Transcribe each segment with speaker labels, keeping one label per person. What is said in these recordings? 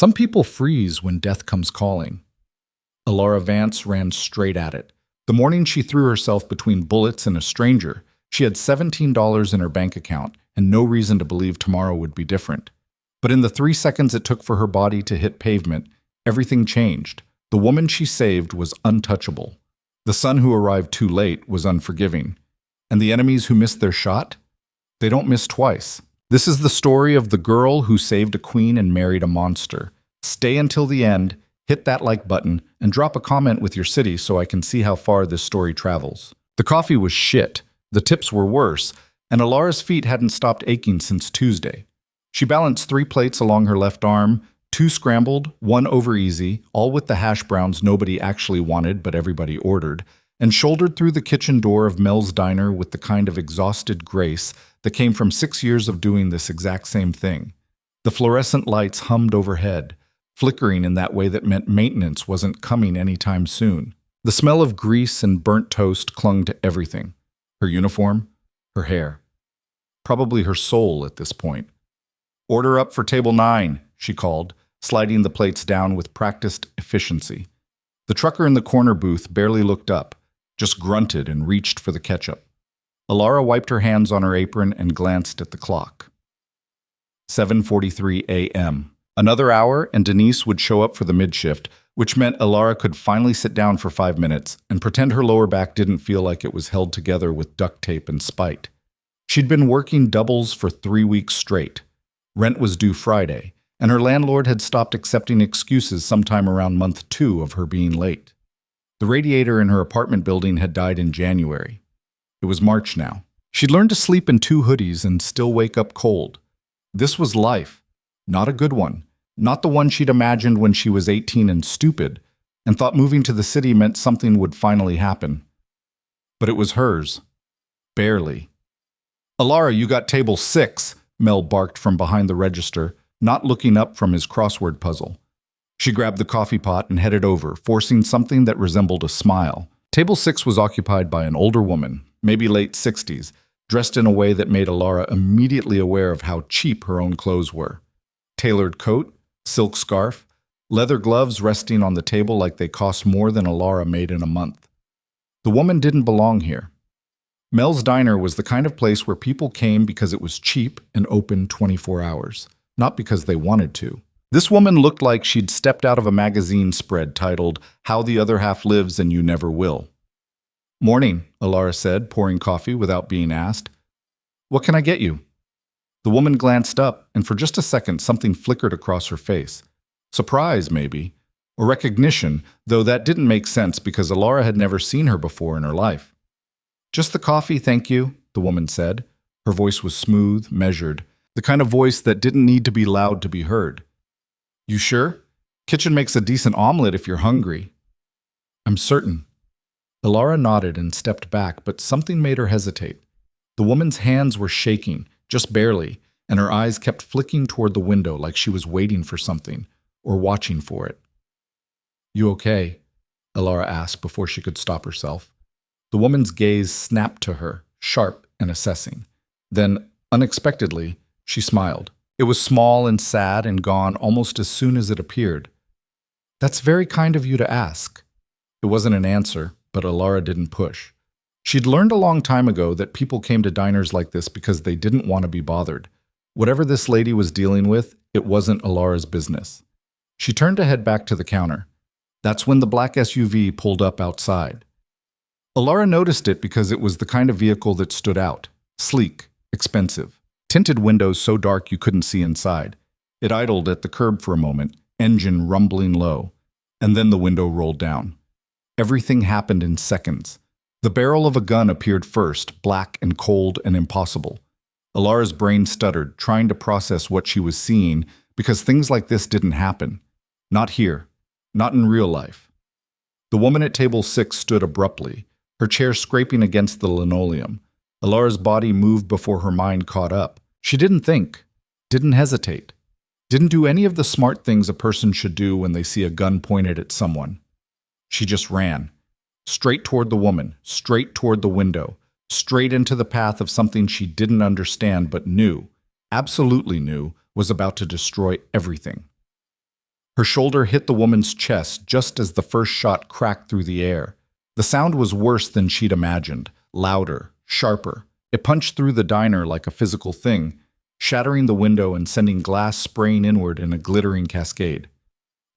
Speaker 1: Some people freeze when death comes calling. Alara Vance ran straight at it. The morning she threw herself between bullets and a stranger, she had $17 in her bank account and no reason to believe tomorrow would be different. But in the 3 seconds it took for her body to hit pavement, everything changed. The woman she saved was untouchable. The son who arrived too late was unforgiving. And the enemies who missed their shot? They don't miss twice. This is the story of the girl who saved a queen and married a monster. Stay until the end, hit that like button, and drop a comment with your city so I can see how far this story travels. The coffee was shit, the tips were worse, and Alara's feet hadn't stopped aching since Tuesday. She balanced 3 plates along her left arm, 2 scrambled, 1 over easy, all with the hash browns nobody actually wanted but everybody ordered, and shouldered through the kitchen door of Mel's diner with the kind of exhausted grace that came from 6 years of doing this exact same thing. The fluorescent lights hummed overhead, flickering in that way that meant maintenance wasn't coming anytime soon. The smell of grease and burnt toast clung to everything. Her uniform, her hair. Probably her soul at this point. "Order up for table 9, she called, sliding the plates down with practiced efficiency. The trucker in the corner booth barely looked up, just grunted and reached for the ketchup. Alara wiped her hands on her apron and glanced at the clock. 7:43 a.m. Another hour and Denise would show up for the mid-shift, which meant Alara could finally sit down for 5 minutes and pretend her lower back didn't feel like it was held together with duct tape and spite. She'd been working doubles for 3 weeks straight. Rent was due Friday, and her landlord had stopped accepting excuses sometime around month 2 of her being late. The radiator in her apartment building had died in January. It was March now. She'd learned to sleep in 2 hoodies and still wake up cold. This was life. Not a good one. Not the one she'd imagined when she was 18 and stupid, and thought moving to the city meant something would finally happen. But it was hers. Barely. "Alara, you got table 6, Mel barked from behind the register, not looking up from his crossword puzzle. She grabbed the coffee pot and headed over, forcing something that resembled a smile. Table 6 was occupied by an older woman, maybe late 60s, dressed in a way that made Alara immediately aware of how cheap her own clothes were. Tailored coat, silk scarf, leather gloves resting on the table like they cost more than Alara made in a month. The woman didn't belong here. Mel's Diner was the kind of place where people came because it was cheap and open 24 hours, not because they wanted to. This woman looked like she'd stepped out of a magazine spread titled, "How the Other Half Lives and You Never Will." "Morning," Alara said, pouring coffee without being asked. "What can I get you?" The woman glanced up, and for just a second something flickered across her face. Surprise, maybe, or recognition, though that didn't make sense because Alara had never seen her before in her life. "Just the coffee, thank you," the woman said. Her voice was smooth, measured, the kind of voice that didn't need to be loud to be heard. "You sure? Kitchen makes a decent omelet if you're hungry." "I'm certain." Alara nodded and stepped back, but something made her hesitate. The woman's hands were shaking, just barely, and her eyes kept flicking toward the window like she was waiting for something, or watching for it. "You okay?" Alara asked before she could stop herself. The woman's gaze snapped to her, sharp and assessing. Then, unexpectedly, she smiled. It was small and sad and gone almost as soon as it appeared. "That's very kind of you to ask." It wasn't an answer, but Alara didn't push. She'd learned a long time ago that people came to diners like this because they didn't want to be bothered. Whatever this lady was dealing with, it wasn't Alara's business. She turned to head back to the counter. That's when the black SUV pulled up outside. Alara noticed it because it was the kind of vehicle that stood out. Sleek, expensive. Tinted windows so dark you couldn't see inside. It idled at the curb for a moment, engine rumbling low. And then the window rolled down. Everything happened in seconds. The barrel of a gun appeared first, black and cold and impossible. Alara's brain stuttered, trying to process what she was seeing, because things like this didn't happen. Not here. Not in real life. The woman at table 6 stood abruptly, her chair scraping against the linoleum. Alara's body moved before her mind caught up. She didn't think, didn't hesitate, didn't do any of the smart things a person should do when they see a gun pointed at someone. She just ran. Straight toward the woman, straight toward the window, straight into the path of something she didn't understand but knew, absolutely knew, was about to destroy everything. Her shoulder hit the woman's chest just as the first shot cracked through the air. The sound was worse than she'd imagined, louder, sharper. It punched through the diner like a physical thing, shattering the window and sending glass spraying inward in a glittering cascade.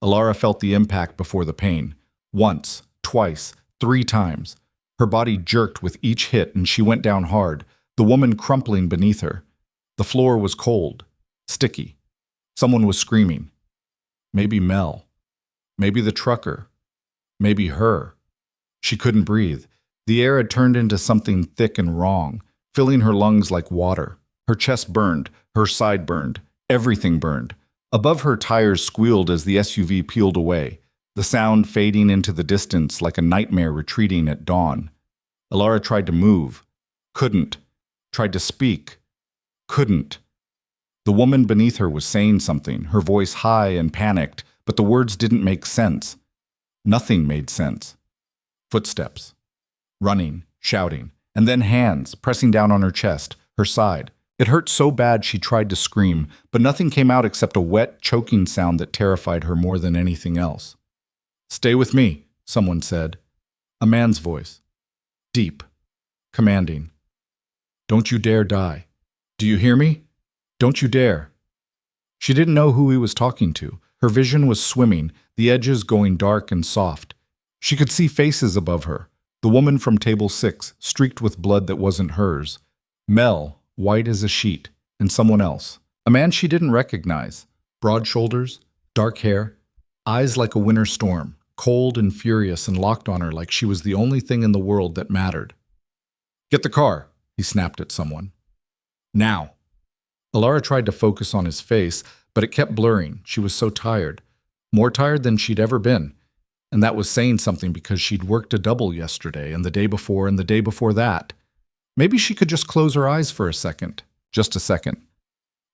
Speaker 1: Alara felt the impact before the pain. Once, twice, 3 times. Her body jerked with each hit and she went down hard, the woman crumpling beneath her. The floor was cold, sticky. Someone was screaming. Maybe Mel. Maybe the trucker. Maybe her. She couldn't breathe. The air had turned into something thick and wrong, filling her lungs like water. Her chest burned, her side burned, everything burned. Above her, tires squealed as the SUV peeled away, the sound fading into the distance like a nightmare retreating at dawn. Alara tried to move. Couldn't. Tried to speak. Couldn't. The woman beneath her was saying something, her voice high and panicked, but the words didn't make sense. Nothing made sense. Footsteps. Running, shouting, and then hands pressing down on her chest, her side. It hurt so bad she tried to scream, but nothing came out except a wet, choking sound that terrified her more than anything else. "Stay with me," someone said. A man's voice. Deep. Commanding. "Don't you dare die. Do you hear me? Don't you dare." She didn't know who he was talking to. Her vision was swimming, the edges going dark and soft. She could see faces above her. The woman from table 6, streaked with blood that wasn't hers. Mel, white as a sheet, and someone else. A man she didn't recognize. Broad shoulders, dark hair, eyes like a winter storm, cold and furious and locked on her like she was the only thing in the world that mattered. "Get the car," he snapped at someone. "Now." Alara tried to focus on his face, but it kept blurring. She was so tired. More tired than she'd ever been. And that was saying something because she'd worked a double yesterday and the day before and the day before that. Maybe she could just close her eyes for a second. Just a second.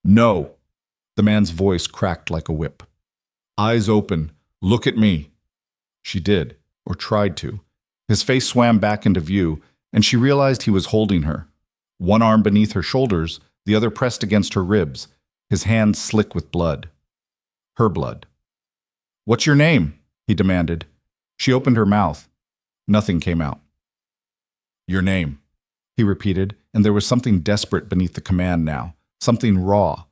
Speaker 1: "No." The man's voice cracked like a whip. "Eyes open. Look at me." She did, or tried to. His face swam back into view, and she realized he was holding her. One arm beneath her shoulders, the other pressed against her ribs, his hands slick with blood. Her blood. "What's your name?" he demanded. She opened her mouth. Nothing came out. "Your name," he repeated, and there was something desperate beneath the command now, something raw.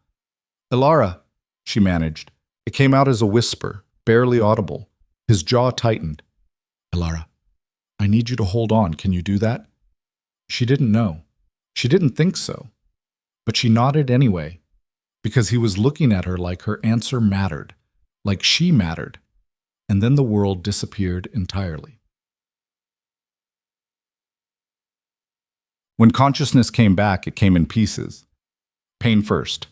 Speaker 1: "Alara," she managed. It came out as a whisper, barely audible. His jaw tightened. "Alara, I need you to hold on. Can you do that?" She didn't know. She didn't think so. But she nodded anyway, because he was looking at her like her answer mattered, like she mattered. And then the world disappeared entirely. When consciousness came back, it came in pieces. Pain first.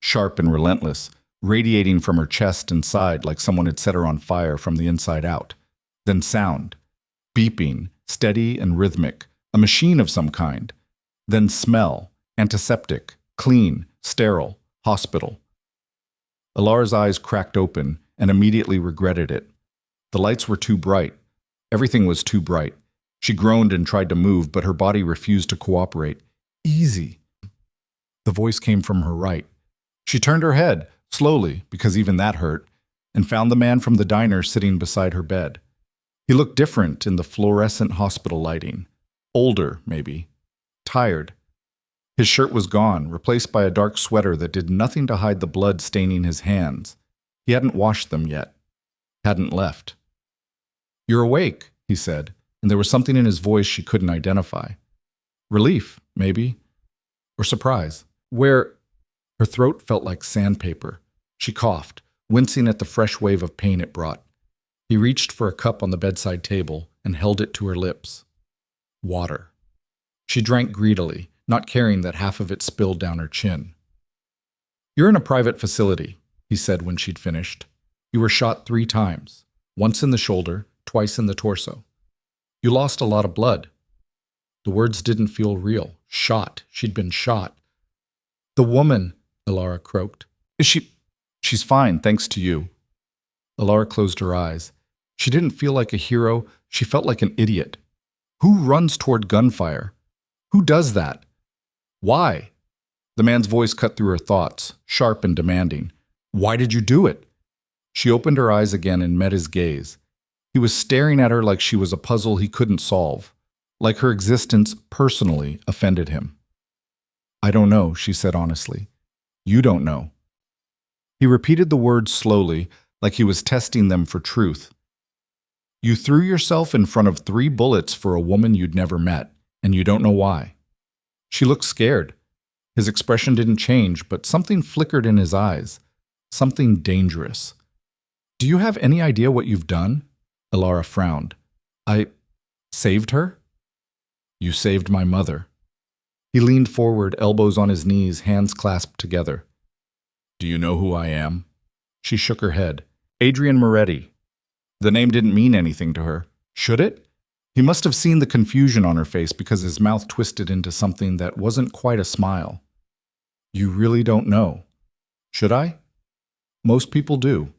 Speaker 1: Sharp and relentless, radiating from her chest and side like someone had set her on fire from the inside out. Then sound. Beeping, steady and rhythmic, a machine of some kind. Then smell, antiseptic, clean, sterile, hospital. Alara's eyes cracked open and immediately regretted it. The lights were too bright. Everything was too bright. She groaned and tried to move, but her body refused to cooperate. "Easy." The voice came from her right. She turned her head, slowly, because even that hurt, and found the man from the diner sitting beside her bed. He looked different in the fluorescent hospital lighting. Older, maybe. Tired. His shirt was gone, replaced by a dark sweater that did nothing to hide the blood staining his hands. He hadn't washed them yet. Hadn't left. "You're awake," he said, and there was something in his voice she couldn't identify. Relief, maybe. Or surprise. Where? Her throat felt like sandpaper. She coughed, wincing at the fresh wave of pain it brought. He reached for a cup on the bedside table and held it to her lips. Water. She drank greedily, not caring that half of it spilled down her chin. "You're in a private facility," he said when she'd finished. "You were shot 3 times, once in the shoulder, twice in the torso. You lost a lot of blood." The words didn't feel real. Shot. She'd been shot. "The woman," Alara croaked. "Is she?" "She's fine, thanks to you." Alara closed her eyes. She didn't feel like a hero. She felt like an idiot. Who runs toward gunfire? Who does that? Why? The man's voice cut through her thoughts, sharp and demanding. "Why did you do it?" She opened her eyes again and met his gaze. He was staring at her like she was a puzzle he couldn't solve, like her existence personally offended him. "I don't know," she said honestly. "You don't know." He repeated the words slowly, like he was testing them for truth. "You threw yourself in front of 3 bullets for a woman you'd never met, and you don't know why." She looked scared. His expression didn't change, but something flickered in his eyes, something dangerous. "Do you have any idea what you've done?" Elara frowned. "I saved her?" "You saved my mother." He leaned forward, elbows on his knees, hands clasped together. "Do you know who I am?" She shook her head. "Adrian Moretti." The name didn't mean anything to her. Should it? He must have seen the confusion on her face because his mouth twisted into something that wasn't quite a smile. "You really don't know. Should I?" "Most people do."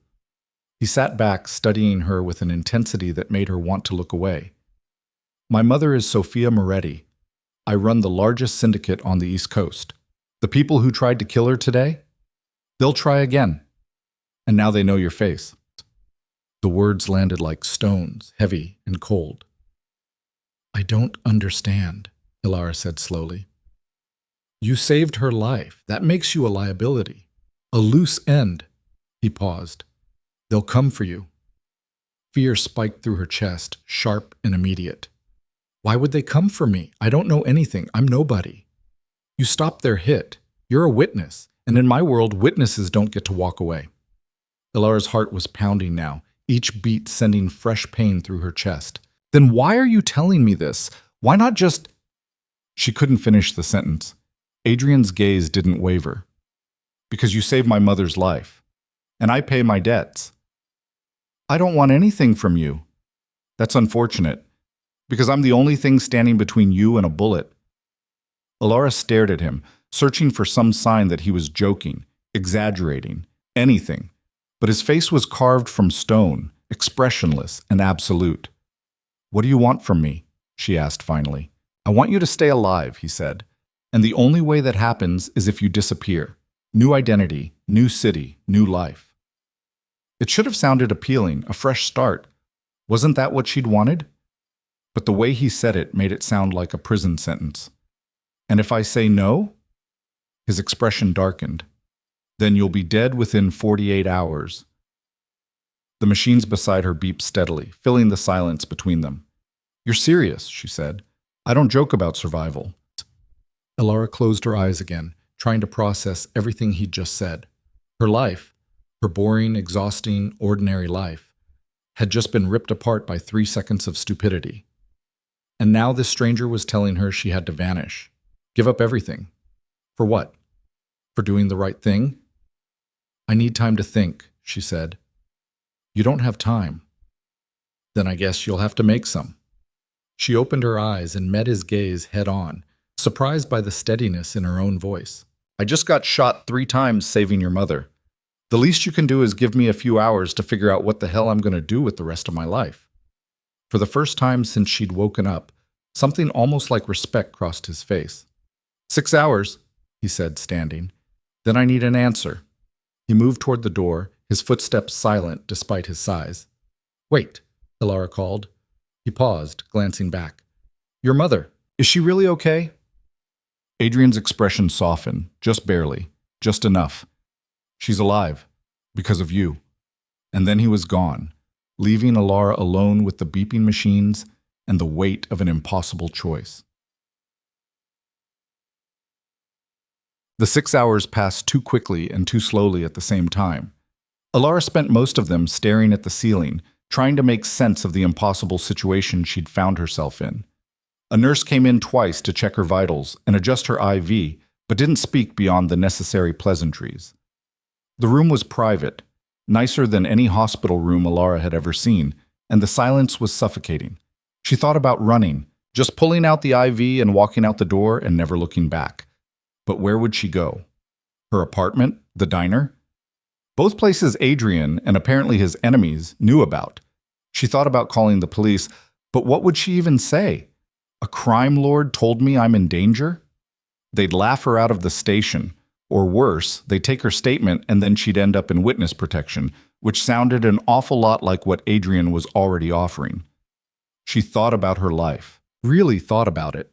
Speaker 1: He sat back, studying her with an intensity that made her want to look away. "My mother is Sophia Moretti. I run the largest syndicate on the East Coast. The people who tried to kill her today? They'll try again. And now they know your face." The words landed like stones, heavy and cold. "I don't understand," Elara said slowly. "You saved her life. That makes you a liability. A loose end." He paused. "They'll come for you." Fear spiked through her chest, sharp and immediate. "Why would they come for me? I don't know anything. I'm nobody." "You stopped their hit. You're a witness, and in my world, witnesses don't get to walk away." Elara's heart was pounding now, each beat sending fresh pain through her chest. "Then why are you telling me this? Why not just—" She couldn't finish the sentence. Adrian's gaze didn't waver. "Because you saved my mother's life, and I pay my debts." "I don't want anything from you." "That's unfortunate, because I'm the only thing standing between you and a bullet." Elara stared at him, searching for some sign that he was joking, exaggerating, anything. But his face was carved from stone, expressionless and absolute. "What do you want from me?" she asked finally. "I want you to stay alive," he said. "And the only way that happens is if you disappear. New identity, new city, new life." It should have sounded appealing, a fresh start. Wasn't that what she'd wanted? But the way he said it made it sound like a prison sentence. "And if I say no?" His expression darkened. "Then you'll be dead within 48 hours. The machines beside her beeped steadily, filling the silence between them. "You're serious," she said. "I don't joke about survival." Elara closed her eyes again, trying to process everything he'd just said. Her life, her boring, exhausting, ordinary life, had just been ripped apart by 3 seconds of stupidity. And now this stranger was telling her she had to vanish, give up everything. For what? For doing the right thing? "I need time to think," she said. "You don't have time." "Then I guess you'll have to make some." She opened her eyes and met his gaze head on, surprised by the steadiness in her own voice. "I just got shot 3 times saving your mother. The least you can do is give me a few hours to figure out what the hell I'm going to do with the rest of my life." For the first time since she'd woken up, something almost like respect crossed his face. 6 hours, he said, standing. "Then I need an answer." He moved toward the door, his footsteps silent despite his size. "Wait," Elara called. He paused, glancing back. "Your mother, is she really okay?" Adrian's expression softened, just barely, just enough. "She's alive, because of you." And then he was gone, leaving Elara alone with the beeping machines and the weight of an impossible choice. The 6 hours passed too quickly and too slowly at the same time. Elara spent most of them staring at the ceiling, trying to make sense of the impossible situation she'd found herself in. A nurse came in twice to check her vitals and adjust her IV, but didn't speak beyond the necessary pleasantries. The room was private, nicer than any hospital room Elara had ever seen, and the silence was suffocating. She thought about running, just pulling out the IV and walking out the door and never looking back. But where would she go? Her apartment? The diner? Both places Adrian, and apparently his enemies, knew about. She thought about calling the police, but what would she even say? A crime lord told me I'm in danger? They'd laugh her out of the station. Or worse, they'd take her statement and then she'd end up in witness protection, which sounded an awful lot like what Adrian was already offering. She thought about her life, really thought about it,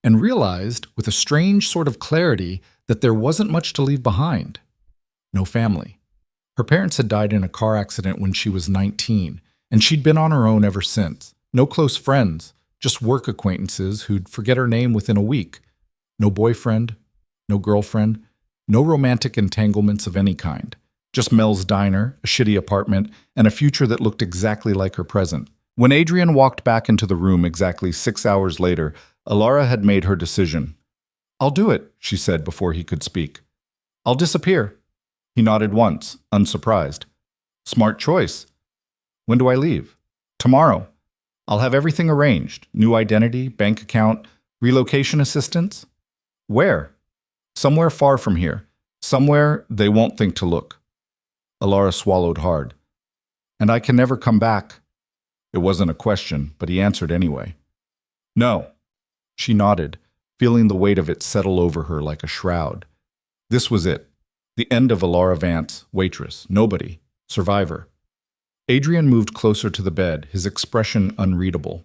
Speaker 1: and realized with a strange sort of clarity that there wasn't much to leave behind. No family. Her parents had died in a car accident when she was 19, and she'd been on her own ever since. No close friends, just work acquaintances who'd forget her name within a week. No boyfriend, no girlfriend, no romantic entanglements of any kind. Just Mel's diner, a shitty apartment, and a future that looked exactly like her present. When Adrian walked back into the room exactly 6 hours later, Alara had made her decision. "I'll do it," she said before he could speak. "I'll disappear." He nodded once, unsurprised. "Smart choice. When do I leave?" "Tomorrow. I'll have everything arranged. New identity, bank account, relocation assistance." "Where?" "Somewhere far from here. Somewhere they won't think to look." Alara swallowed hard. "And I can never come back." It wasn't a question, but he answered anyway. "No." She nodded, feeling the weight of it settle over her like a shroud. This was it. The end of Alara Vance, waitress, nobody, survivor. Adrian moved closer to the bed, his expression unreadable.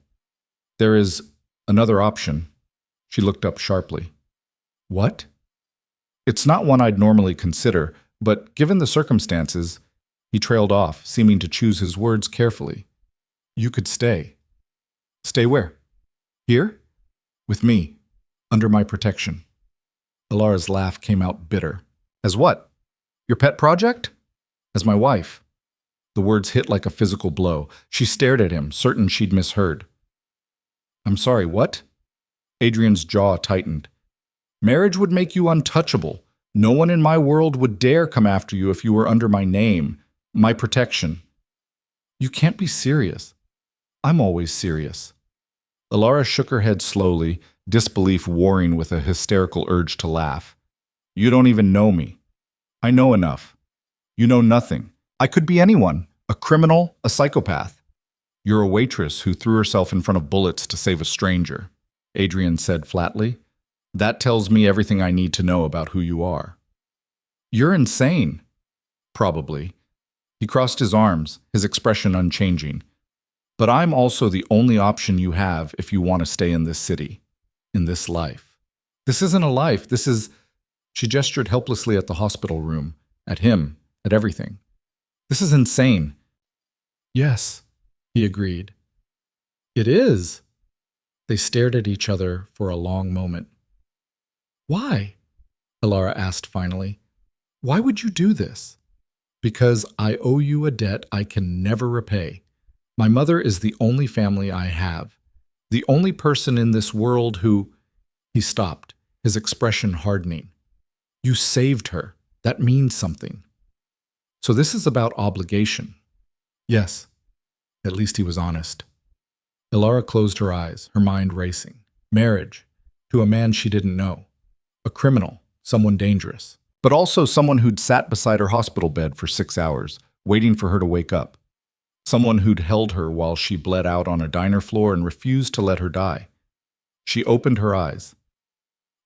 Speaker 1: "There is another option." She looked up sharply. "What?" "It's not one I'd normally consider, but given the circumstances," he trailed off, seeming to choose his words carefully. "You could stay." "Stay where?" "Here? With me, under my protection." Alara's laugh came out bitter. "As what? Your pet project?" "As my wife." The words hit like a physical blow. She stared at him, certain she'd misheard. "I'm sorry, what?" Adrian's jaw tightened. "Marriage would make you untouchable. No one in my world would dare come after you if you were under my name, my protection." "You can't be serious." "I'm always serious." Alara shook her head slowly, disbelief warring with a hysterical urge to laugh. "You don't even know me. I know enough. You know nothing. I could be anyone, a criminal, a psychopath." "You're a waitress who threw herself in front of bullets to save a stranger," Adrian said flatly. "That tells me everything I need to know about who you are." "You're insane." "Probably." He crossed his arms, his expression unchanging. "But I'm also the only option you have if you want to stay in this city, in this life." "This isn't a life, this is—" She gestured helplessly at the hospital room, at him, at everything. "This is insane." "Yes," he agreed. "It is." They stared at each other for a long moment. "Why?" Alara asked finally. "Why would you do this?" "Because I owe you a debt I can never repay. My mother is the only family I have. The only person in this world who—" He stopped, his expression hardening. "You saved her. That means something." "So this is about obligation." "Yes." At least he was honest. Alara closed her eyes, her mind racing. Marriage, to a man she didn't know. A criminal, someone dangerous. But also someone who'd sat beside her hospital bed for 6 hours, waiting for her to wake up. Someone who'd held her while she bled out on a diner floor and refused to let her die. She opened her eyes.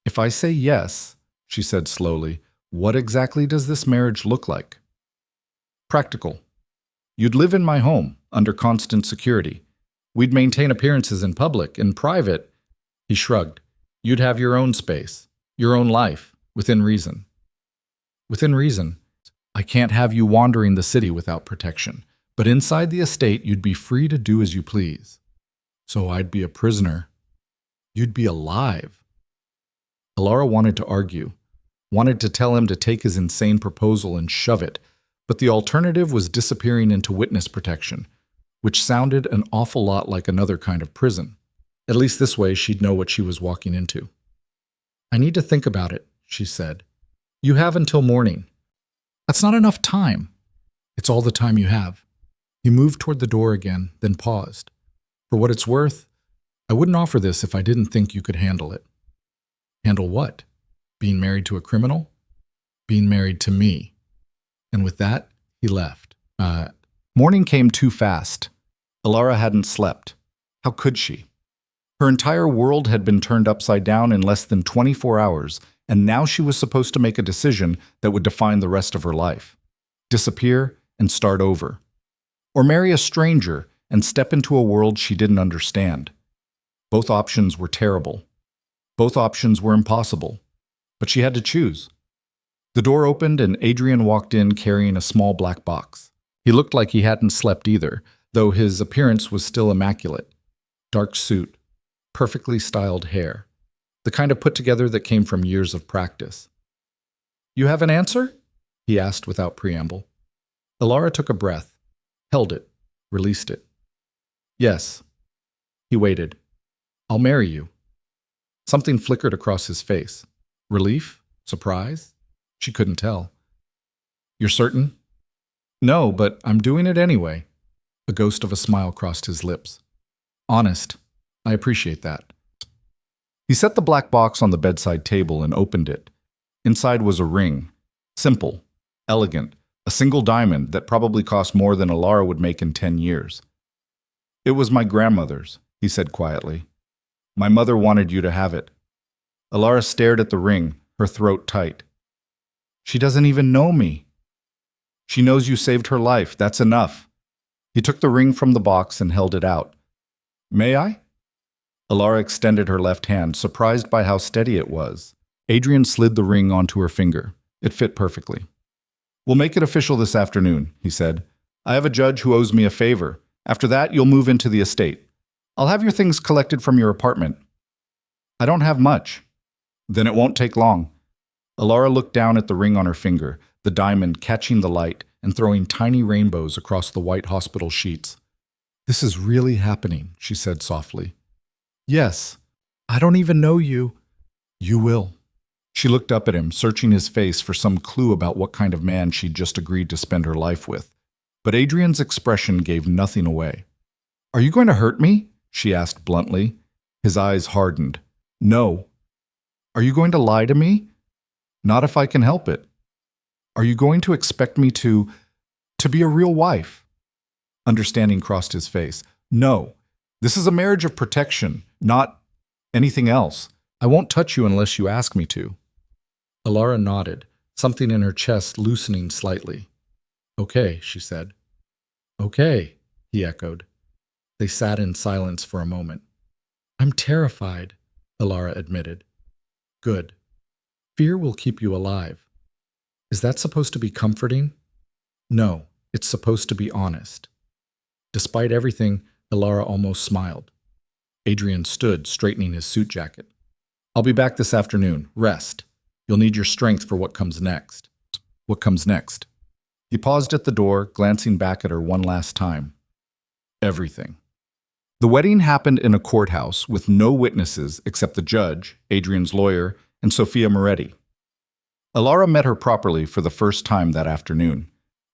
Speaker 1: "If I say yes," she said slowly, "what exactly does this marriage look like?" "Practical. You'd live in my home, under constant security. We'd maintain appearances in public. In private," he shrugged, "you'd have your own space, your own life, within reason." "Within reason. I can't have you wandering the city without protection. But inside the estate, you'd be free to do as you please." "So I'd be a prisoner." "You'd be alive." Alara wanted to argue, wanted to tell him to take his insane proposal and shove it, but the alternative was disappearing into witness protection, which sounded an awful lot like another kind of prison. At least this way she'd know what she was walking into. "I need to think about it," she said. "You have until morning." "That's not enough time." "It's all the time you have." He moved toward the door again, then paused. "For what it's worth, I wouldn't offer this if I didn't think you could handle it." "Handle what? Being married to a criminal?" "Being married to me." And with that, he left. Morning came too fast. Alara hadn't slept. How could she? Her entire world had been turned upside down in less than 24 hours, and now she was supposed to make a decision that would define the rest of her life. Disappear and start over. Or marry a stranger and step into a world she didn't understand. Both options were terrible. Both options were impossible. But she had to choose. The door opened and Adrian walked in carrying a small black box. He looked like he hadn't slept either, though his appearance was still immaculate. Dark suit, perfectly styled hair, the kind of put together that came from years of practice. "You have an answer?" he asked without preamble. Alara took a breath, held it, released it. "Yes." He waited. "I'll marry you." Something flickered across his face. Relief? Surprise? She couldn't tell. "You're certain?" "No, but I'm doing it anyway." A ghost of a smile crossed his lips. "Honest. I appreciate that." He set the black box on the bedside table and opened it. Inside was a ring. Simple, elegant, a single diamond that probably cost more than Alara would make in 10 years. "It was my grandmother's," he said quietly. "My mother wanted you to have it." Alara stared at the ring, her throat tight. "She doesn't even know me." "She knows you saved her life. That's enough." He took the ring from the box and held it out. "May I?" Alara extended her left hand, surprised by how steady it was. Adrian slid the ring onto her finger. It fit perfectly. "We'll make it official this afternoon," he said. "I have a judge who owes me a favor. After that, you'll move into the estate. I'll have your things collected from your apartment." "I don't have much." "Then it won't take long." Alara looked down at the ring on her finger, the diamond catching the light and throwing tiny rainbows across the white hospital sheets. "This is really happening," she said softly. "Yes. I don't even know you." "You will." She looked up at him, searching his face for some clue about what kind of man she'd just agreed to spend her life with. But Adrian's expression gave nothing away. "Are you going to hurt me?" she asked bluntly. His eyes hardened. "No." "Are you going to lie to me?" "Not if I can help it." "Are you going to expect me to be a real wife?" Understanding crossed his face. "No. This is a marriage of protection, not anything else. I won't touch you unless you ask me to." Alara nodded, something in her chest loosening slightly. "Okay," she said. "Okay," he echoed. They sat in silence for a moment. "I'm terrified," Alara admitted. "Good. Fear will keep you alive." "Is that supposed to be comforting?" "No, it's supposed to be honest." Despite everything, Alara almost smiled. Adrian stood, straightening his suit jacket. "I'll be back this afternoon. Rest. You'll need your strength for what comes next." "What comes next?" He paused at the door, glancing back at her one last time. "Everything." The wedding happened in a courthouse with no witnesses except the judge, Adrian's lawyer, and Sophia Moretti. Alara met her properly for the first time that afternoon.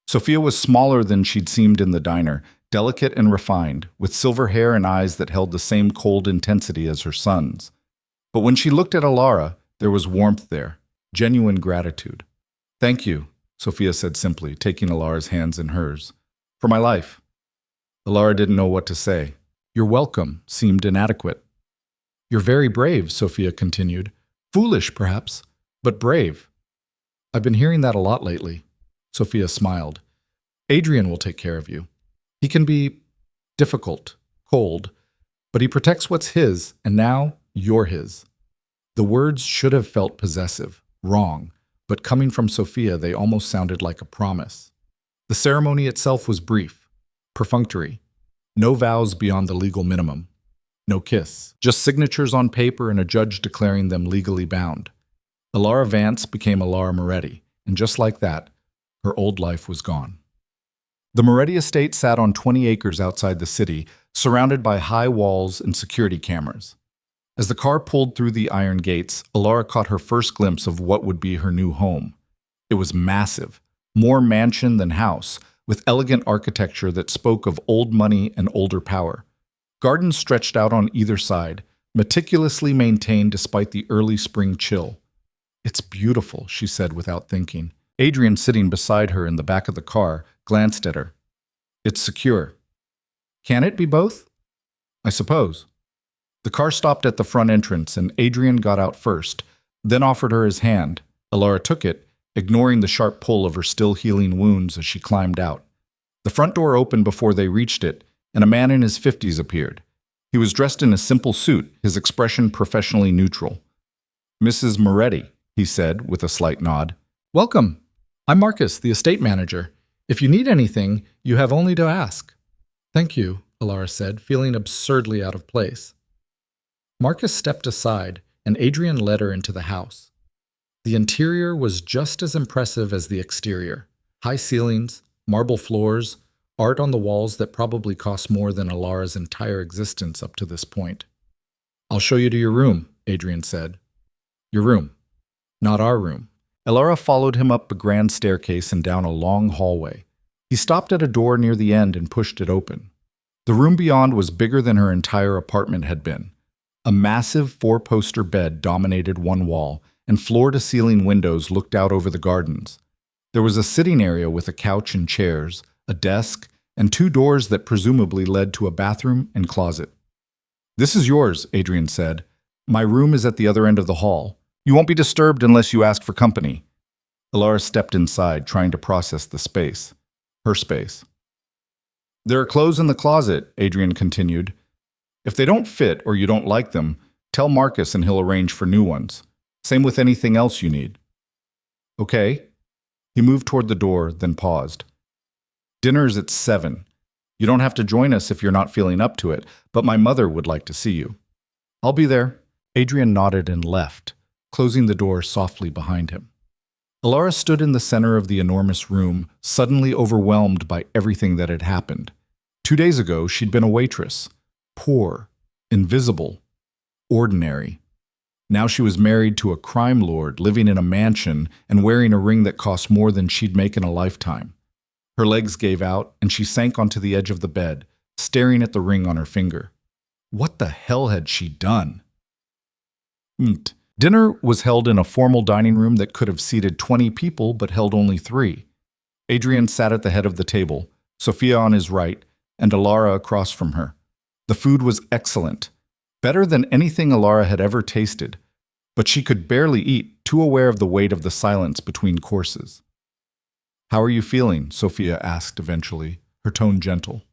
Speaker 1: Sophia was smaller than she'd seemed in the diner, delicate and refined, with silver hair and eyes that held the same cold intensity as her son's. But when she looked at Alara, there was warmth there, genuine gratitude. "Thank you," Sophia said simply, taking Alara's hands in hers. "For my life." Alara didn't know what to say. "You're welcome" seemed inadequate. "You're very brave," Sophia continued. "Foolish, perhaps, but brave." "I've been hearing that a lot lately." Sophia smiled. "Adrian will take care of you. He can be difficult, cold, but he protects what's his, and now you're his." The words should have felt possessive, wrong, but coming from Sophia, they almost sounded like a promise. The ceremony itself was brief, perfunctory. No vows beyond the legal minimum. No kiss. Just signatures on paper and a judge declaring them legally bound. Alara Vance became Alara Moretti, and just like that, her old life was gone. The Moretti estate sat on 20 acres outside the city, surrounded by high walls and security cameras. As the car pulled through the iron gates, Alara caught her first glimpse of what would be her new home. It was massive, more mansion than house, with elegant architecture that spoke of old money and older power. Gardens stretched out on either side, meticulously maintained despite the early spring chill. "It's beautiful," she said without thinking. Adrian, sitting beside her in the back of the car, glanced at her. "It's secure." "Can it be both?" "I suppose." The car stopped at the front entrance, and Adrian got out first, then offered her his hand. Alara took it, ignoring the sharp pull of her still healing wounds as she climbed out. The front door opened before they reached it, and a man in his 50s appeared. He was dressed in a simple suit, his expression professionally neutral. "Mrs. Moretti," he said, with a slight nod.
Speaker 2: "Welcome. I'm Marcus, the estate manager. If you need anything, you have only to ask." "Thank you," Alara said, feeling absurdly out of place. Marcus stepped aside, and Adrian led her into the house. The interior was just as impressive as the exterior. High ceilings, marble floors, art on the walls that probably cost more than Alara's entire existence up to this point. "I'll show you to your room," Adrian said. "Your room, not our room."
Speaker 1: Alara followed him up a grand staircase and down a long hallway. He stopped at a door near the end and pushed it open. The room beyond was bigger than her entire apartment had been. A massive four-poster bed dominated one wall, and floor-to-ceiling windows looked out over the gardens. There was a sitting area with a couch and chairs, a desk, and two doors that presumably led to a bathroom and closet. "This is yours," Adrian said. "My room is at the other end of the hall. You won't be disturbed unless you ask for company." Alara stepped inside, trying to process the space. Her space. "There are clothes in the closet," Adrian continued. "If they don't fit or you don't like them, tell Marcus and he'll arrange for new ones. Same with anything else you need." "Okay." He moved toward the door, then paused. "Dinner's at 7. You don't have to join us if you're not feeling up to it, but my mother would like to see you." "I'll be there." Adrian nodded and left, closing the door softly behind him. Alara stood in the center of the enormous room, suddenly overwhelmed by everything that had happened. 2 days ago, she'd been a waitress. Poor, invisible, ordinary. Now she was married to a crime lord, living in a mansion, and wearing a ring that cost more than she'd make in a lifetime. Her legs gave out, and she sank onto the edge of the bed, staring at the ring on her finger. What the hell had she done? Dinner was held in a formal dining room that could have seated 20 people, but held only 3. Adrian sat at the head of the table, Sophia on his right, and Alara across from her. The food was excellent, better than anything Alara had ever tasted, but she could barely eat, too aware of the weight of the silence between courses. "How are you feeling?" Sophia asked eventually, her tone gentle.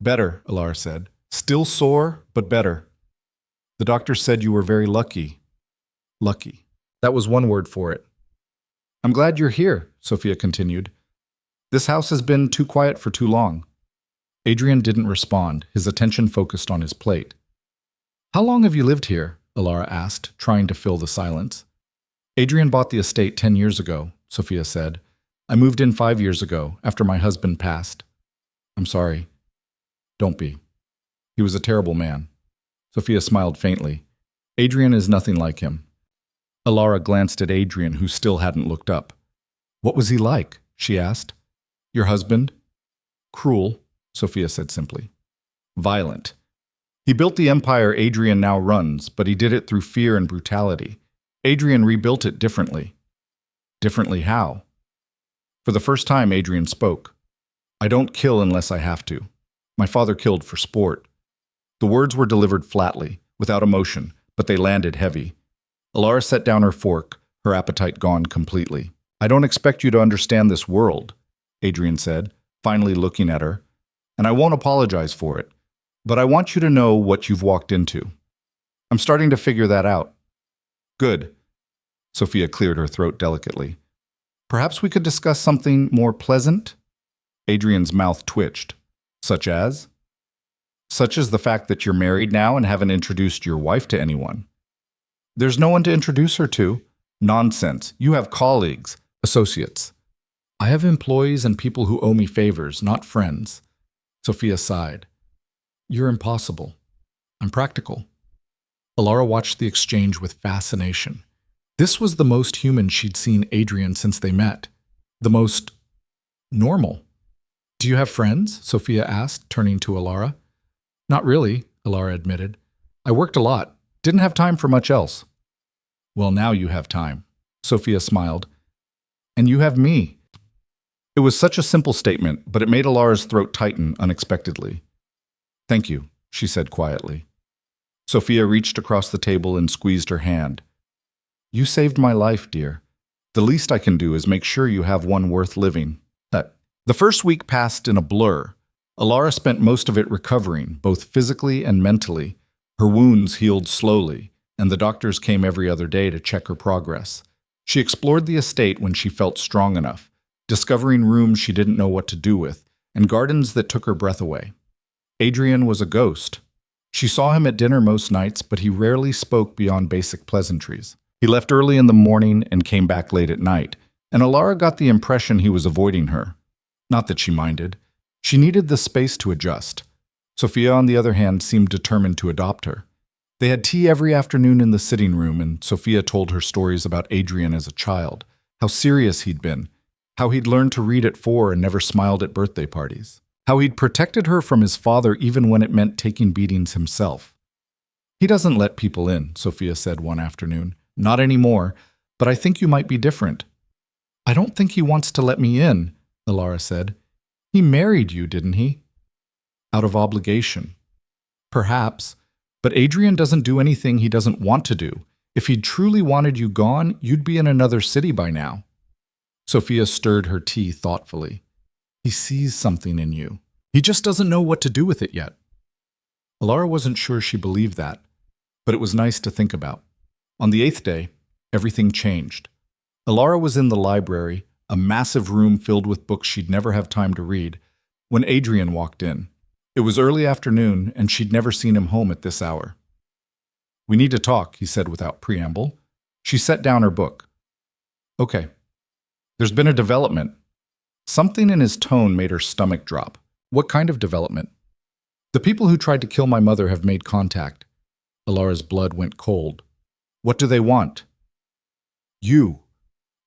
Speaker 1: "Better," Alara said. "Still sore, but better. The doctor said you were very lucky." Lucky. That was one word for it. "I'm glad you're here," Sophia continued. "This house has been too quiet for too long." Adrian didn't respond, his attention focused on his plate. "How long have you lived here?" Alara asked, trying to fill the silence. "Adrian bought the estate 10 years ago," Sophia said. "I moved in 5 years ago, after my husband passed." "I'm sorry." "Don't be. He was a terrible man." Sophia smiled faintly. "Adrian is nothing like him." Alara glanced at Adrian, who still hadn't looked up. "What was he like?" she asked. "Your husband?" "Cruel," Sophia said simply. "Violent. He built the empire Adrian now runs, but he did it through fear and brutality. Adrian rebuilt it differently." "Differently how?" For the first time, Adrian spoke. "I don't kill unless I have to. My father killed for sport." The words were delivered flatly, without emotion, but they landed heavy. Alara set down her fork, her appetite gone completely. "I don't expect you to understand this world," Adrian said, finally looking at her, "and I won't apologize for it. But I want you to know what you've walked into. I'm starting to figure that out." "Good." Sophia cleared her throat delicately. "Perhaps we could discuss something more pleasant?" Adrian's mouth twitched. "Such as?" "Such as the fact that you're married now and haven't introduced your wife to anyone." "There's no one to introduce her to." "Nonsense. You have colleagues, associates." "I have employees and people who owe me favors, not friends." Sophia sighed. "You're impossible. I'm practical." Alara watched the exchange with fascination. This was the most human she'd seen Adrian since they met. The most normal. "Do you have friends?" Sophia asked, turning to Alara. "Not really," Alara admitted. "I worked a lot. Didn't have time for much else." "Well, now you have time." Sophia smiled. "And you have me." It was such a simple statement, but it made Alara's throat tighten unexpectedly. "Thank you," she said quietly. Sophia reached across the table and squeezed her hand. "You saved my life, dear. The least I can do is make sure you have one worth living. The first week passed in a blur. Alara spent most of it recovering, both physically and mentally. Her wounds healed slowly, and the doctors came every other day to check her progress. She explored the estate when she felt strong enough, discovering rooms she didn't know what to do with, and gardens that took her breath away. Adrian was a ghost. She saw him at dinner most nights, but he rarely spoke beyond basic pleasantries. He left early in the morning and came back late at night, and Alara got the impression he was avoiding her. Not that she minded. She needed the space to adjust. Sophia, on the other hand, seemed determined to adopt her. They had tea every afternoon in the sitting room, and Sophia told her stories about Adrian as a child, how serious he'd been, how he'd learned to read at 4 and never smiled at birthday parties, how he'd protected her from his father even when it meant taking beatings himself. "He doesn't let people in," Sophia said one afternoon. "Not anymore, but I think you might be different." "I don't think he wants to let me in," Alara said. "He married you, didn't he?" "Out of obligation." "Perhaps. But Adrian doesn't do anything he doesn't want to do. If he'd truly wanted you gone, you'd be in another city by now." Sophia stirred her tea thoughtfully. "He sees something in you. He just doesn't know what to do with it yet." Alara wasn't sure she believed that, but it was nice to think about. On the 8th day, everything changed. Alara was in the library, a massive room filled with books she'd never have time to read, when Adrian walked in. It was early afternoon, and she'd never seen him home at this hour. "We need to talk," he said without preamble. She set down her book. "Okay. There's been a development." Something in his tone made her stomach drop. "What kind of development?" "The people who tried to kill my mother have made contact." Alara's blood went cold. "What do they want?" "You."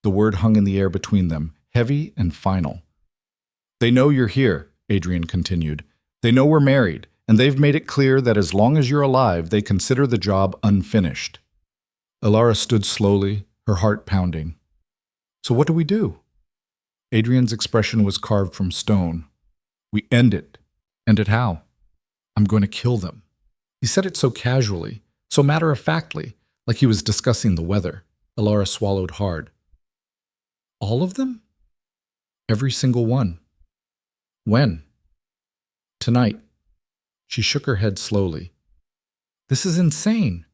Speaker 1: The word hung in the air between them, heavy and final. "They know you're here," Adrian continued. "They know we're married, and they've made it clear that as long as you're alive, they consider the job unfinished." Alara stood slowly, her heart pounding. "So what do we do?" Adrian's expression was carved from stone. "We end it." "End it how?" "I'm going to kill them." He said it so casually, so matter-of-factly, like he was discussing the weather. Alara swallowed hard. "All of them?" "Every single one." "When?" "Tonight." She shook her head slowly. "This is insane."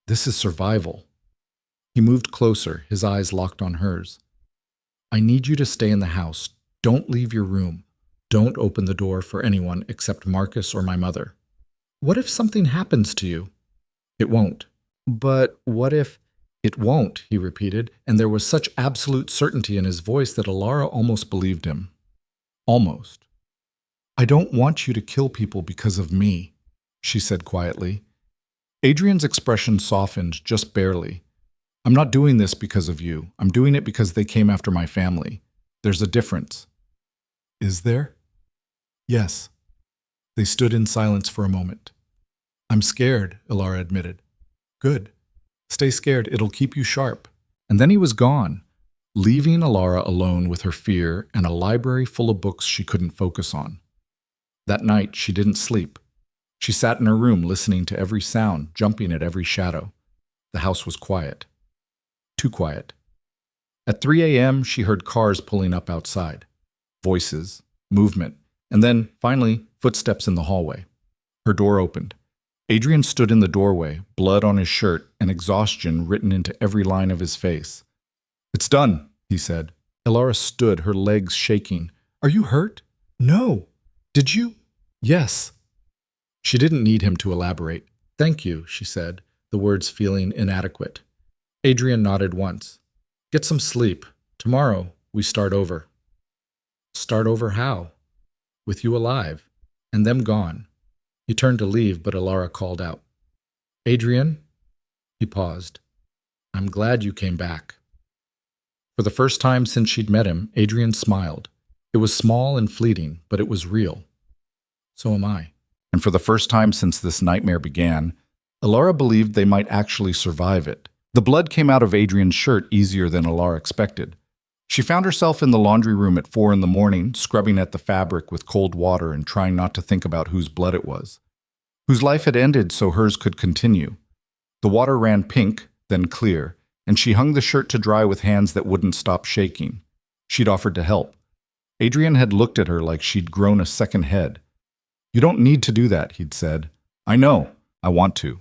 Speaker 1: "This is survival." He moved closer, his eyes locked on hers. "I need you to stay in the house. Don't leave your room. Don't open the door for anyone except Marcus or my mother." "What if something happens to you?" "It won't." "But what if—" "It won't," he repeated, and there was such absolute certainty in his voice that Alara almost believed him. Almost. "I don't want you to kill people because of me," she said quietly. Adrian's expression softened just barely. "I'm not doing this because of you. I'm doing it because they came after my family. There's a difference." "Is there?" "Yes." They stood in silence for a moment. "I'm scared," Alara admitted. "Good. Stay scared. It'll keep you sharp." And then he was gone, leaving Alara alone with her fear and a library full of books she couldn't focus on. That night, she didn't sleep. She sat in her room listening to every sound, jumping at every shadow. The house was quiet. Too quiet. At 3 a.m., she heard cars pulling up outside. Voices, movement, and then, finally, footsteps in the hallway. Her door opened. Adrian stood in the doorway, blood on his shirt and exhaustion written into every line of his face. "It's done," he said. Alara stood, her legs shaking. "Are you hurt?" "No." "Did you?" "Yes." She didn't need him to elaborate. "Thank you," she said, the words feeling inadequate. Adrian nodded once. "Get some sleep. Tomorrow, we start over." "Start over how?" "With you alive, and them gone." He turned to leave, but Alara called out. "Adrian?" He paused. "I'm glad you came back." For the first time since she'd met him, Adrian smiled. It was small and fleeting, but it was real. "So am I." And for the first time since this nightmare began, Alara believed they might actually survive it. The blood came out of Adrian's shirt easier than Alara expected. She found herself in the laundry room at 4 in the morning, scrubbing at the fabric with cold water and trying not to think about whose blood it was. Whose life had ended so hers could continue. The water ran pink, then clear, and she hung the shirt to dry with hands that wouldn't stop shaking. She'd offered to help. Adrian had looked at her like she'd grown a second head. You don't need to do that, he'd said. I know. I want to.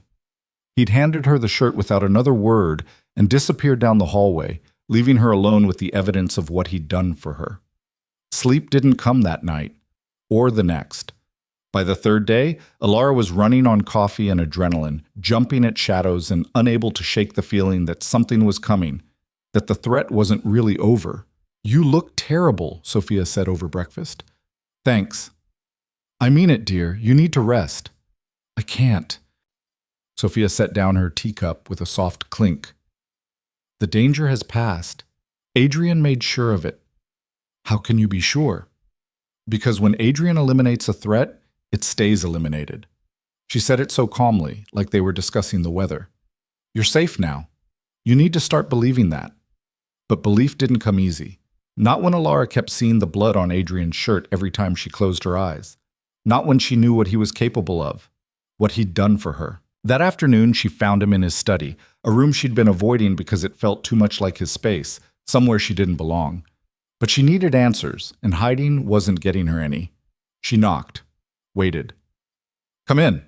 Speaker 1: He'd handed her the shirt without another word and disappeared down the hallway, leaving her alone with the evidence of what he'd done for her. Sleep didn't come that night, or the next. By the third day, Alara was running on coffee and adrenaline, jumping at shadows and unable to shake the feeling that something was coming, that the threat wasn't really over. You look terrible, Sophia said over breakfast. Thanks. I mean it, dear. You need to rest. I can't. Sophia set down her teacup with a soft clink. The danger has passed. Adrian made sure of it. How can you be sure? Because when Adrian eliminates a threat, it stays eliminated. She said it so calmly, like they were discussing the weather. You're safe now. You need to start believing that. But belief didn't come easy. Not when Alara kept seeing the blood on Adrian's shirt every time she closed her eyes. Not when she knew what he was capable of, what he'd done for her. That afternoon, she found him in his study, a room she'd been avoiding because it felt too much like his space, somewhere she didn't belong. But she needed answers, and hiding wasn't getting her any. She knocked, waited. Come in.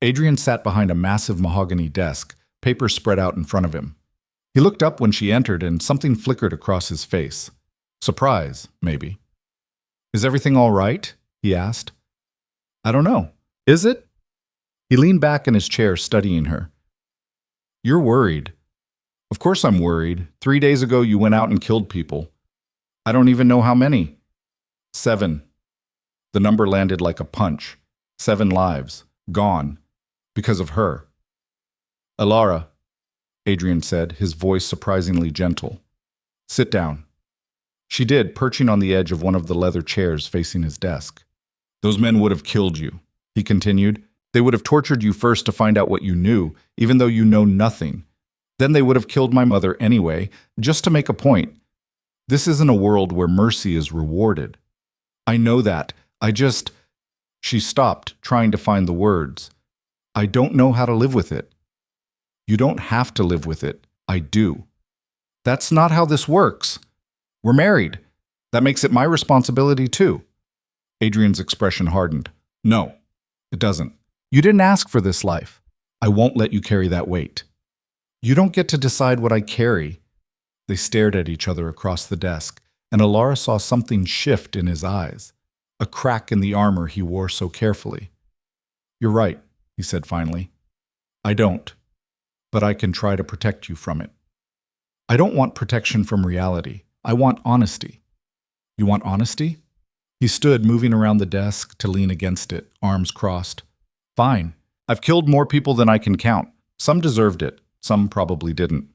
Speaker 1: Adrian sat behind a massive mahogany desk, papers spread out in front of him. He looked up when she entered, and something flickered across his face. Surprise, maybe. Is everything all right? He asked. I don't know. Is it? He leaned back in his chair, studying her. You're worried. Of course I'm worried. 3 days ago you went out and killed people. I don't even know how many. 7. The number landed like a punch. 7 lives. Gone. Because of her. Alara, Adrian said, his voice surprisingly gentle. Sit down. She did, perching on the edge of one of the leather chairs facing his desk. Those men would have killed you, he continued. They would have tortured you first to find out what you knew, even though you know nothing. Then they would have killed my mother anyway, just to make a point. This isn't a world where mercy is rewarded. I know that. She stopped, trying to find the words. I don't know how to live with it. You don't have to live with it. I do. That's not how this works. We're married. That makes it my responsibility too. Adrian's expression hardened. No, it doesn't. You didn't ask for this life. I won't let you carry that weight. You don't get to decide what I carry. They stared at each other across the desk, and Alara saw something shift in his eyes, a crack in the armor he wore so carefully. You're right, he said finally. I don't, but I can try to protect you from it. I don't want protection from reality. I want honesty. You want honesty? He stood, moving around the desk to lean against it, arms crossed. Fine. I've killed more people than I can count. Some deserved it. Some probably didn't.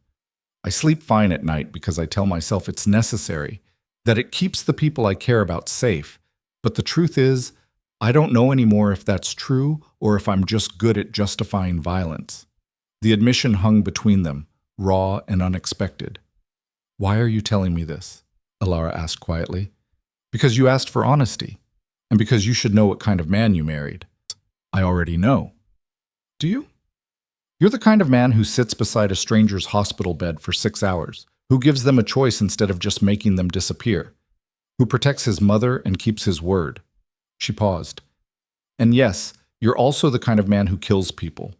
Speaker 1: I sleep fine at night because I tell myself it's necessary, that it keeps the people I care about safe. But the truth is, I don't know anymore if that's true or if I'm just good at justifying violence. The admission hung between them, raw and unexpected. Why are you telling me this? Alara asked quietly. Because you asked for honesty, and because you should know what kind of man you married. I already know. Do you? You're the kind of man who sits beside a stranger's hospital bed for 6 hours, who gives them a choice instead of just making them disappear, who protects his mother and keeps his word. She paused. And yes, you're also the kind of man who kills people.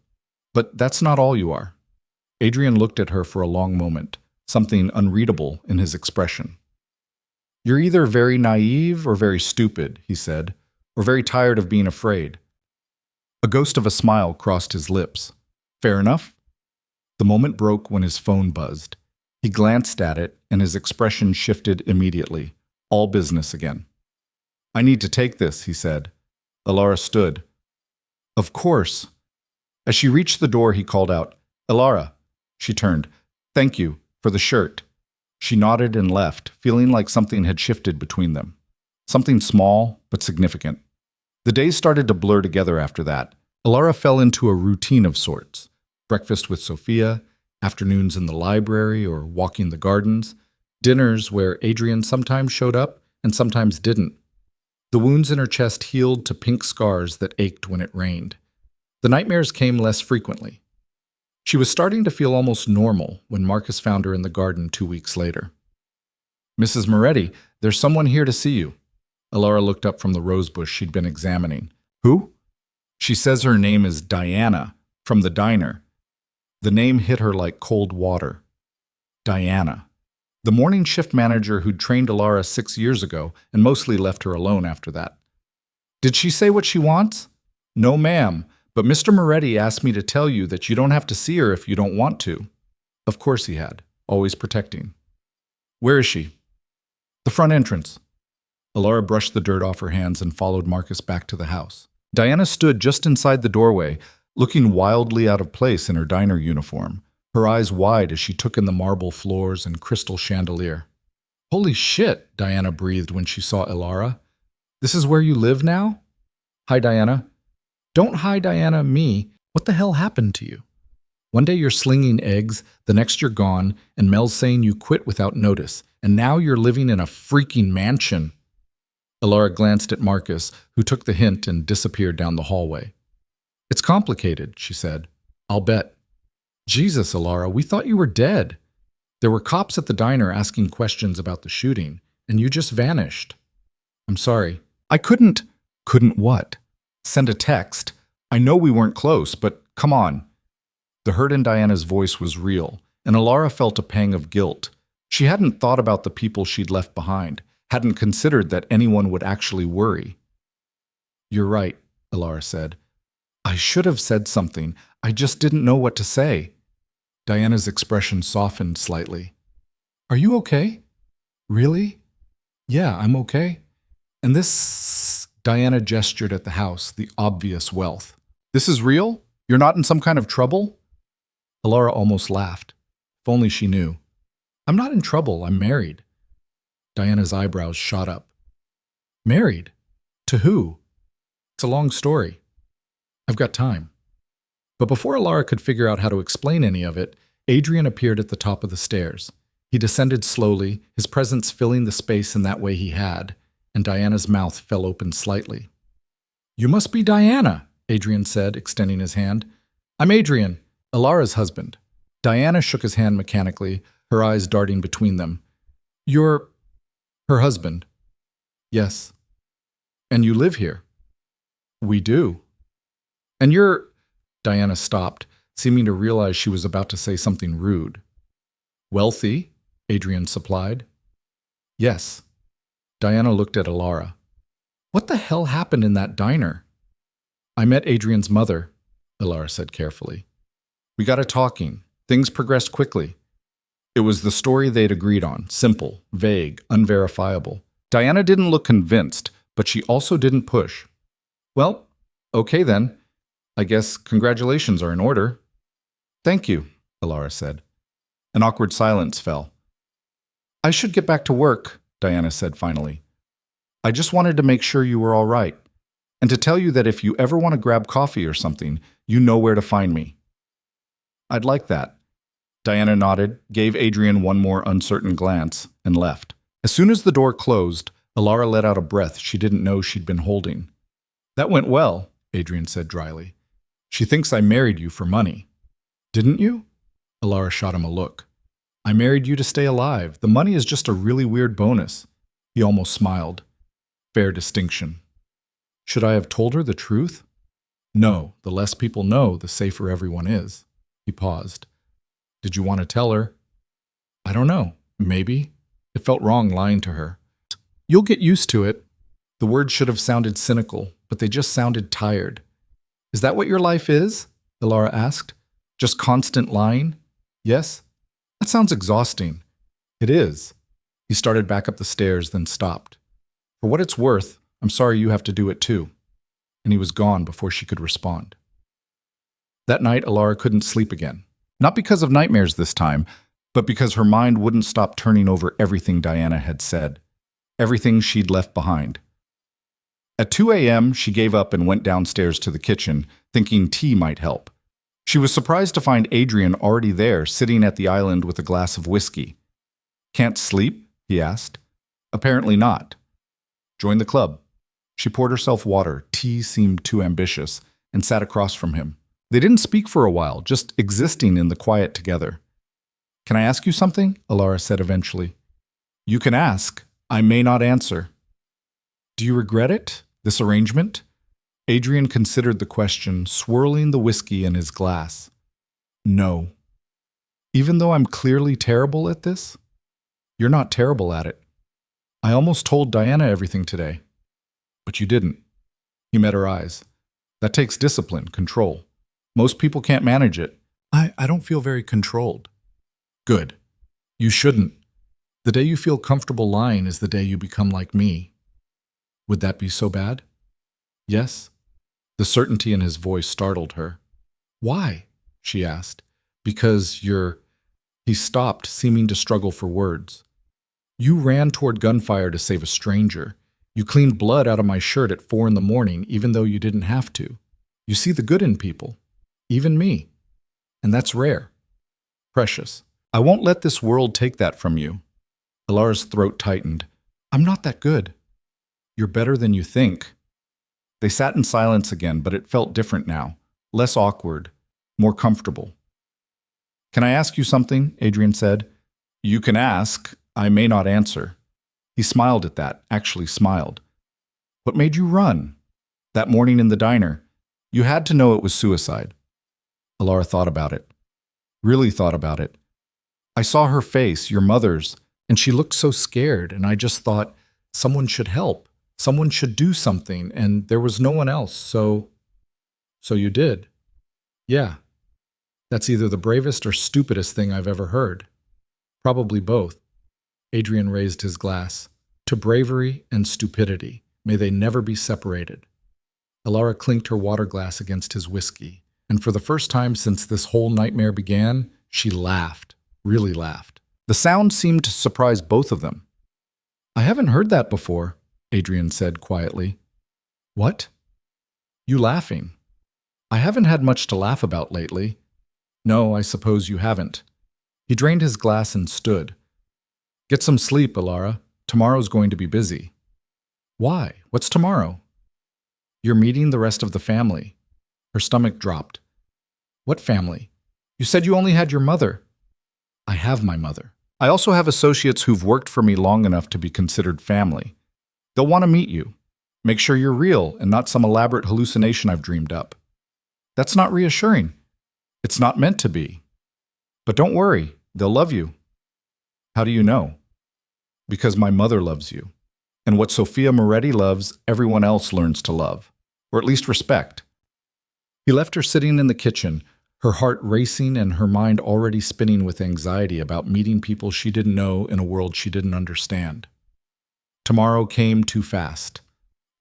Speaker 1: But that's not all you are. Adrian looked at her for a long moment, something unreadable in his expression. You're either very naive or very stupid, he said, or very tired of being afraid. A ghost of a smile crossed his lips. Fair enough? The moment broke when his phone buzzed. He glanced at it, and his expression shifted immediately. All business again. I need to take this, he said. Alara stood. Of course. As she reached the door, he called out, Alara. She turned. Thank you, for the shirt. She nodded and left, feeling like something had shifted between them. Something small, but significant. The days started to blur together after that. Alara fell into a routine of sorts. Breakfast with Sophia, afternoons in the library or walking the gardens, dinners where Adrian sometimes showed up and sometimes didn't. The wounds in her chest healed to pink scars that ached when it rained. The nightmares came less frequently. She was starting to feel almost normal when Marcus found her in the garden 2 weeks later. Mrs. Moretti, there's someone here to see you. Alara looked up from the rose bush she'd been examining. Who? She says her name is Diana, from the diner. The name hit her like cold water. Diana. The morning shift manager who'd trained Alara 6 years ago and mostly left her alone after that. Did she say what she wants? No, ma'am, but Mr. Moretti asked me to tell you that you don't have to see her if you don't want to. Of course he had, always protecting. Where is she? The front entrance. Alara brushed the dirt off her hands and followed Marcus back to the house. Diana stood just inside the doorway, looking wildly out of place in her diner uniform, her eyes wide as she took in the marble floors and crystal chandelier. Holy shit, Diana breathed when she saw Alara. This is where you live now? Hi, Diana. Don't hi, Diana, me. What the hell happened to you? One day you're slinging eggs, the next you're gone, and Mel's saying you quit without notice, and now you're living in a freaking mansion. Alara glanced at Marcus, who took the hint and disappeared down the hallway. It's complicated, she said. I'll bet. Jesus, Alara, we thought you were dead. There were cops at the diner asking questions about the shooting, and you just vanished. I'm sorry. I couldn't. Couldn't what? Send a text. I know we weren't close, but come on. The hurt in Diana's voice was real, and Alara felt a pang of guilt. She hadn't thought about the people she'd left behind, hadn't considered that anyone would actually worry. You're right, Alara said. I should have said something. I just didn't know what to say. Diana's expression softened slightly. Are you okay? Really? Yeah, I'm okay. And this... Diana gestured at the house, the obvious wealth. This is real? You're not in some kind of trouble? Alara almost laughed. If only she knew. I'm not in trouble, I'm married. Diana's eyebrows shot up. Married? To who? It's a long story. I've got time. But before Alara could figure out how to explain any of it, Adrian appeared at the top of the stairs. He descended slowly, his presence filling the space in that way he had, and Diana's mouth fell open slightly. You must be Diana, Adrian said, extending his hand. I'm Adrian, Alara's husband. Diana shook his hand mechanically, her eyes darting between them. You're her husband? Yes. And you live here? We do. And you're... Diana stopped, seeming to realize she was about to say something rude. Wealthy? Adrian supplied. Yes. Diana looked at Alara. What the hell happened in that diner? I met Adrian's mother, Alara said carefully. We got a talking. Things progressed quickly. It was the story they'd agreed on, simple, vague, unverifiable. Diana didn't look convinced, but she also didn't push. Well, okay then. I guess congratulations are in order. Thank you, Alara said. An awkward silence fell. I should get back to work, Diana said finally. I just wanted to make sure you were all right, and to tell you that if you ever want to grab coffee or something, you know where to find me. I'd like that. Diana nodded, gave Adrian one more uncertain glance, and left. As soon as the door closed, Alara let out a breath she didn't know she'd been holding. That went well, Adrian said dryly. She thinks I married you for money. Didn't you? Alara shot him a look. I married you to stay alive. The money is just a really weird bonus. He almost smiled. Fair distinction. Should I have told her the truth? No, the less people know, the safer everyone is. He paused. Did you want to tell her? I don't know. Maybe. It felt wrong lying to her. You'll get used to it. The words should have sounded cynical, but they just sounded tired. Is that what your life is? Alara asked. Just constant lying? Yes? That sounds exhausting. It is. He started back up the stairs, then stopped. For what it's worth, I'm sorry you have to do it too. And he was gone before she could respond. That night, Alara couldn't sleep again. Not because of nightmares this time, but because her mind wouldn't stop turning over everything Diana had said. Everything she'd left behind. At 2 a.m., she gave up and went downstairs to the kitchen, thinking tea might help. She was surprised to find Adrian already there, sitting at the island with a glass of whiskey. Can't sleep? He asked. Apparently not. Join the club. She poured herself water. Tea seemed too ambitious, and sat across from him. They didn't speak for a while, just existing in the quiet together. Can I ask you something? Alara said eventually. You can ask. I may not answer. Do you regret it, this arrangement? Adrian considered the question, swirling the whiskey in his glass. No. Even though I'm clearly terrible at this? You're not terrible at it. I almost told Diana everything today. But you didn't. He met her eyes. That takes discipline, control. Most people can't manage it. I don't feel very controlled. Good. You shouldn't. The day you feel comfortable lying is the day you become like me. Would that be so bad? Yes. The certainty in his voice startled her. Why? She asked. Because you're... He stopped, seeming to struggle for words. You ran toward gunfire to save a stranger. You cleaned blood out of my shirt at 4 a.m, even though you didn't have to. You see the good in people. Even me. And that's rare. Precious. I won't let this world take that from you. Alara's throat tightened. I'm not that good. You're better than you think. They sat in silence again, but it felt different now. Less awkward. More comfortable. Can I ask you something? Adrian said. You can ask. I may not answer. He smiled at that, actually smiled. What made you run? That morning in the diner. You had to know it was suicide. Alara thought about it. Really thought about it. I saw her face, your mother's, and she looked so scared, and I just thought, someone should help. Someone should do something, and there was no one else, so... So you did? Yeah. That's either the bravest or stupidest thing I've ever heard. Probably both. Adrian raised his glass. To bravery and stupidity, may they never be separated. Alara clinked her water glass against his whiskey, and for the first time since this whole nightmare began, she laughed, really laughed. The sound seemed to surprise both of them. I haven't heard that before, Adrian said quietly. What? You laughing. I haven't had much to laugh about lately. No, I suppose you haven't. He drained his glass and stood. Get some sleep, Alara. Tomorrow's going to be busy. Why? What's tomorrow? You're meeting the rest of the family. Her stomach dropped. What family? You said you only had your mother. I have my mother. I also have associates who've worked for me long enough to be considered family. They'll want to meet you. Make sure you're real and not some elaborate hallucination I've dreamed up. That's not reassuring. It's not meant to be. But don't worry, they'll love you. How do you know? Because my mother loves you. And what Sophia Moretti loves, everyone else learns to love. Or at least respect. He left her sitting in the kitchen, her heart racing and her mind already spinning with anxiety about meeting people she didn't know in a world she didn't understand. Tomorrow came too fast.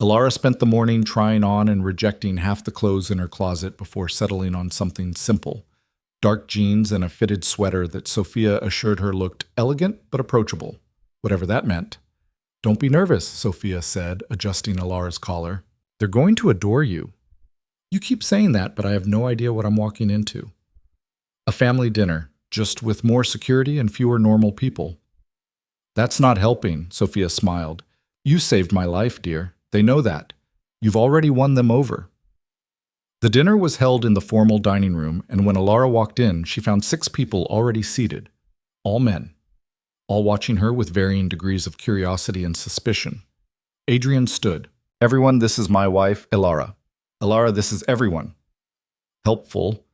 Speaker 1: Alara spent the morning trying on and rejecting half the clothes in her closet before settling on something simple. Dark jeans and a fitted sweater that Sophia assured her looked elegant but approachable, whatever that meant. Don't be nervous, Sophia said, adjusting Alara's collar. They're going to adore you. You keep saying that, but I have no idea what I'm walking into. A family dinner, just with more security and fewer normal people. That's not helping, Sophia smiled. You saved my life, dear. They know that. You've already won them over. The dinner was held in the formal dining room, and when Alara walked in, she found 6 people already seated. All men. All watching her with varying degrees of curiosity and suspicion. Adrian stood. Everyone, this is my wife, Alara. Alara, this is everyone. Helpful.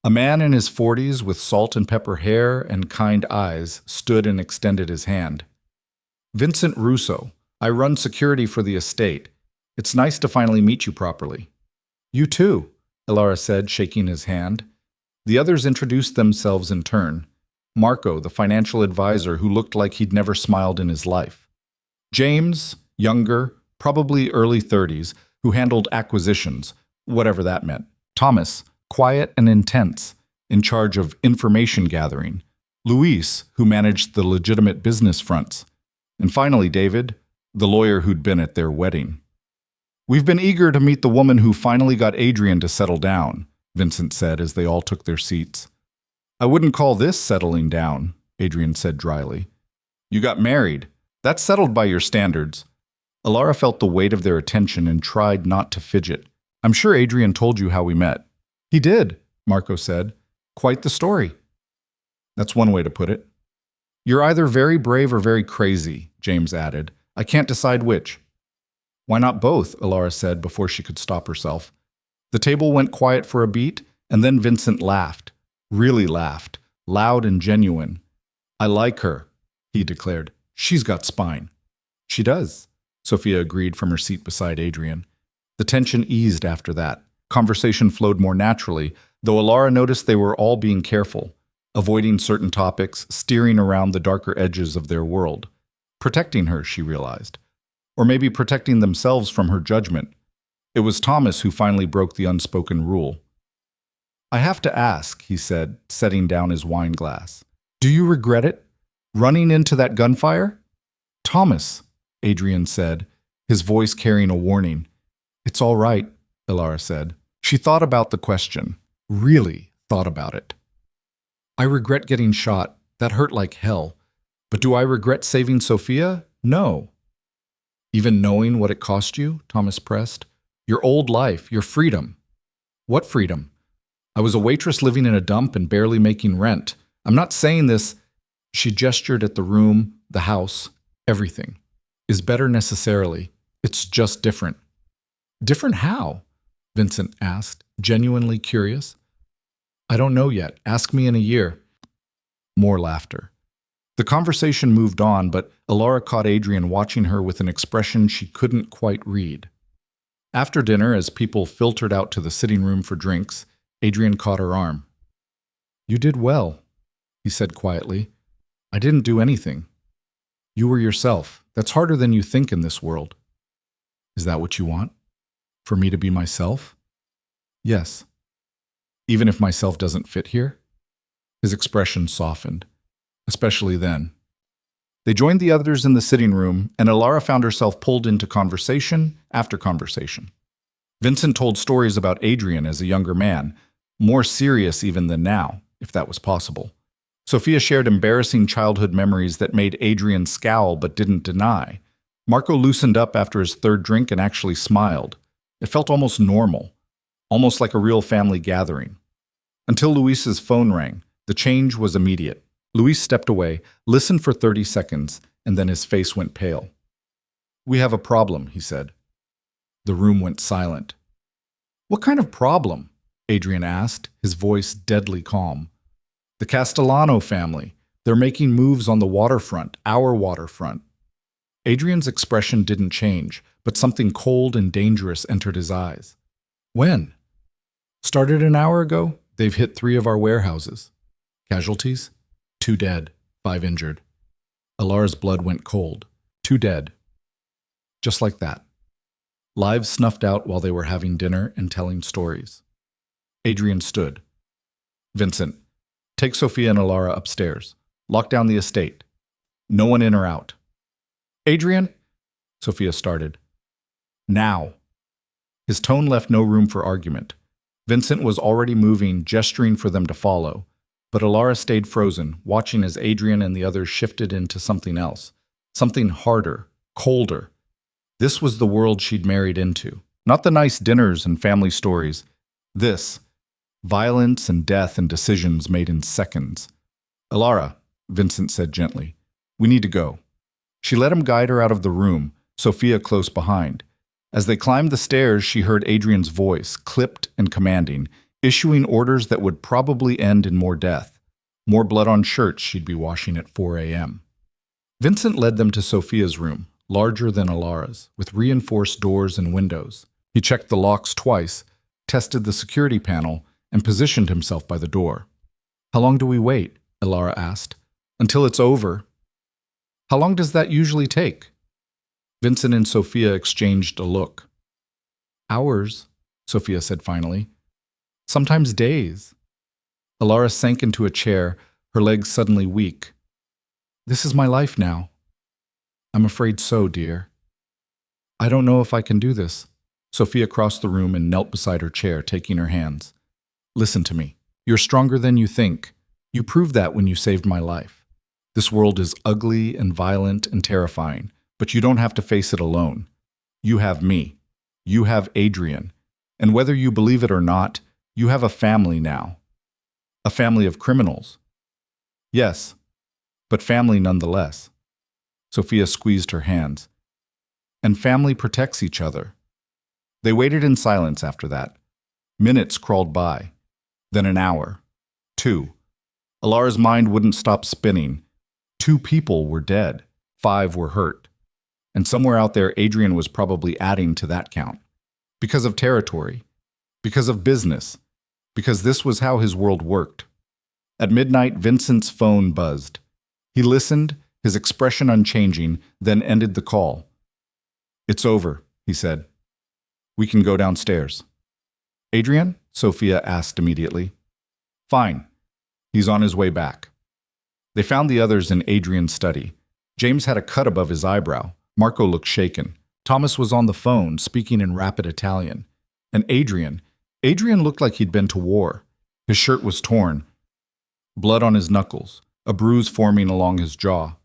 Speaker 1: A man in his 40s with salt and pepper hair and kind eyes stood and extended his hand. Vincent Russo. I run security for the estate. It's nice to finally meet you properly. You too, Alara said, shaking his hand. The others introduced themselves in turn. Marco, the financial advisor who looked like he'd never smiled in his life. James, younger, probably early 30s, who handled acquisitions, whatever that meant. Thomas, quiet and intense, in charge of information gathering. Luis, who managed the legitimate business fronts. And finally, David, the lawyer who'd been at their wedding. We've been eager to meet the woman who finally got Adrian to settle down, Vincent said as they all took their seats. I wouldn't call this settling down, Adrian said dryly. You got married. That's settled by your standards. Alara felt the weight of their attention and tried not to fidget. I'm sure Adrian told you how we met. He did, Marco said. Quite the story. That's one way to put it. You're either very brave or very crazy, James added. I can't decide which. Why not both? Alara said before she could stop herself. The table went quiet for a beat, and then Vincent laughed. Really laughed. Loud and genuine. I like her, he declared. She's got spine. She does, Sophia agreed from her seat beside Adrian. The tension eased after that. Conversation flowed more naturally, though Alara noticed they were all being careful, avoiding certain topics, steering around the darker edges of their world. Protecting her, she realized. Or maybe protecting themselves from her judgment. It was Thomas who finally broke the unspoken rule. I have to ask, he said, setting down his wine glass. Do you regret it? Running into that gunfire? Thomas, Adrian said, his voice carrying a warning. It's all right, Alara said. She thought about the question. Really thought about it. I regret getting shot. That hurt like hell. But do I regret saving Sophia? No. Even knowing what it cost you? Thomas pressed. Your old life, your freedom. What freedom? I was a waitress living in a dump and barely making rent. I'm not saying this. She gestured at the room, the house, everything. Is better necessarily. It's just different. Different how? Vincent asked, genuinely curious. I don't know yet. Ask me in a year. More laughter. The conversation moved on, but Alara caught Adrian watching her with an expression she couldn't quite read. After dinner, as people filtered out to the sitting room for drinks, Adrian caught her arm. You did well, he said quietly. I didn't do anything. You were yourself. That's harder than you think in this world. Is that what you want? For me to be myself? Yes. Even if myself doesn't fit here? His expression softened, especially then. They joined the others in the sitting room, and Alara found herself pulled into conversation after conversation. Vincent told stories about Adrian as a younger man, more serious even than now, if that was possible. Sophia shared embarrassing childhood memories that made Adrian scowl but didn't deny. Marco loosened up after his third drink and actually smiled. It felt almost normal, almost like a real family gathering. Until Luis's phone rang, the change was immediate. Luis stepped away, listened for 30 seconds, and then his face went pale. We have a problem, he said. The room went silent. What kind of problem? Adrian asked, his voice deadly calm. The Castellano family. They're making moves on the waterfront, our waterfront. Adrian's expression didn't change, but something cold and dangerous entered his eyes. When? Started an hour ago. They've hit 3 of our warehouses. Casualties? 2 dead, 5 injured. Alara's blood went cold. 2 dead. Just like that. Lives snuffed out while they were having dinner and telling stories. Adrian stood. Vincent, take Sophia and Alara upstairs. Lock down the estate. No one in or out. Adrian? Sophia started. Now. His tone left no room for argument. Vincent was already moving, gesturing for them to follow. But Alara stayed frozen, watching as Adrian and the others shifted into something else. Something harder, colder. This was the world she'd married into. Not the nice dinners and family stories. This. Violence and death and decisions made in seconds. Alara, Vincent said gently, we need to go. She let him guide her out of the room, Sophia close behind. As they climbed the stairs, she heard Adrian's voice, clipped and commanding, issuing orders that would probably end in more death. More blood on shirts she'd be washing at 4 a.m. Vincent led them to Sophia's room, larger than Alara's, with reinforced doors and windows. He checked the locks twice, tested the security panel, and positioned himself by the door. How long do we wait? Alara asked. Until it's over. How long does that usually take? Vincent and Sophia exchanged a look. Hours, Sophia said finally. Sometimes days. Alara sank into a chair, her legs suddenly weak. This is my life now. I'm afraid so, dear. I don't know if I can do this. Sophia crossed the room and knelt beside her chair, taking her hands. Listen to me. You're stronger than you think. You proved that when you saved my life. This world is ugly and violent and terrifying, but you don't have to face it alone. You have me. You have Adrian. And whether you believe it or not, you have a family now. A family of criminals. Yes. but family nonetheless. Sophia squeezed her hands. And family protects each other. They waited in silence after that. Minutes crawled by, then an hour, 2. Alara's mind wouldn't stop spinning. 2 people were dead, 5 were hurt. And somewhere out there, Adrian was probably adding to that count. Because of territory, because of business, because this was how his world worked. At midnight, Vincent's phone buzzed. He listened, his expression unchanging, then ended the call. "It's over," he said. "We can go downstairs." "Adrian?" Sophia asked immediately. "Fine. He's on his way back." They found the others in Adrian's study. James had a cut above his eyebrow. Marco looked shaken. Thomas was on the phone, speaking in rapid Italian. And Adrian looked like he'd been to war. His shirt was torn, blood on his knuckles, a bruise forming along his jaw.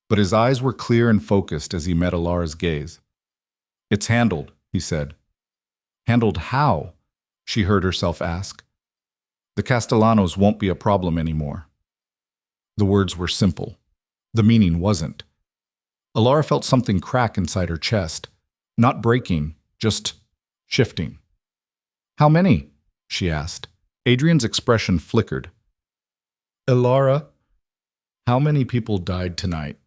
Speaker 1: But his eyes were clear and focused as he met Alara's gaze. "It's handled," he said. "Handled how?" she heard herself ask. "The Castellanos won't be a problem anymore." The words were simple. The meaning wasn't. Alara felt something crack inside her chest. Not breaking, just shifting. "How many?" she asked. Adrian's expression flickered. "Alara, how many people died tonight?"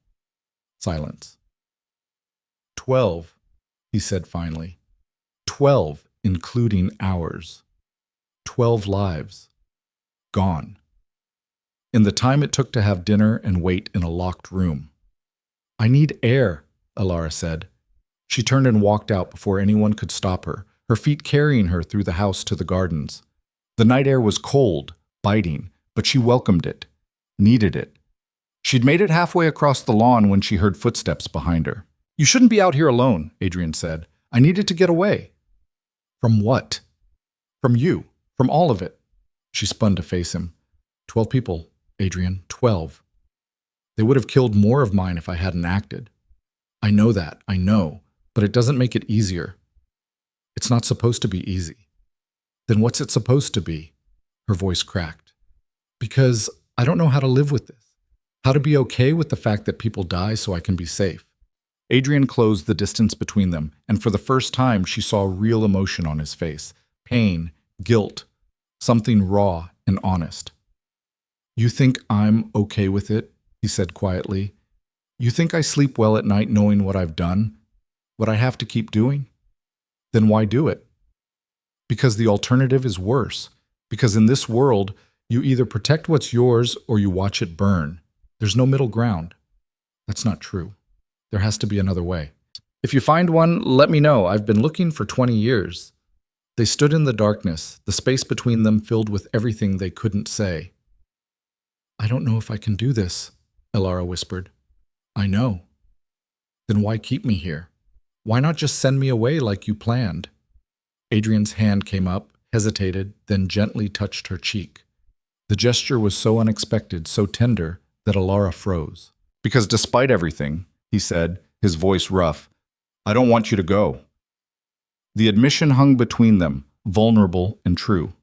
Speaker 1: Silence. 12, he said finally. 12, including ours. 12 lives. Gone. In the time it took to have dinner and wait in a locked room. "I need air," Alara said. She turned and walked out before anyone could stop her, her feet carrying her through the house to the gardens. The night air was cold, biting, but she welcomed it, needed it. She'd made it halfway across the lawn when she heard footsteps behind her. "You shouldn't be out here alone," Adrian said. "I needed to get away." "From what?" "From you. From all of it." She spun to face him. 12 people, Adrian, 12. They would have killed more of mine if I hadn't acted. I know that, I know, but it doesn't make it easier. It's not supposed to be easy. Then what's it supposed to be? Her voice cracked. Because I don't know how to live with this. How to be okay with the fact that people die so I can be safe. Adrian closed the distance between them, and for the first time she saw real emotion on his face. Pain, guilt, something raw and honest. "You think I'm okay with it?" he said quietly. "You think I sleep well at night knowing what I've done? What I have to keep doing? Then why do it? Because the alternative is worse. Because in this world, you either protect what's yours or you watch it burn. There's no middle ground." "That's not true. There has to be another way." "If you find one, let me know. I've been looking for 20 years. They stood in the darkness, the space between them filled with everything they couldn't say. "I don't know if I can do this," Alara whispered. "I know." "Then why keep me here? Why not just send me away like you planned?" Adrian's hand came up, hesitated, then gently touched her cheek. The gesture was so unexpected, so tender, that Alara froze. "Because despite everything," he said, his voice rough, "I don't want you to go." The admission hung between them, vulnerable and true.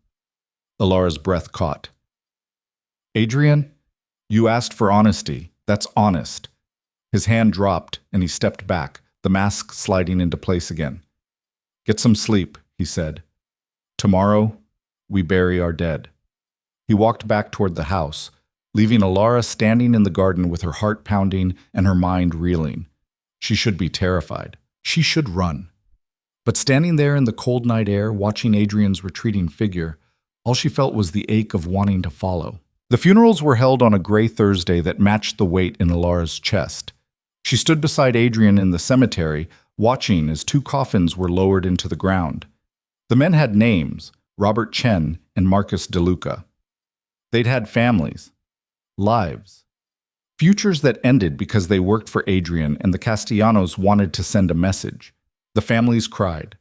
Speaker 1: Alara's breath caught. "Adrian, you asked for honesty. That's honest." His hand dropped, and he stepped back, the mask sliding into place again. "Get some sleep," he said. "Tomorrow, we bury our dead." He walked back toward the house, leaving Alara standing in the garden with her heart pounding and her mind reeling. She should be terrified. She should run. But standing there in the cold night air, watching Adrian's retreating figure, all she felt was the ache of wanting to follow. The funerals were held on a gray Thursday that matched the weight in Alara's chest. She stood beside Adrian in the cemetery, watching as 2 coffins were lowered into the ground. The men had names, Robert Chen and Marcus DeLuca. They'd had families, lives, futures that ended because they worked for Adrian and the Castellanos wanted to send a message. The families cried.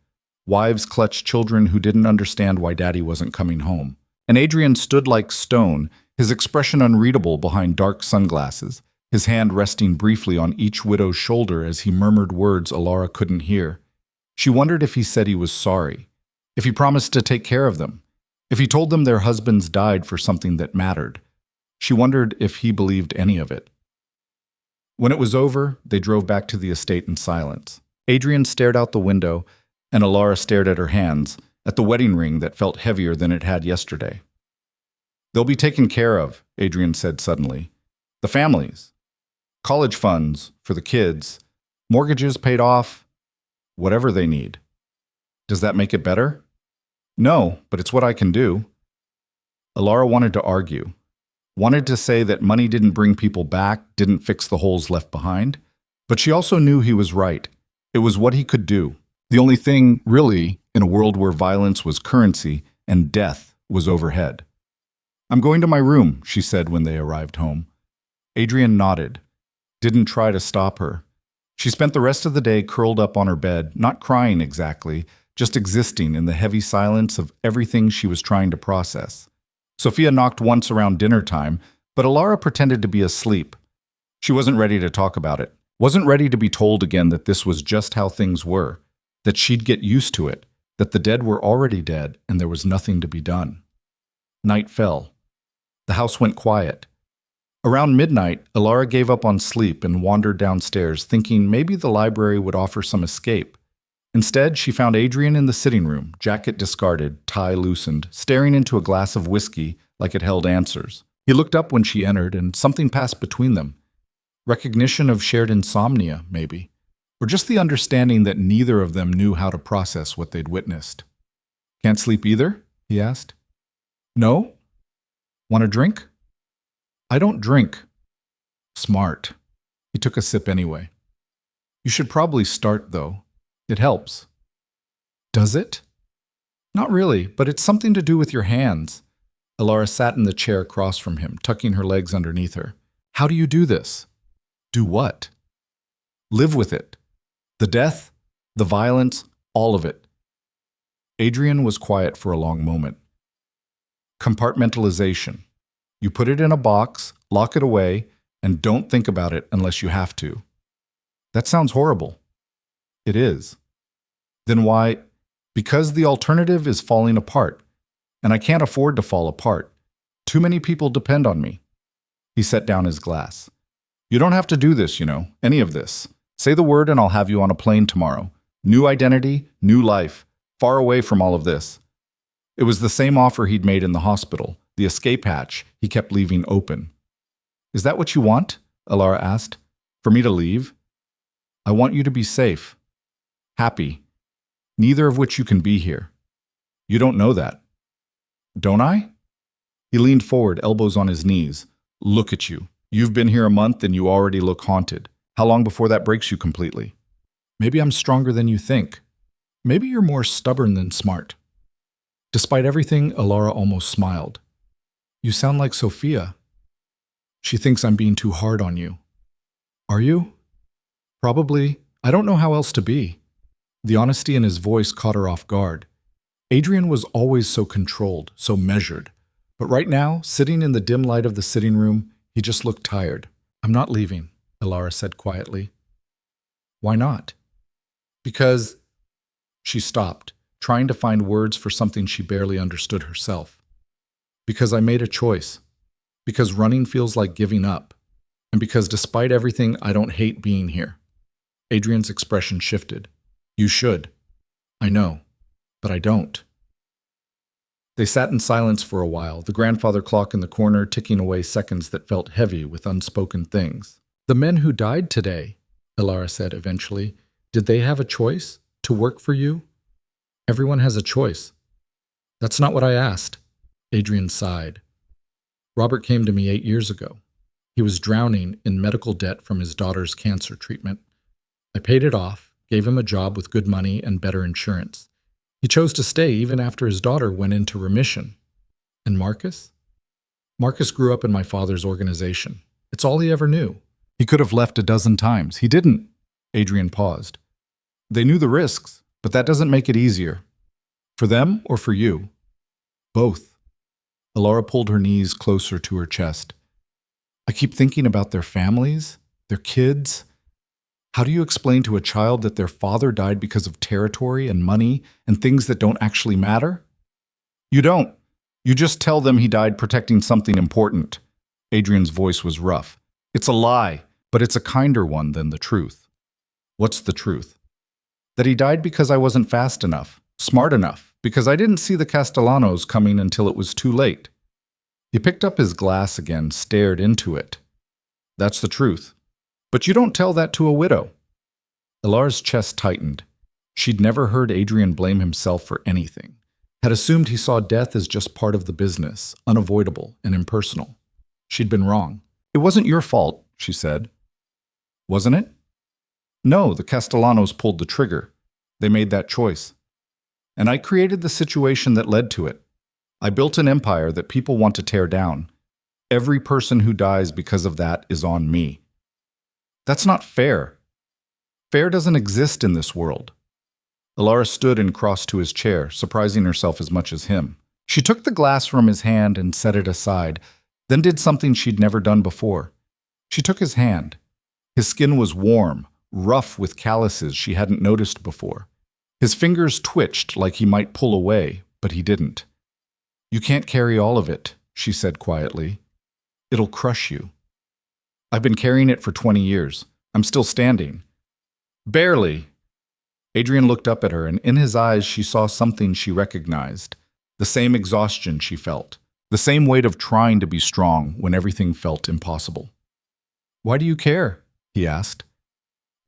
Speaker 1: Wives clutched children who didn't understand why Daddy wasn't coming home. And Adrian stood like stone, his expression unreadable behind dark sunglasses, his hand resting briefly on each widow's shoulder as he murmured words Alara couldn't hear. She wondered if he said he was sorry, if he promised to take care of them, if he told them their husbands died for something that mattered. She wondered if he believed any of it. When it was over, they drove back to the estate in silence. Adrian stared out the window, and Alara stared at her hands, at the wedding ring that felt heavier than it had yesterday. "They'll be taken care of," Adrian said suddenly. "The families. College funds for the kids. Mortgages paid off. Whatever they need. Does that make it better?" "No, but it's what I can do." Alara wanted to argue. Wanted to say that money didn't bring people back, didn't fix the holes left behind. But she also knew he was right. It was what he could do. The only thing, really, in a world where violence was currency and death was overhead. "I'm going to my room," she said when they arrived home. Adrian nodded. Didn't try to stop her. She spent the rest of the day curled up on her bed, not crying exactly, just existing in the heavy silence of everything she was trying to process. Sophia knocked once around dinner time, but Alara pretended to be asleep. She wasn't ready to talk about it. Wasn't ready to be told again that this was just how things were, that she'd get used to it, that the dead were already dead and there was nothing to be done. Night fell. The house went quiet. Around midnight, Alara gave up on sleep and wandered downstairs, thinking maybe the library would offer some escape. Instead, she found Adrian in the sitting room, jacket discarded, tie loosened, staring into a glass of whiskey like it held answers. He looked up when she entered, and something passed between them. Recognition of shared insomnia, maybe. Or just the understanding that neither of them knew how to process what they'd witnessed. "Can't sleep either?" he asked. "No? Want a drink?" "I don't drink." Smart. He took a sip anyway. "You should probably start, though. It helps." "Does it?" "Not really, but it's something to do with your hands." Alara sat in the chair across from him, tucking her legs underneath her. "How do you do this?" "Do what?" "Live with it. The death, the violence, all of it." Adrian was quiet for a long moment. "Compartmentalization. You put it in a box, lock it away, and don't think about it unless you have to." "That sounds horrible." "It is." "Then why?" "Because the alternative is falling apart, and I can't afford to fall apart. Too many people depend on me." He set down his glass. "You don't have to do this, any of this. Say the word and I'll have you on a plane tomorrow. New identity, new life, far away from all of this." It was the same offer he'd made in the hospital, the escape hatch he kept leaving open. "Is that what you want?" Alara asked. "For me to leave?" "I want you to be safe. Happy. Neither of which you can be here. You don't know that." "Don't I?" He leaned forward, elbows on his knees. "Look at you. You've been here a month and you already look haunted. How long before that breaks you completely?" "Maybe I'm stronger than you think. Maybe you're more stubborn than smart." Despite everything, Alara almost smiled. "You sound like Sophia." "She thinks I'm being too hard on you." "Are you?" "Probably. I don't know how else to be." The honesty in his voice caught her off guard. Adrian was always so controlled, so measured. But right now, sitting in the dim light of the sitting room, he just looked tired. "I'm not leaving," Alara said quietly. "Why not?" "Because—" She stopped, trying to find words for something she barely understood herself. "Because I made a choice. Because running feels like giving up. And because despite everything, I don't hate being here." Adrian's expression shifted. "You should. I know. But I don't." They sat in silence for a while, the grandfather clock in the corner ticking away seconds that felt heavy with unspoken things. "The men who died today," Alara said eventually, "did they have a choice? To work for you?" "Everyone has a choice." "That's not what I asked." Adrian sighed. "Robert came to me 8 years ago. He was drowning in medical debt from his daughter's cancer treatment. I paid it off, gave him a job with good money and better insurance. He chose to stay even after his daughter went into remission." "And Marcus?" "Marcus grew up in my father's organization. It's all he ever knew. He could have left a dozen times. He didn't." Adrian paused. "They knew the risks, but that doesn't make it easier. For them or for you?" "Both." Alara pulled her knees closer to her chest. "I keep thinking about their families, their kids. How do you explain to a child that their father died because of territory and money and things that don't actually matter?" "You don't. You just tell them he died protecting something important." Adrian's voice was rough. "It's a lie. But it's a kinder one than the truth. What's the truth? That he died because I wasn't fast enough, smart enough, because I didn't see the Castellanos coming until it was too late. He picked up his glass again, stared into it. That's the truth. But you don't tell that to a widow. Ilara's chest tightened. She'd never heard Adrian blame himself for anything, had assumed he saw death as just part of the business, unavoidable and impersonal. She'd been wrong. It wasn't your fault, she said. Wasn't it? No, the Castellanos pulled the trigger. They made that choice. And I created the situation that led to it. I built an empire that people want to tear down. Every person who dies because of that is on me. That's not fair. Fair doesn't exist in this world. Ilara stood and crossed to his chair, surprising herself as much as him. She took the glass from his hand and set it aside, then did something she'd never done before. She took his hand. His skin was warm, rough with calluses she hadn't noticed before. His fingers twitched like he might pull away, but he didn't. You can't carry all of it, she said quietly. It'll crush you. I've been carrying it for 20 years. I'm still standing. Barely. Adrian looked up at her, and in his eyes she saw something she recognized. The same exhaustion she felt. The same weight of trying to be strong when everything felt impossible. Why do you care? He asked.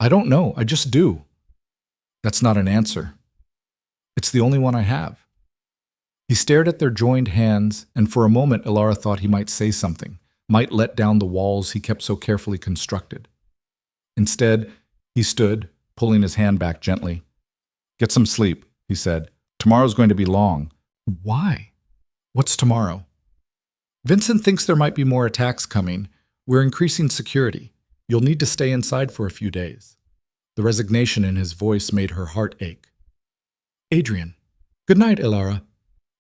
Speaker 1: I don't know. I just do. That's not an answer. It's the only one I have. He stared at their joined hands, and for a moment Ilara thought he might say something, might let down the walls he kept so carefully constructed. Instead, he stood, pulling his hand back gently. Get some sleep, he said. Tomorrow's going to be long. Why? What's tomorrow? Vincent thinks there might be more attacks coming. We're increasing security. You'll need to stay inside for a few days. The resignation in his voice made her heart ache. Adrian. Good night, Ilara.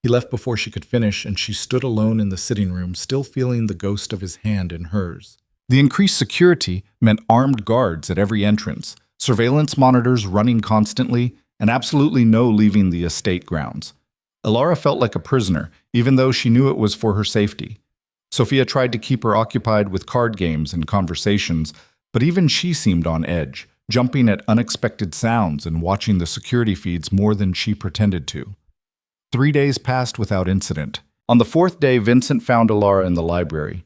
Speaker 1: He left before she could finish, and she stood alone in the sitting room, still feeling the ghost of his hand in hers. The increased security meant armed guards at every entrance, surveillance monitors running constantly, and absolutely no leaving the estate grounds. Ilara felt like a prisoner, even though she knew it was for her safety. Sophia tried to keep her occupied with card games and conversations, but even she seemed on edge, jumping at unexpected sounds and watching the security feeds more than she pretended to. 3 days passed without incident. On the 4th day, Vincent found Ilara in the library.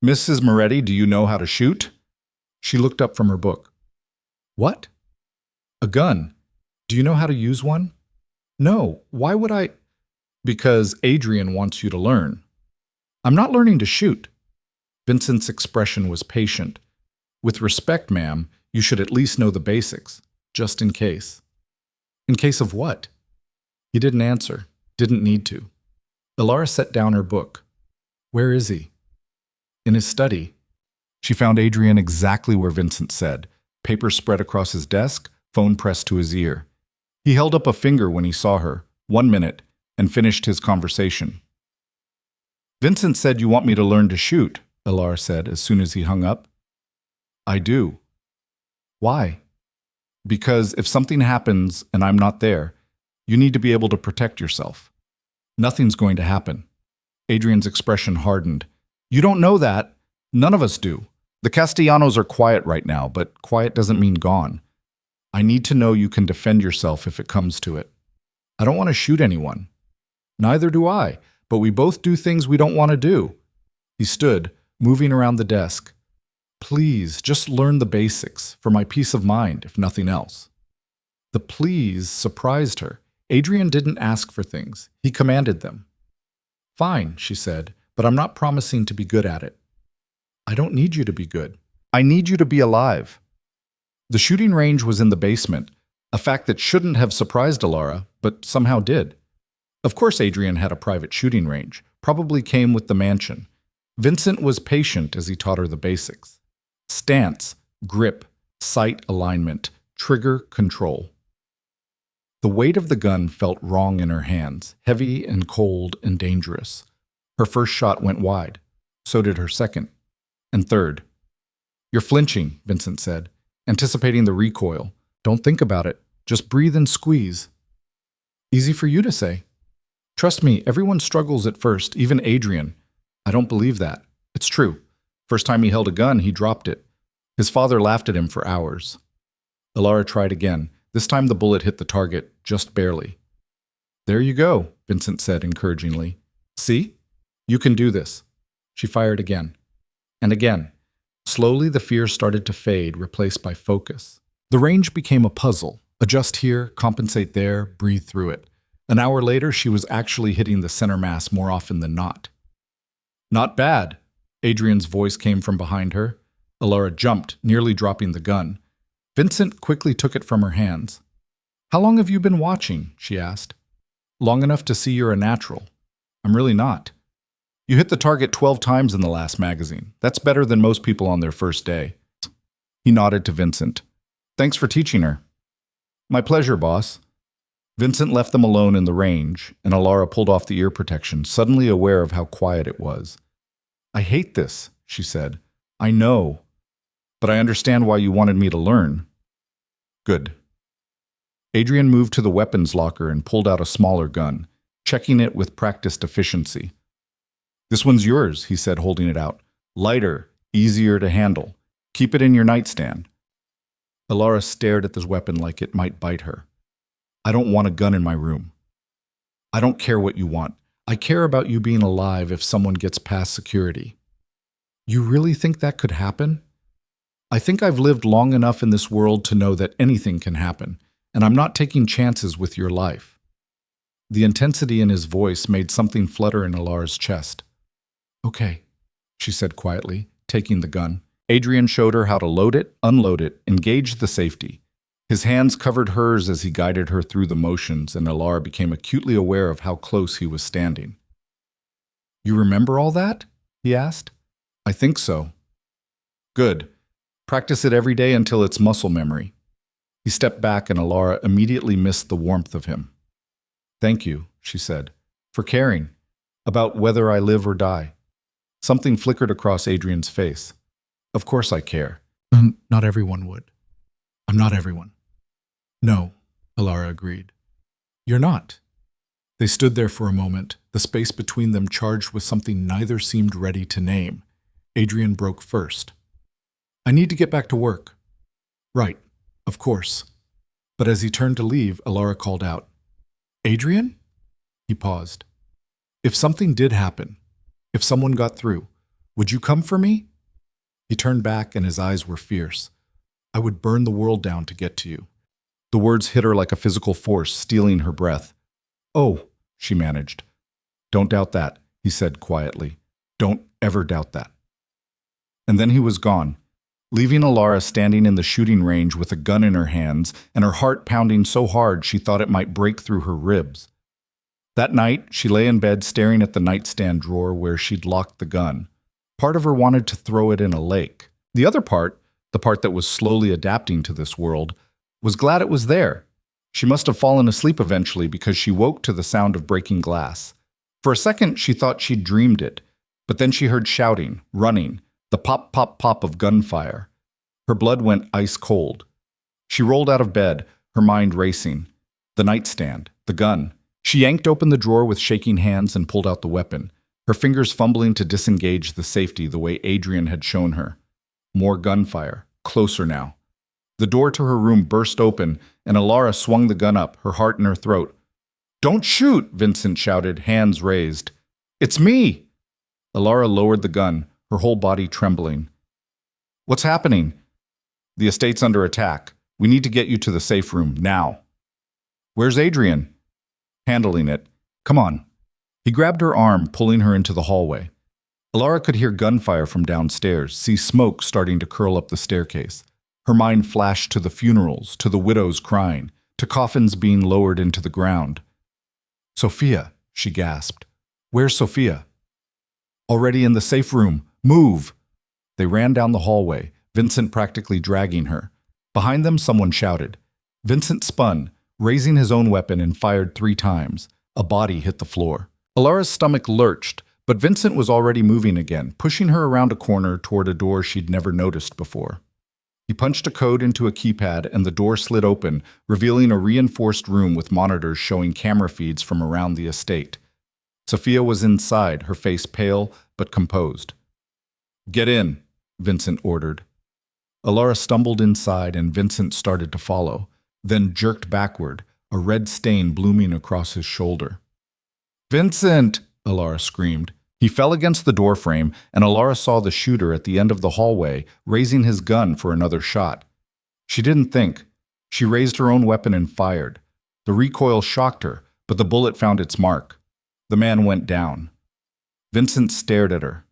Speaker 1: Mrs. Moretti, do you know how to shoot? She looked up from her book. What? A gun. Do you know how to use one? No. Why would I? Because Adrian wants you to learn. I'm not learning to shoot. Vincent's expression was patient. With respect, ma'am, you should at least know the basics, just in case. In case of what? He didn't answer. Didn't need to. Ilara set down her book. Where is he? In his study. She found Adrian exactly where Vincent said, paper spread across his desk, phone pressed to his ear. He held up a finger when he saw her, 1 minute, and finished his conversation. Vincent said you want me to learn to shoot, Ilara said as soon as he hung up. I do. Why? Because if something happens and I'm not there, you need to be able to protect yourself. Nothing's going to happen. Adrian's expression hardened. You don't know that. None of us do. The Castellanos are quiet right now, but quiet doesn't mean gone. I need to know you can defend yourself if it comes to it. I don't want to shoot anyone. Neither do I, but we both do things we don't want to do. He stood, moving around the desk. Please, just learn the basics, for my peace of mind, if nothing else. The please surprised her. Adrian didn't ask for things. He commanded them. Fine, she said, but I'm not promising to be good at it. I don't need you to be good. I need you to be alive. The shooting range was in the basement, a fact that shouldn't have surprised Ilara, but somehow did. Of course Adrian had a private shooting range, probably came with the mansion. Vincent was patient as he taught her the basics. Stance, grip, sight alignment, trigger control. The weight of the gun felt wrong in her hands, heavy and cold and dangerous. Her first shot went wide. So did her second. And third. You're flinching, Vincent said, anticipating the recoil. Don't think about it. Just breathe and squeeze. Easy for you to say. Trust me, everyone struggles at first, even Adrian. I don't believe that. It's true. First time he held a gun, he dropped it. His father laughed at him for hours. Alara tried again. This time the bullet hit the target, just barely. "There you go," Vincent said encouragingly. "See? You can do this." She fired again. And again. Slowly the fear started to fade, replaced by focus. The range became a puzzle. Adjust here, compensate there, breathe through it. An hour later, she was actually hitting the center mass more often than not. "Not bad," Adrian's voice came from behind her. Alara jumped, nearly dropping the gun. Vincent quickly took it from her hands. "How long have you been watching?" she asked. "Long enough to see you're a natural." "I'm really not." "You hit the target 12 times in the last magazine. That's better than most people on their first day." He nodded to Vincent. "Thanks for teaching her." "My pleasure, boss." Vincent left them alone in the range, and Alara pulled off the ear protection, suddenly aware of how quiet it was. "I hate this," she said. "I know. But I understand why you wanted me to learn." "Good." Adrian moved to the weapons locker and pulled out a smaller gun, checking it with practiced efficiency. "This one's yours," he said, holding it out. "Lighter, easier to handle. Keep it in your nightstand." Alara stared at this weapon like it might bite her. "I don't want a gun in my room." "I don't care what you want. I care about you being alive if someone gets past security." "You really think that could happen?" "I think I've lived long enough in this world to know that anything can happen, and I'm not taking chances with your life." The intensity in his voice made something flutter in Alara's chest. "Okay," she said quietly, taking the gun. Adrian showed her how to load it, unload it, engage the safety. His hands covered hers as he guided her through the motions, and Alara became acutely aware of how close he was standing. "You remember all that?" he asked. "I think so." "Good. Practice it every day until it's muscle memory." He stepped back and Alara immediately missed the warmth of him. "Thank you," she said, "for caring. About whether I live or die." Something flickered across Adrian's face. "Of course I care." "Not everyone would." "I'm not everyone." "No," Alara agreed. "You're not." They stood there for a moment, the space between them charged with something neither seemed ready to name. Adrian broke first. "I need to get back to work." "Right, of course." But as he turned to leave, Alara called out, "Adrian?" He paused. "If something did happen, if someone got through, would you come for me?" He turned back and his eyes were fierce. "I would burn the world down to get to you." The words hit her like a physical force, stealing her breath. "Oh," she managed. "Don't doubt that," he said quietly. "Don't ever doubt that." And then he was gone, leaving Alara standing in the shooting range with a gun in her hands and her heart pounding so hard she thought it might break through her ribs. That night, she lay in bed staring at the nightstand drawer where she'd locked the gun. Part of her wanted to throw it in a lake. The other part, the part that was slowly adapting to this world, was glad it was there. She must have fallen asleep eventually because she woke to the sound of breaking glass. For a second, she thought she'd dreamed it, but then she heard shouting, running, the pop, pop, pop of gunfire. Her blood went ice cold. She rolled out of bed, her mind racing. The nightstand, the gun. She yanked open the drawer with shaking hands and pulled out the weapon, her fingers fumbling to disengage the safety the way Adrian had shown her. More gunfire, closer now. The door to her room burst open, and Alara swung the gun up, her heart in her throat. "Don't shoot!" Vincent shouted, hands raised. "It's me!" Alara lowered the gun, her whole body trembling. "What's happening?" "The estate's under attack. We need to get you to the safe room, now." "Where's Adrian?" "Handling it. Come on." He grabbed her arm, pulling her into the hallway. Alara could hear gunfire from downstairs, see smoke starting to curl up the staircase. Her mind flashed to the funerals, to the widows crying, to coffins being lowered into the ground. "Sophia," she gasped. "Where's Sophia?" "Already in the safe room. Move!" They ran down the hallway, Vincent practically dragging her. Behind them, someone shouted. Vincent spun, raising his own weapon, and fired 3 times. A body hit the floor. Alara's stomach lurched, but Vincent was already moving again, pushing her around a corner toward a door she'd never noticed before. He punched a code into a keypad and the door slid open, revealing a reinforced room with monitors showing camera feeds from around the estate. Sophia was inside, her face pale but composed. "Get in," Vincent ordered. Alara stumbled inside and Vincent started to follow, then jerked backward, a red stain blooming across his shoulder. "Vincent!" Alara screamed. He fell against the doorframe, and Alara saw the shooter at the end of the hallway, raising his gun for another shot. She didn't think. She raised her own weapon and fired. The recoil shocked her, but the bullet found its mark. The man went down. Vincent stared at her.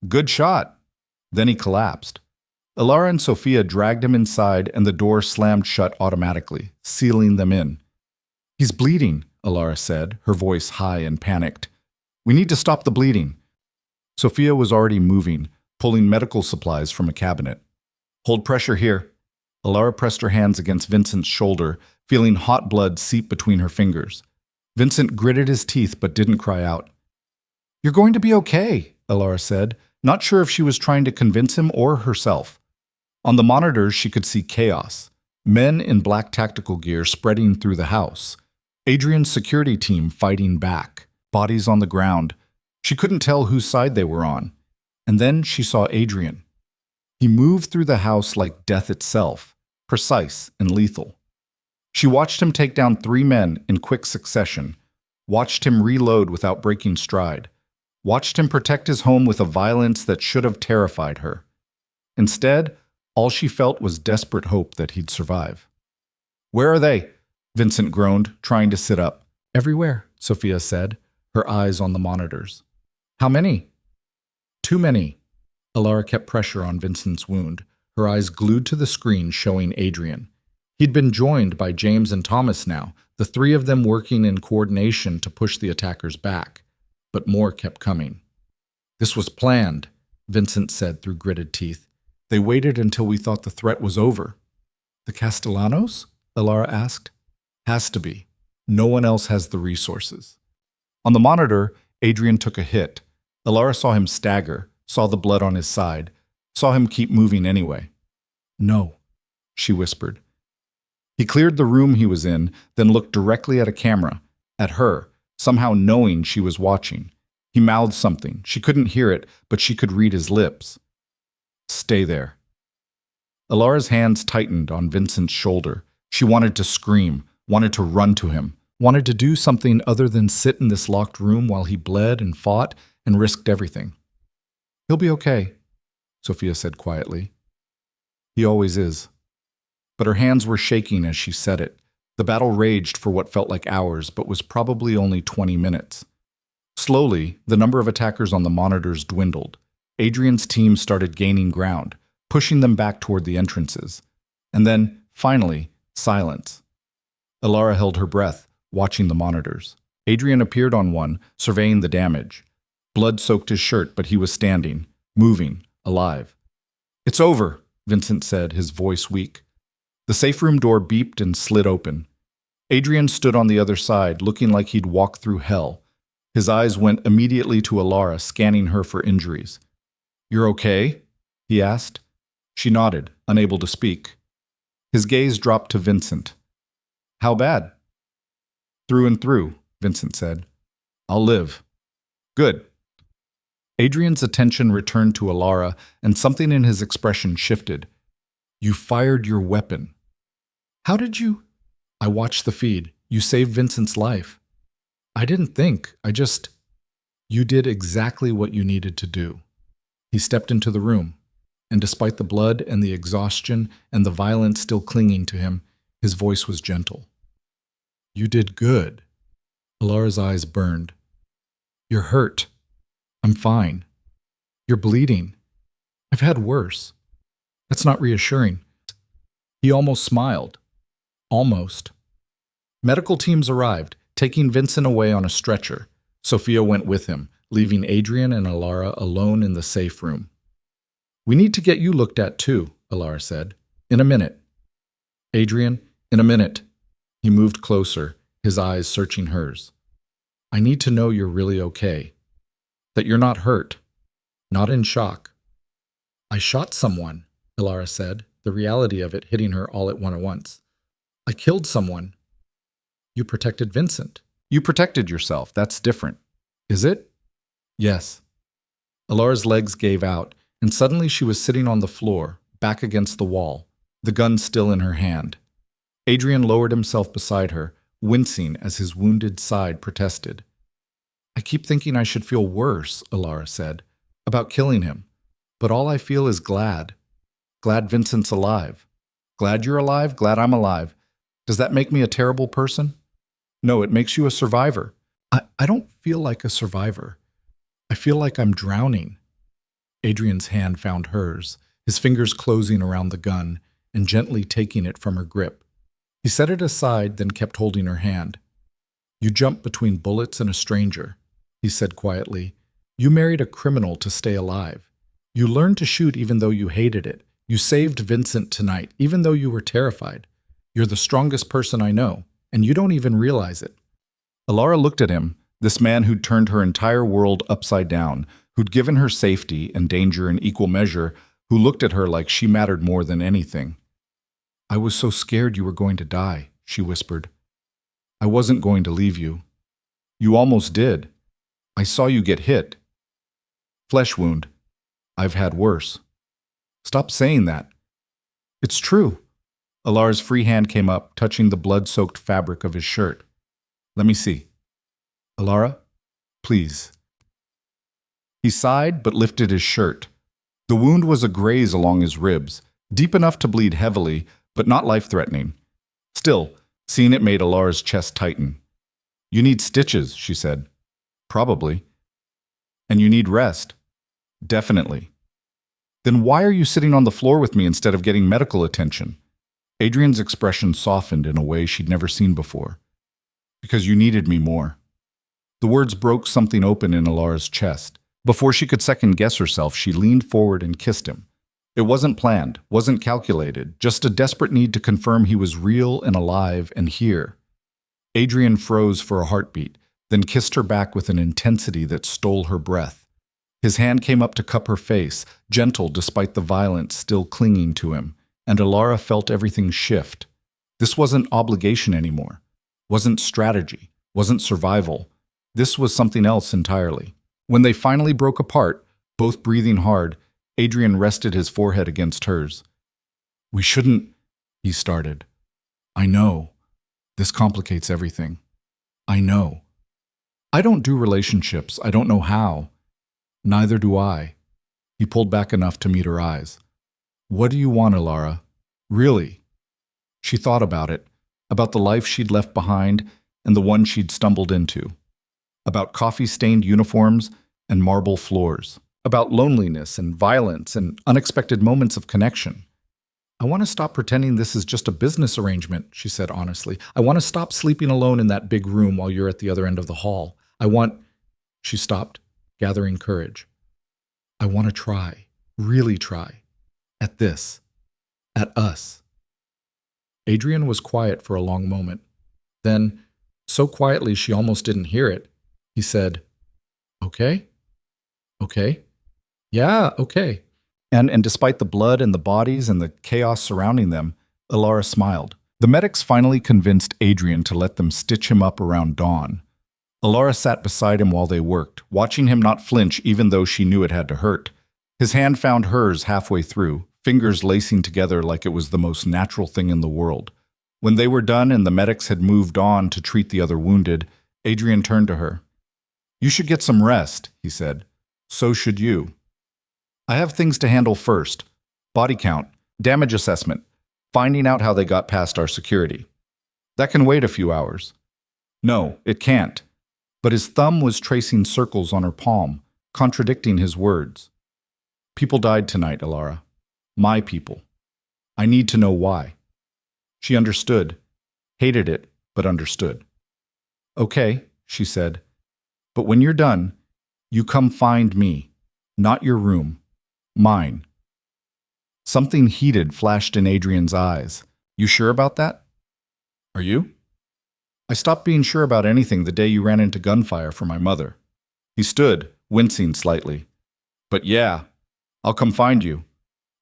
Speaker 1: "Good shot." Then he collapsed. Alara and Sophia dragged him inside, and the door slammed shut automatically, sealing them in. "He's bleeding," Alara said, her voice high and panicked. "We need to stop the bleeding." Sophia was already moving, pulling medical supplies from a cabinet. "Hold pressure here." Alara pressed her hands against Vincent's shoulder, feeling hot blood seep between her fingers. Vincent gritted his teeth but didn't cry out. "You're going to be okay," Alara said, not sure if she was trying to convince him or herself. On the monitors, she could see chaos. Men in black tactical gear spreading through the house. Adrian's security team fighting back. Bodies on the ground. She couldn't tell whose side they were on. And then she saw Adrian. He moved through the house like death itself, precise and lethal. She watched him take down 3 men in quick succession, watched him reload without breaking stride, watched him protect his home with a violence that should have terrified her. Instead, all she felt was desperate hope that he'd survive. "Where are they?" Vincent groaned, trying to sit up. "Everywhere," Sophia said, her eyes on the monitors. "How many?" "Too many." Alara kept pressure on Vincent's wound, her eyes glued to the screen showing Adrian. He'd been joined by James and Thomas now, the 3 of them working in coordination to push the attackers back. But more kept coming. "This was planned," Vincent said through gritted teeth. "They waited until we thought the threat was over." "The Castellanos?" Alara asked. "Has to be. No one else has the resources." On the monitor, Adrian took a hit. Alara saw him stagger, saw the blood on his side, saw him keep moving anyway. "No," she whispered. He cleared the room he was in, then looked directly at a camera, at her, somehow knowing she was watching. He mouthed something. She couldn't hear it, but she could read his lips. "Stay there." Alara's hands tightened on Vincent's shoulder. She wanted to scream, wanted to run to him, wanted to do something other than sit in this locked room while he bled and fought and risked everything. "He'll be okay," Sophia said quietly. "He always is." But her hands were shaking as she said it. The battle raged for what felt like hours, but was probably only 20 minutes. Slowly, the number of attackers on the monitors dwindled. Adrian's team started gaining ground, pushing them back toward the entrances. And then, finally, silence. Alara held her breath, watching the monitors. Adrian appeared on one, surveying the damage. Blood soaked his shirt, but he was standing, moving, alive. "It's over," Vincent said, his voice weak. The safe room door beeped and slid open. Adrian stood on the other side, looking like he'd walked through hell. His eyes went immediately to Alara, scanning her for injuries. "You're okay?" he asked. She nodded, unable to speak. His gaze dropped to Vincent. "How bad?" "Through and through," Vincent said. "I'll live." "Good." Adrian's attention returned to Alara, and something in his expression shifted. "You fired your weapon." "How did you?" "I watched the feed. You saved Vincent's life." "I didn't think. I just—" "You did exactly what you needed to do." He stepped into the room, and despite the blood and the exhaustion and the violence still clinging to him, his voice was gentle. "You did good." Alara's eyes burned. "You're hurt." "I'm fine." "You're bleeding." "I've had worse." "That's not reassuring." He almost smiled. Almost. Medical teams arrived, taking Vincent away on a stretcher. Sophia went with him, leaving Adrian and Alara alone in the safe room. "We need to get you looked at too," Alara said. "In a minute." "Adrian, in a minute." He moved closer, his eyes searching hers. "I need to know you're really okay. That you're not hurt. Not in shock." "I shot someone," Alara said, the reality of it hitting her all at once. "I killed someone." "You protected Vincent." "You protected yourself. That's different." "Is it?" "Yes." Alara's legs gave out, and suddenly she was sitting on the floor,
Speaker 2: back against the wall, the gun still in her hand. Adrian lowered himself beside her, wincing as his wounded side protested. I keep thinking I should feel worse, Alara said, about killing him. But all I feel is glad. Glad Vincent's alive. Glad you're alive, glad I'm alive. Does that make me a terrible person? No, it makes you a survivor. I don't feel like a survivor. I feel like I'm drowning. Adrian's hand found hers, his fingers closing around the gun and gently taking it from her grip. He set it aside, then kept holding her hand. You jumped between bullets and a stranger, he said quietly. You married a criminal to stay alive. You learned to shoot even though you hated it. You saved Vincent tonight, even though you were terrified. You're the strongest person I know, and you don't even realize it. Alara looked at him, this man who'd turned her entire world upside down, who'd given her safety and danger in equal measure, who looked at her like she mattered more than anything. I was so scared you were going to die, she whispered. I wasn't going to leave you. You almost did. I saw you get hit. Flesh wound. I've had worse. Stop saying that. It's true. Alara's free hand came up, touching the blood-soaked fabric of his shirt. Let me see. Alara, please. He sighed but lifted his shirt. The wound was a graze along his ribs, deep enough to bleed heavily, but not life-threatening. Still, seeing it made Alara's chest tighten. You need stitches, she said. Probably. And you need rest. Definitely. Then why are you sitting on the floor with me instead of getting medical attention? Adrian's expression softened in a way she'd never seen before. Because you needed me more. The words broke something open in Alara's chest. Before she could second-guess herself, she leaned forward and kissed him. It wasn't planned, wasn't calculated, just a desperate need to confirm he was real and alive and here. Adrian froze for a heartbeat, then kissed her back with an intensity that stole her breath. His hand came up to cup her face, gentle despite the violence still clinging to him, and Alara felt everything shift. This wasn't obligation anymore, wasn't strategy, wasn't survival. This was something else entirely. When they finally broke apart, both breathing hard, Adrian rested his forehead against hers. We shouldn't, he started. I know. This complicates everything. I know. I don't do relationships. I don't know how. Neither do I. He pulled back enough to meet her eyes. What do you want, Alara? Really? She thought about it, about the life she'd left behind and the one she'd stumbled into, about coffee-stained uniforms and marble floors, about loneliness and violence and unexpected moments of connection. I want to stop pretending this is just a business arrangement, she said honestly. I want to stop sleeping alone in that big room while you're at the other end of the hall. She stopped, gathering courage. I want to try, really try, at this, at us. Adrian was quiet for a long moment. Then, so quietly she almost didn't hear it, he said, Okay? Okay? Yeah, okay. And despite the blood and the bodies and the chaos surrounding them, Alara smiled. The medics finally convinced Adrian to let them stitch him up around dawn. Alara sat beside him while they worked, watching him not flinch even though she knew it had to hurt. His hand found hers halfway through, fingers lacing together like it was the most natural thing in the world. When they were done and the medics had moved on to treat the other wounded, Adrian turned to her. You should get some rest, he said. So should you. I have things to handle first. Body count, damage assessment, finding out how they got past our security. That can wait a few hours. No, it can't. But his thumb was tracing circles on her palm, contradicting his words. People died tonight, Alara. My people. I need to know why. She understood. Hated it, but understood. Okay, she said. But when you're done, you come find me. Not your room. Mine. Something heated flashed in Adrian's eyes. You sure about that? Are you? I stopped being sure about anything the day you ran into gunfire for my mother. He stood, wincing slightly. But yeah, I'll come find you.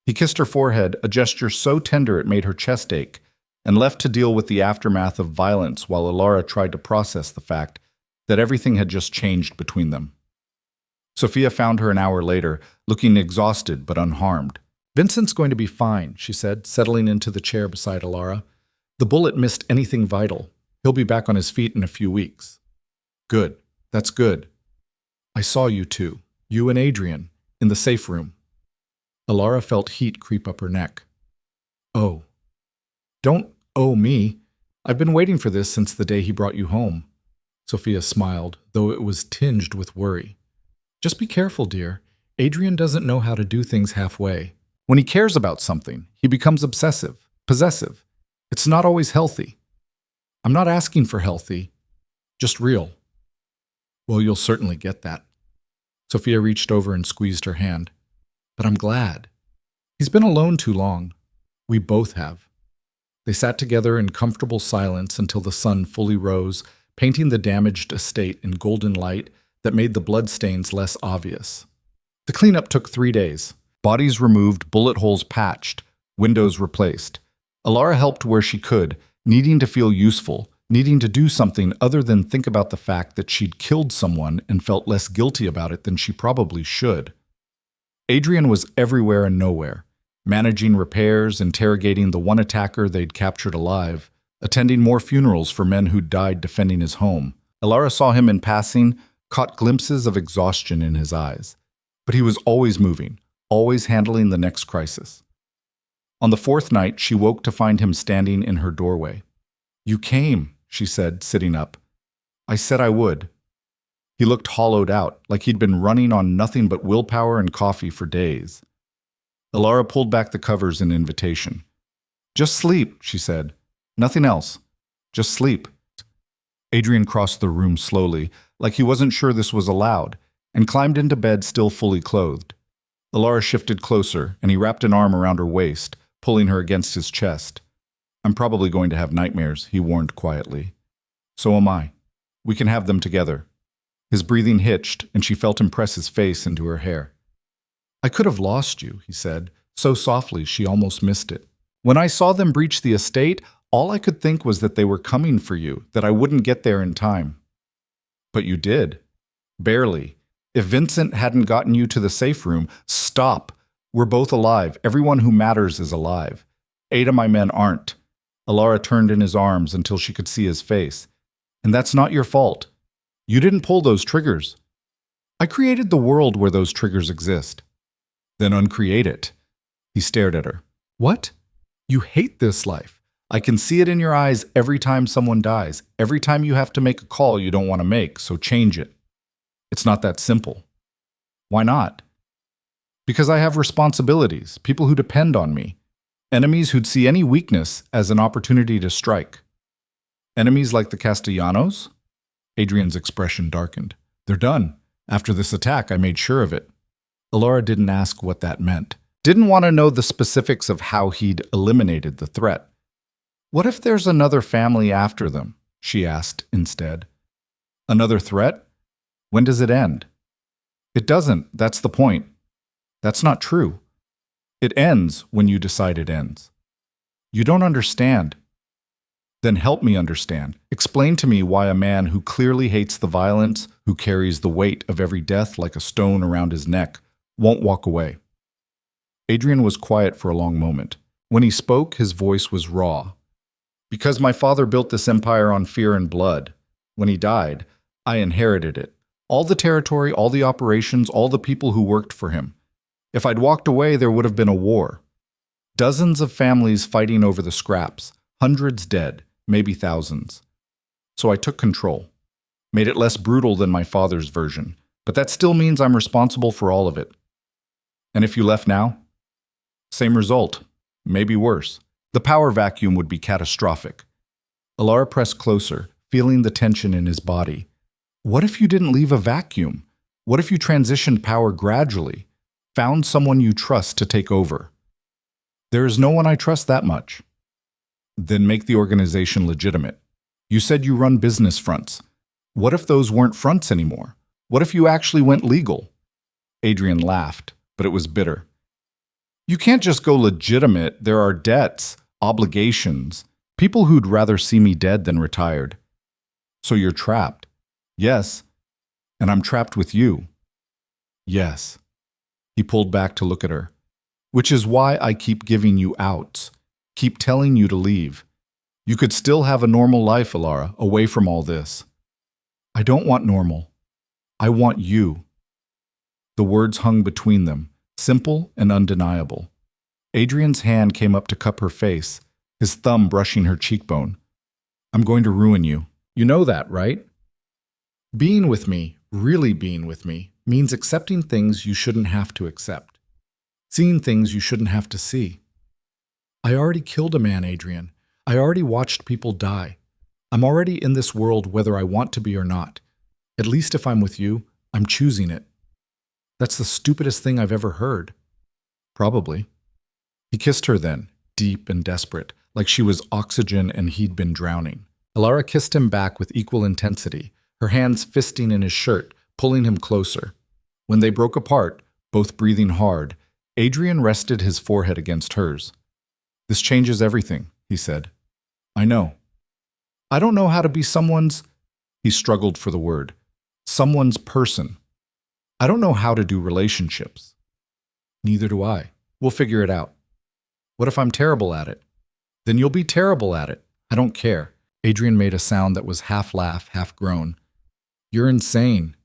Speaker 2: He kissed her forehead, a gesture so tender it made her chest ache, and left to deal with the aftermath of violence while Alara tried to process the fact that everything had just changed between them. Sophia found her an hour later, looking exhausted but unharmed. Vincent's going to be fine, she said, settling into the chair beside Alara. The bullet missed anything vital. He'll be back on his feet in a few weeks. Good. That's good. I saw you two, you and Adrian, in the safe room. Alara felt heat creep up her neck. Oh. Don't owe me. I've been waiting for this since the day he brought you home. Sophia smiled, though it was tinged with worry. Just be careful, dear. Adrian doesn't know how to do things halfway. When he cares about something, he becomes obsessive, possessive. It's not always healthy. I'm not asking for healthy, just real. Well, you'll certainly get that. Sophia reached over and squeezed her hand. But I'm glad. He's been alone too long. We both have. They sat together in comfortable silence until the sun fully rose, painting the damaged estate in golden light that made the bloodstains less obvious. The cleanup took 3 days. Bodies removed, bullet holes patched, windows replaced. Alara helped where she could, needing to feel useful, needing to do something other than think about the fact that she'd killed someone and felt less guilty about it than she probably should. Adrian was everywhere and nowhere, managing repairs, interrogating the one attacker they'd captured alive, attending more funerals for men who'd died defending his home. Alara saw him in passing, caught glimpses of exhaustion in his eyes. But he was always moving, always handling the next crisis. On the 4th night, she woke to find him standing in her doorway. You came, she said, sitting up. I said I would. He looked hollowed out, like he'd been running on nothing but willpower and coffee for days. Alara pulled back the covers in invitation. Just sleep, she said. Nothing else. Just sleep. Adrian crossed the room slowly, like he wasn't sure this was allowed, and climbed into bed still fully clothed. Alara shifted closer, and he wrapped an arm around her waist, pulling her against his chest. I'm probably going to have nightmares, he warned quietly. So am I. We can have them together. His breathing hitched, and she felt him press his face into her hair. I could have lost you, he said, so softly she almost missed it. When I saw them breach the estate, all I could think was that they were coming for you, that I wouldn't get there in time. But you did. Barely. If Vincent hadn't gotten you to the safe room, stop. We're both alive. Everyone who matters is alive. 8 of my men aren't. Alara turned in his arms until she could see his face. And that's not your fault. You didn't pull those triggers. I created the world where those triggers exist. Then uncreate it. He stared at her. What? You hate this life. I can see it in your eyes every time someone dies, every time you have to make a call you don't want to make, so change it. It's not that simple. Why not? Because I have responsibilities, people who depend on me, enemies who'd see any weakness as an opportunity to strike. Enemies like the Castellanos? Adrian's expression darkened. They're done. After this attack, I made sure of it. Alara didn't ask what that meant. Didn't want to know the specifics of how he'd eliminated the threat. What if there's another family after them? She asked instead. Another threat? When does it end? It doesn't. That's the point. That's not true. It ends when you decide it ends. You don't understand. Then help me understand. Explain to me why a man who clearly hates the violence, who carries the weight of every death like a stone around his neck, won't walk away. Adrian was quiet for a long moment. When he spoke, his voice was raw. Because my father built this empire on fear and blood. When he died, I inherited it. All the territory, all the operations, all the people who worked for him. If I'd walked away, there would have been a war. Dozens of families fighting over the scraps, hundreds dead, maybe thousands. So I took control. Made it less brutal than my father's version, but that still means I'm responsible for all of it. And if you left now? Same result, maybe worse. The power vacuum would be catastrophic. Alara pressed closer, feeling the tension in his body. What if you didn't leave a vacuum? What if you transitioned power gradually? Found someone you trust to take over? There is no one I trust that much. Then make the organization legitimate. You said you run business fronts. What if those weren't fronts anymore? What if you actually went legal? Adrian laughed, but it was bitter. You can't just go legitimate. There are debts, obligations, people who'd rather see me dead than retired. So you're trapped. Yes. And I'm trapped with you. Yes. He pulled back to look at her.
Speaker 1: which is why I keep giving you outs, keep telling you to leave. You could still have a normal life, Alara, away from all this. I don't want normal. I want you. The words hung between them, simple and undeniable. Adrian's hand came up to cup her face, his thumb brushing her cheekbone. I'm going to ruin you. You know that, right? Being with me, really being with me, means accepting things you shouldn't have to accept. Seeing things you shouldn't have to see. I already killed a man, Adrian. I already watched people die. I'm already in this world whether I want to be or not. At least if I'm with you, I'm choosing it. That's the stupidest thing I've ever heard. Probably. He kissed her then, deep and desperate, like she was oxygen and he'd been drowning. Alara kissed him back with equal intensity, her hands fisting in his shirt, pulling him closer. When they broke apart, both breathing hard, Adrian rested his forehead against hers. This changes everything, he said. I know. I don't know how to be someone's, he struggled for the word, someone's person. I don't know how to do relationships. Neither do I. We'll figure it out. What if I'm terrible at it? Then you'll be terrible at it. I don't care. Adrian made a sound that was half laugh, half groan. You're insane.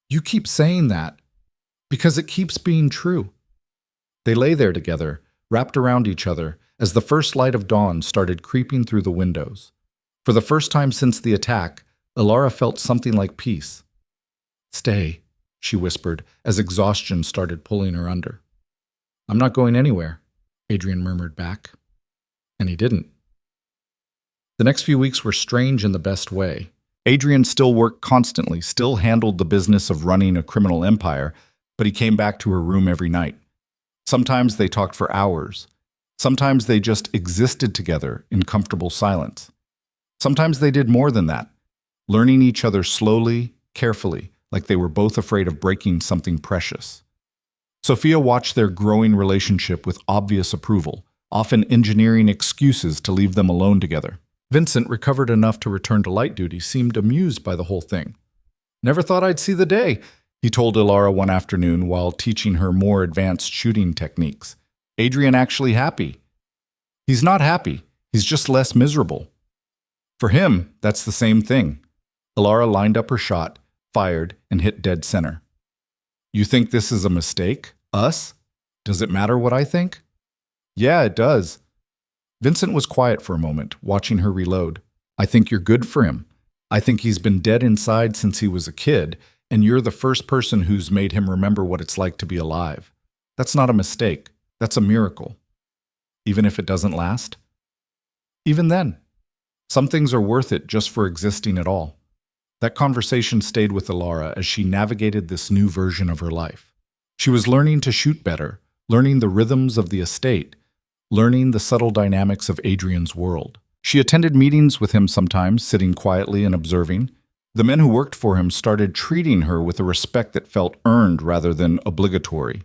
Speaker 1: You keep saying that because it keeps being true. They lay there together, wrapped around each other, as the first light of dawn started creeping through the windows. For the first time since the attack, Alara felt something like peace. Stay, she whispered, as exhaustion started pulling her under. I'm not going anywhere, Adrian murmured back. And he didn't. The next few weeks were strange in the best way. Adrian still worked constantly, still handled the business of running a criminal empire, but he came back to her room every night. Sometimes they talked for hours. Sometimes they just existed together in comfortable silence. Sometimes they did more than that, learning each other slowly, carefully, like they were both afraid of breaking something precious. Sophia watched their growing relationship with obvious approval, often engineering excuses to leave them alone together. Vincent, recovered enough to return to light duty, seemed amused by the whole thing. Never thought I'd see the day, he told Alara one afternoon while teaching her more advanced shooting techniques. Adrian actually happy. He's not happy. He's just less miserable. For him, that's the same thing. Alara lined up her shot, fired, and hit dead center. You think this is a mistake? Us? Does it matter what I think? Yeah, it does. Vincent was quiet for a moment, watching her reload. I think you're good for him. I think he's been dead inside since he was a kid, and you're the first person who's made him remember what it's like to be alive. That's not a mistake. That's a miracle. Even if it doesn't last? Even then. Some things are worth it just for existing at all. That conversation stayed with Alara as she navigated this new version of her life. She was learning to shoot better, learning the rhythms of the estate, learning the subtle dynamics of Adrian's world. She attended meetings with him sometimes, sitting quietly and observing. The men who worked for him started treating her with a respect that felt earned rather than obligatory.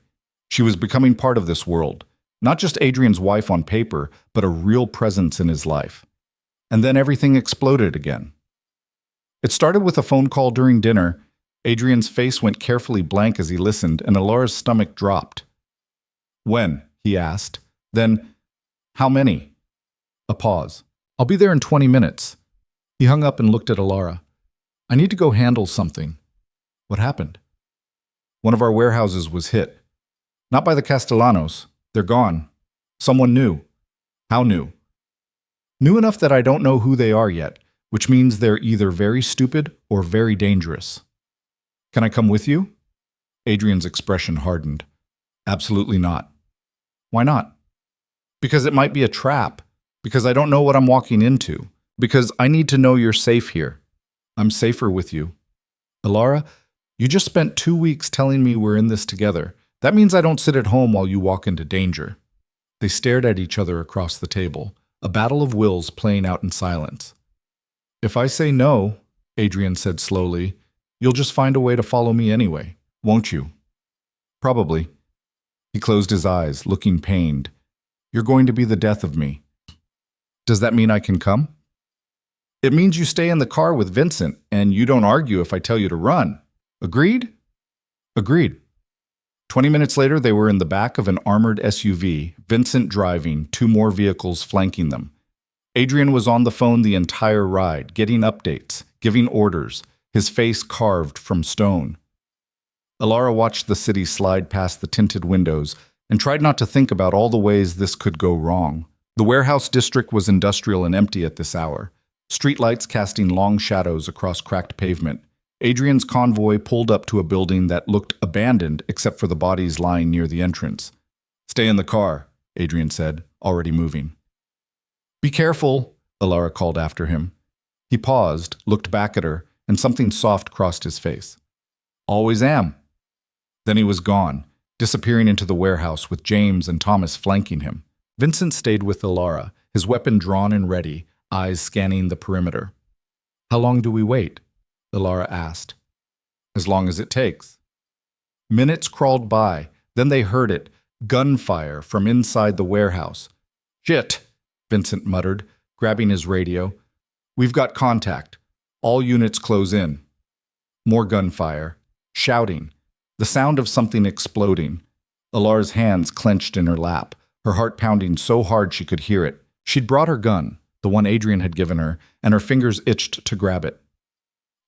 Speaker 1: She was becoming part of this world, not just Adrian's wife on paper, but a real presence in his life. And then everything exploded again. It started with a phone call during dinner. Adrian's face went carefully blank as he listened, and Alara's stomach dropped. When? He asked. Then, how many? A pause. I'll be there in 20 minutes. He hung up and looked at Alara. I need to go handle something. What happened? One of our warehouses was hit. Not by the Castellanos. They're gone. Someone new. How new? New enough that I don't know who they are yet, which means they're either very stupid or very dangerous. Can I come with you? Adrian's expression hardened. Absolutely not. Why not? Because it might be a trap. Because I don't know what I'm walking into. Because I need to know you're safe here. I'm safer with you. Alara, you just spent 2 weeks telling me we're in this together. That means I don't sit at home while you walk into danger. They stared at each other across the table, a battle of wills playing out in silence. If I say no, Adrian said slowly, you'll just find a way to follow me anyway, won't you? Probably. He closed his eyes, looking pained. You're going to be the death of me. Does that mean I can come? It means you stay in the car with Vincent, and you don't argue if I tell you to run. Agreed? Agreed. 20 minutes later, they were in the back of an armored SUV, Vincent driving, two more vehicles flanking them. Adrian was on the phone the entire ride, getting updates, giving orders, his face carved from stone. Alara watched the city slide past the tinted windows and tried not to think about all the ways this could go wrong. The warehouse district was industrial and empty at this hour, streetlights casting long shadows across cracked pavement. Adrian's convoy pulled up to a building that looked abandoned except for the bodies lying near the entrance. "Stay in the car," Adrian said, already moving. "Be careful," Alara called after him. He paused, looked back at her, and something soft crossed his face. "Always am." Then he was gone, disappearing into the warehouse with James and Thomas flanking him. Vincent stayed with Alara, his weapon drawn and ready, eyes scanning the perimeter. "How long do we wait?" Alara asked. "As long as it takes." Minutes crawled by, then they heard it, gunfire from inside the warehouse. "Shit," Vincent muttered, grabbing his radio. "We've got contact. All units close in." More gunfire. Shouting. The sound of something exploding. Alara's hands clenched in her lap, her heart pounding so hard she could hear it. She'd brought her gun, the one Adrian had given her, and her fingers itched to grab it.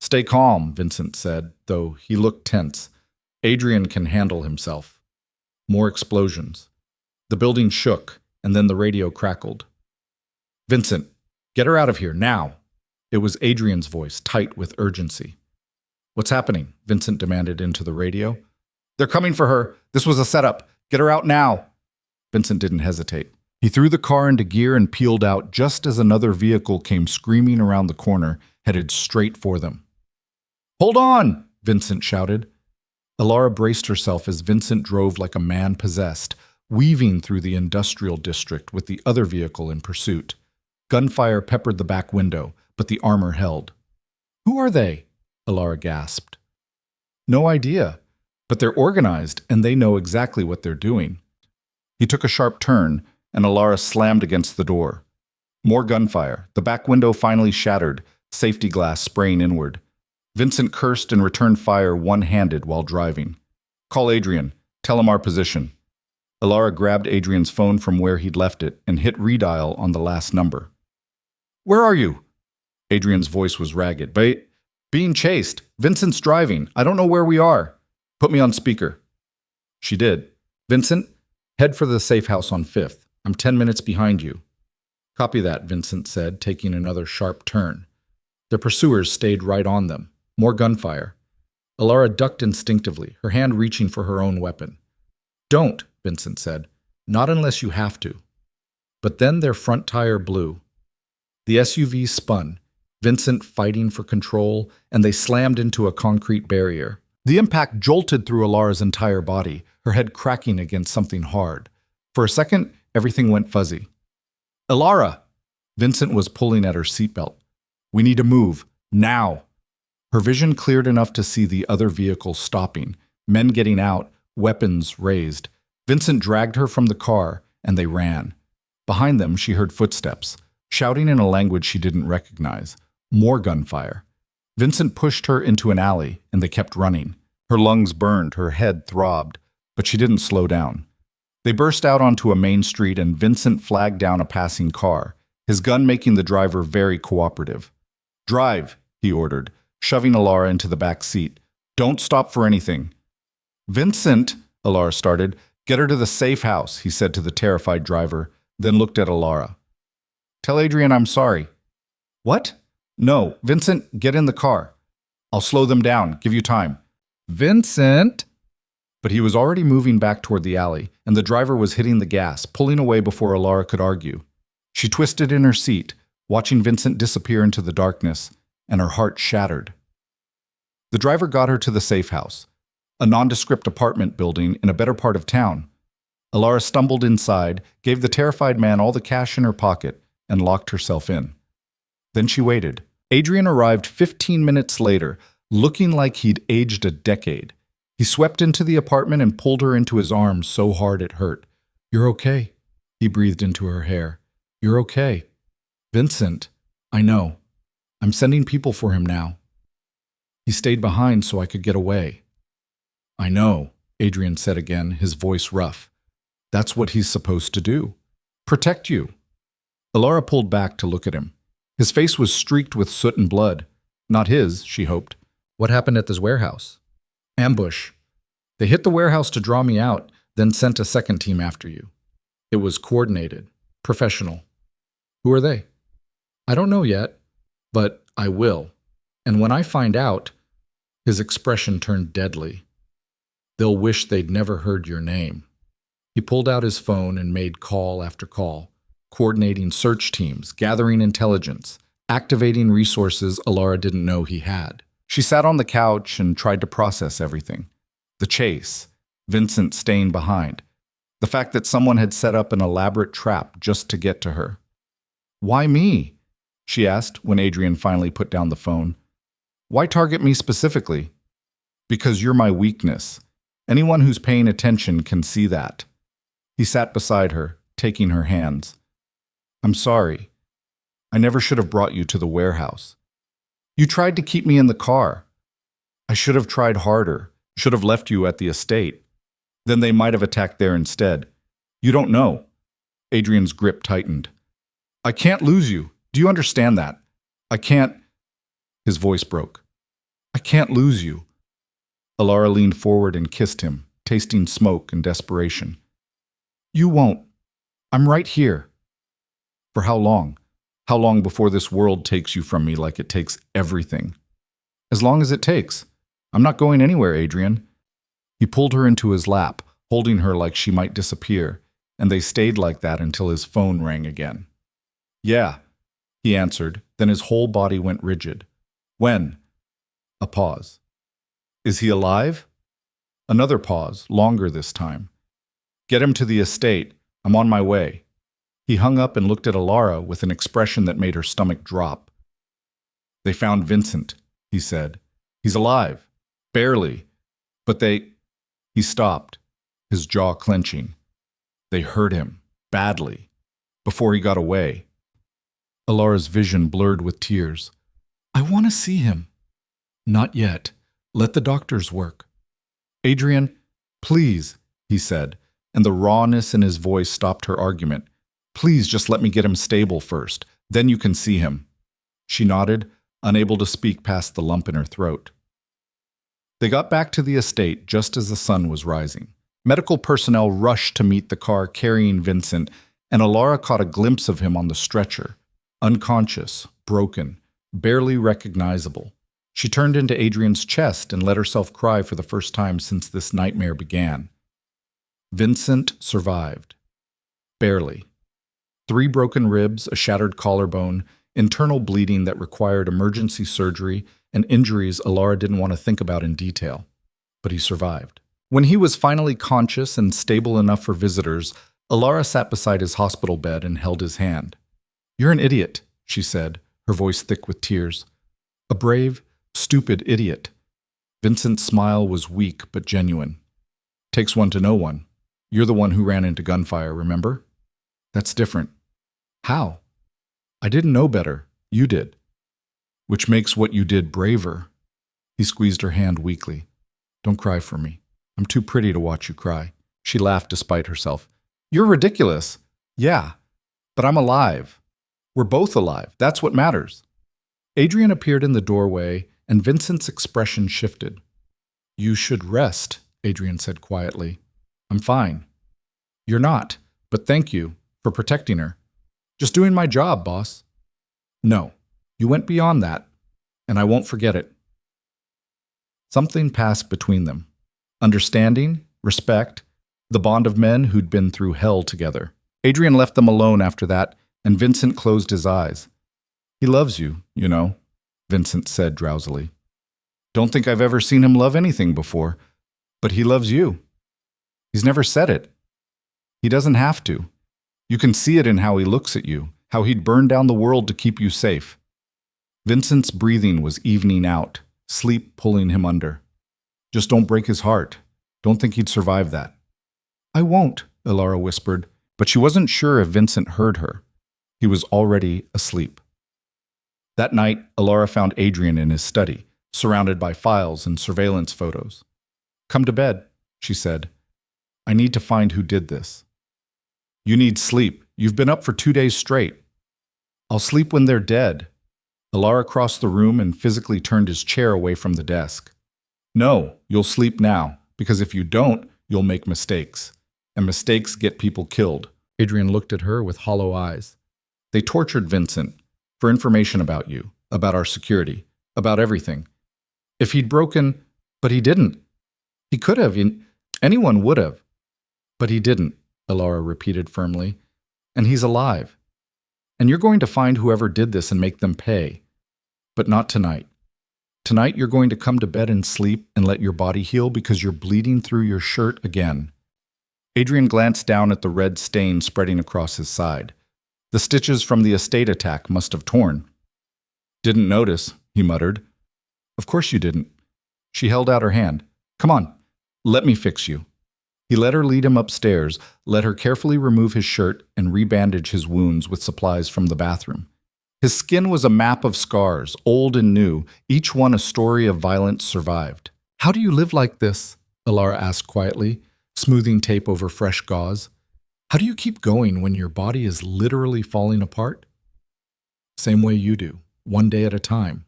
Speaker 1: "Stay calm," Vincent said, though he looked tense. "Adrian can handle himself." More explosions. The building shook, and then the radio crackled. "Vincent, get her out of here, now!" It was Adrian's voice, tight with urgency. "What's happening?" Vincent demanded into the radio. "They're coming for her. This was a setup. Get her out now." Vincent didn't hesitate. He threw the car into gear and peeled out just as another vehicle came screaming around the corner, headed straight for them. "Hold on!" Vincent shouted. Alara braced herself as Vincent drove like a man possessed, weaving through the industrial district with the other vehicle in pursuit. Gunfire peppered the back window, but the armor held. "Who are they?" Alara gasped. "No idea, but they're organized and they know exactly what they're doing." He took a sharp turn, and Alara slammed against the door. More gunfire. The back window finally shattered, safety glass spraying inward. Vincent cursed and returned fire one-handed while driving. "Call Adrian. Tell him our position." Alara grabbed Adrian's phone from where he'd left it and hit redial on the last number. "Where are you?" Adrian's voice was ragged. "Being chased. Vincent's driving. I don't know where we are. Put me on speaker." She did. "Vincent, head for the safe house on 5th. I'm 10 minutes behind you." "Copy that," Vincent said, taking another sharp turn. The pursuers stayed right on them. More gunfire. Alara ducked instinctively, her hand reaching for her own weapon. "Don't," Vincent said. "Not unless you have to." But then their front tire blew. The SUV spun, Vincent fighting for control, and they slammed into a concrete barrier. The impact jolted through Alara's entire body, her head cracking against something hard. For a second, everything went fuzzy. "Alara!" Vincent was pulling at her seatbelt. "We need to move. Now!" Her vision cleared enough to see the other vehicle stopping, men getting out, weapons raised. Vincent dragged her from the car, and they ran. Behind them, she heard footsteps, shouting in a language she didn't recognize. More gunfire. Vincent pushed her into an alley, and they kept running. Her lungs burned, her head throbbed, but she didn't slow down. They burst out onto a main street, and Vincent flagged down a passing car, his gun making the driver very cooperative. "Drive," he ordered, shoving Alara into the back seat. "Don't stop for anything." "Vincent," Alara started. "Get her to the safe house," he said to the terrified driver, then looked at Alara. "Tell Adrian I'm sorry." "What?" "No, Vincent, get in the car. I'll slow them down, give you time." "Vincent!" But he was already moving back toward the alley, and the driver was hitting the gas, pulling away before Alara could argue. She twisted in her seat, watching Vincent disappear into the darkness, and her heart shattered. The driver got her to the safe house, a nondescript apartment building in a better part of town. Alara stumbled inside, gave the terrified man all the cash in her pocket, and locked herself in. Then she waited. Adrian arrived 15 minutes later, looking like he'd aged a decade. He swept into the apartment and pulled her into his arms so hard it hurt. "You're okay," he breathed into her hair. "You're okay." "Vincent, I know. I'm sending people for him now." "He stayed behind so I could get away." "I know." Adrian said again, his voice rough. That's what he's supposed to do. Protect you. Alara pulled back to look at him. His face was streaked with soot and blood. Not his, she hoped.
Speaker 2: What happened at this warehouse? Ambush. They hit the warehouse to draw me out, then sent a second team after you. It was coordinated, professional. Who are they? I don't know yet, but I will. And when I find out, his expression turned deadly. They'll wish they'd never heard your name. He pulled out his phone and made call after call, coordinating search teams, gathering intelligence, activating resources Alara didn't know he had. She sat on the couch and tried to process everything. The chase, Vincent staying behind, the fact that someone had set up an elaborate trap just to get to her. Why me? She asked when Adrian finally put down the phone. Why target me specifically? Because you're my weakness. Anyone who's paying attention can see that. He sat beside her, taking her hands. I'm sorry. I never should have brought you to the warehouse. You tried to keep me in the car. I should have tried harder, should have left you at the estate. Then they might have attacked there instead. You don't know. Adrian's grip tightened. I can't lose you. Do you understand that? I can't. His voice broke. I can't lose you. Alara leaned forward and kissed him, tasting smoke and desperation. You won't. I'm right here. For how long? How long before this world takes you from me like it takes everything? As long as it takes. I'm not going anywhere, Adrian. He pulled her into his lap, holding her like she might disappear, and they stayed like that until his phone rang again. Yeah, he answered, then his whole body went rigid. When? A pause. Is he alive? Another pause, longer this time. Get him to the estate. I'm on my way. He hung up and looked at Alara with an expression that made her stomach drop. They found Vincent, he said. He's alive. Barely. But they... He stopped, his jaw clenching. They hurt him. Badly. Before he got away. Alara's vision blurred with tears. I want to see him. Not yet. Let the doctors work. Adrian, please, he said, and the rawness in his voice stopped her argument. Please just let me get him stable first. Then you can see him. She nodded, unable to speak past the lump in her throat. They got back to the estate just as the sun was rising. Medical personnel rushed to meet the car carrying Vincent, and Alara caught a glimpse of him on the stretcher. Unconscious, broken, barely recognizable. She turned into Adrian's chest and let herself cry for the first time since this nightmare began. Vincent survived. Barely. 3 broken ribs, a shattered collarbone, internal bleeding that required emergency surgery, and injuries Alara didn't want to think about in detail. But he survived. When he was finally conscious and stable enough for visitors, Alara sat beside his hospital bed and held his hand. You're an idiot, she said, her voice thick with tears. A brave, stupid idiot. Vincent's smile was weak but genuine. Takes one to know one. You're the one who ran into gunfire, remember? That's different. How? I didn't know better. You did. Which makes what you did braver. He squeezed her hand weakly. Don't cry for me. I'm too pretty to watch you cry. She laughed despite herself. You're ridiculous. Yeah, but I'm alive. We're both alive. That's what matters. Adrian appeared in the doorway, and Vincent's expression shifted. You should rest, Adrian said quietly. I'm fine. You're not, but thank you for protecting her. Just doing my job, boss. No, you went beyond that, and I won't forget it. Something passed between them. Understanding, respect, the bond of men who'd been through hell together. Adrian left them alone after that, and Vincent closed his eyes. He loves you, you know, Vincent said drowsily. Don't think I've ever seen him love anything before, but he loves you. He's never said it. He doesn't have to. You can see it in how he looks at you, how he'd burn down the world to keep you safe. Vincent's breathing was evening out, sleep pulling him under. Just don't break his heart. Don't think he'd survive that. I won't, Alara whispered, but she wasn't sure if Vincent heard her. He was already asleep. That night, Alara found Adrian in his study, surrounded by files and surveillance photos. Come to bed,
Speaker 1: she said. I need to find who did this. You need sleep. You've been up for 2 days straight. I'll sleep when they're dead. Alara crossed the room and physically turned his chair away from the desk. No, you'll sleep now, because if you don't, you'll make mistakes. And mistakes get people killed.
Speaker 2: Adrian looked at her with hollow eyes.
Speaker 1: They tortured Vincent for information about you, about our security, about everything. If he'd broken, but he didn't. He could have, anyone would have. But he didn't, Alara repeated firmly. And he's alive. And you're going to find whoever did this and make them pay. But not tonight. Tonight you're going to come to bed and sleep and let your body heal because you're bleeding through your shirt again. Adrian glanced down at the red stain spreading across his side. The stitches from the estate attack must have torn. Didn't notice, he muttered. Of course you didn't. She held out her hand. Come on, let me fix you. He let her lead him upstairs, let her carefully remove his shirt and rebandage his wounds with supplies from the bathroom. His skin was a map of scars, old and new, each one a story of violence survived.
Speaker 2: How do you live like this? Alara asked quietly, smoothing tape over fresh gauze. How do you keep going when your body is literally falling apart? Same way you do, one day at a time.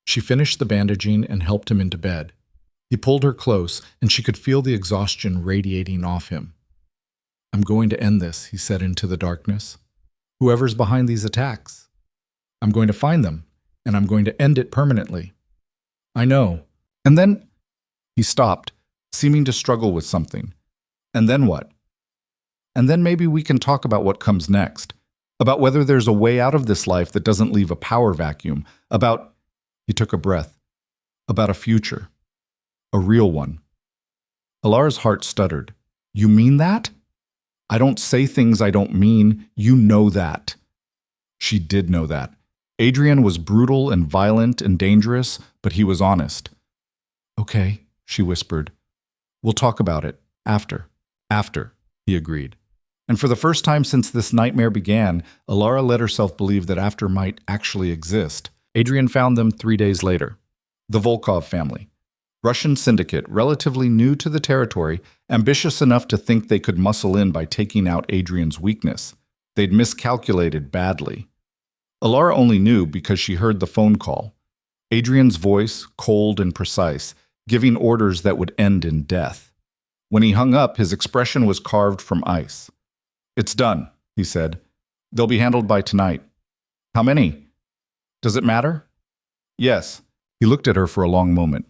Speaker 2: She finished the bandaging and helped him into bed. He pulled her close, and she could feel the exhaustion radiating off him. I'm going to end this, he said into the darkness. Whoever's behind these attacks. I'm going to find them, and I'm going to end it permanently. I know. And then he stopped, seeming to struggle with something. And then what? And then maybe we can talk about what comes next, about whether there's a way out of this life that doesn't leave a power vacuum, about, he took a breath, about a future. A real one. Alara's heart stuttered. You mean that? I don't say things I don't mean. You know that. She did know that. Adrian was brutal and violent and dangerous, but he was honest. Okay, she whispered. We'll talk about it. After. After, he agreed. And for the first time since this nightmare began, Alara let herself believe that after might actually exist. Adrian found them 3 days later. The Volkov family. Russian syndicate, relatively new to the territory, ambitious enough to think they could muscle in by taking out Adrian's weakness. They'd miscalculated badly. Alara only knew because she heard the phone call. Adrian's voice, cold and precise, giving orders that would end in death. When he hung up, his expression was carved from ice. It's done, he said. They'll be handled by tonight. How many? Does it matter? Yes. He looked at her for a long moment.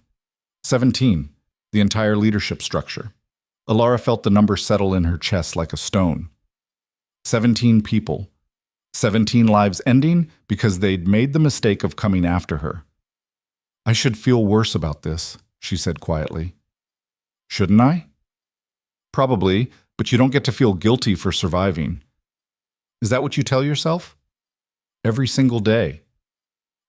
Speaker 2: 17, the entire leadership structure. Alara felt the number settle in her chest like a stone. 17 people. 17 lives ending because they'd made the mistake of coming after her. I should feel worse about this, she said quietly. Shouldn't I? Probably, but you don't get to feel guilty for surviving. Is that what you tell yourself? Every single day.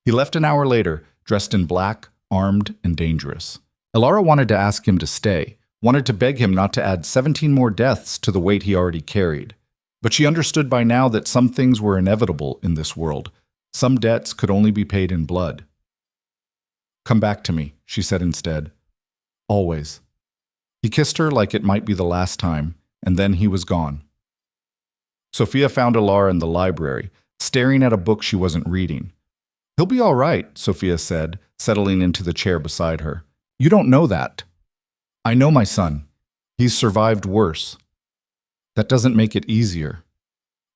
Speaker 2: He left an hour later, dressed in black, armed, and dangerous. Alara wanted to ask him to stay, wanted to beg him not to add 17 more deaths to the weight he already carried. But she understood by now that some things were inevitable in this world. Some debts could only be paid in blood. Come back to me, she said instead. Always. He kissed her like it might be the last time, and then he was gone. Sophia found Alara in the library, staring at a book she wasn't reading. He'll be all right, Sophia said, settling into the chair beside her. You don't know that. I know my son. He's survived worse. That doesn't make it easier.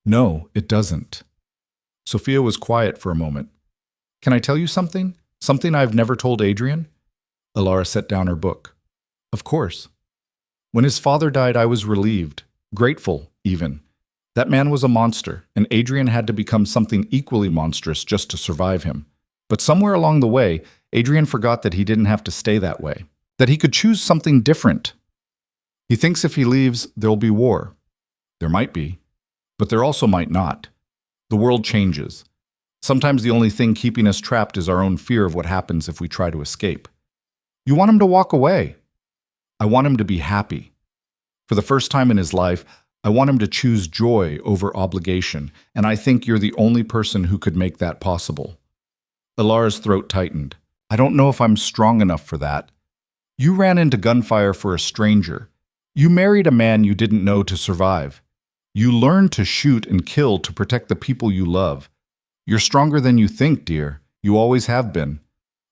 Speaker 2: No, it doesn't. Sophia was quiet for a moment. Can I tell you something? Something I've never told Adrian? Alara set down her book. Of course. When his father died, I was relieved, grateful even. That man was a monster, and Adrian had to become something equally monstrous just to survive him. But somewhere along the way, Adrian forgot that he didn't have to stay that way, that he could choose something different. He thinks if he leaves, there'll be war. There might be, but there also might not. The world changes. Sometimes the only thing keeping us trapped is our own fear of what happens if we try to escape. You want him to walk away. I want him to be happy. For the first time in his life, I want him to choose joy over obligation, and I think you're the only person who could make that possible. Alara's throat tightened. I don't know if I'm strong enough for that. You ran into gunfire for a stranger.
Speaker 1: You married a man you didn't know to survive. You learned to shoot and kill to protect the people you love. You're stronger than you think, dear. You always have been.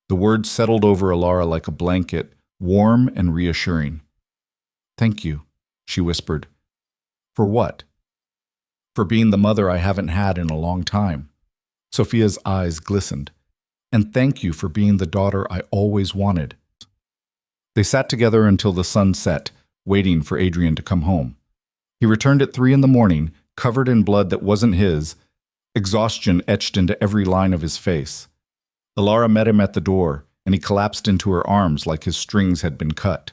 Speaker 1: The words settled over Alara like a blanket, warm and reassuring. Thank you, she whispered. For what? For being the mother I haven't had in a long time. Sophia's eyes glistened. And thank you for being the daughter I always wanted. They sat together until the sun set, waiting for Adrian to come home. He returned at 3 a.m, covered in blood that wasn't his, exhaustion etched into every line of his face. Alara met him at the door, and he collapsed into her arms like his strings had been cut.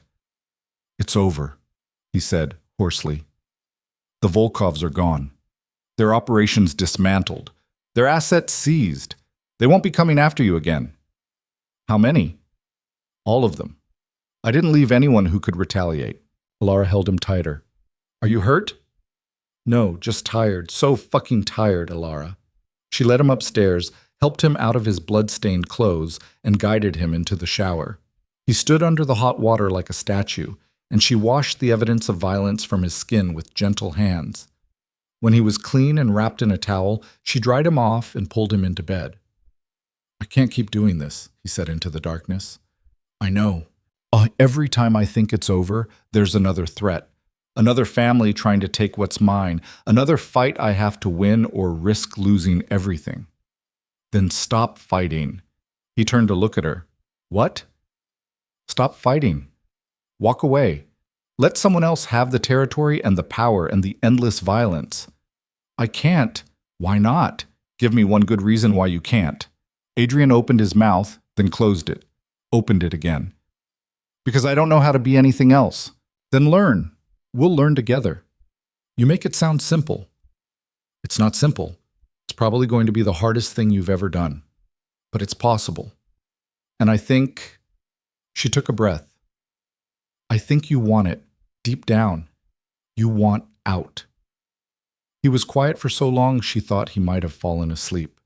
Speaker 1: It's over, he said hoarsely. The Volkovs are gone. Their operations dismantled. Their assets seized. They won't be coming after you again. How many? All of them. I didn't leave anyone who could retaliate. Alara held him tighter. Are you hurt? No, just tired. So fucking tired, Alara. She led him upstairs, helped him out of his blood-stained clothes, and guided him into the shower. He stood under the hot water like a statue, and she washed the evidence of violence from his skin with gentle hands. When he was clean and wrapped in a towel, she dried him off and pulled him into bed. I can't keep doing this, he said into the darkness. I know. Every time I think it's over, there's another threat. Another family trying to take what's mine. Another fight I have to win or risk losing everything. Then stop fighting. He turned to look at her. What? Stop fighting. Walk away. Let someone else have the territory and the power and the endless violence. I can't. Why not? Give me one good reason why you can't. Adrian opened his mouth, then closed it. Opened it again. Because I don't know how to be anything else. Then learn. We'll learn together. You make it sound simple. It's not simple. It's probably going to be the hardest thing you've ever done. But it's possible. And I think... She took a breath. I think you want it. Deep down. You want out. He was quiet for so long she thought he might have fallen asleep.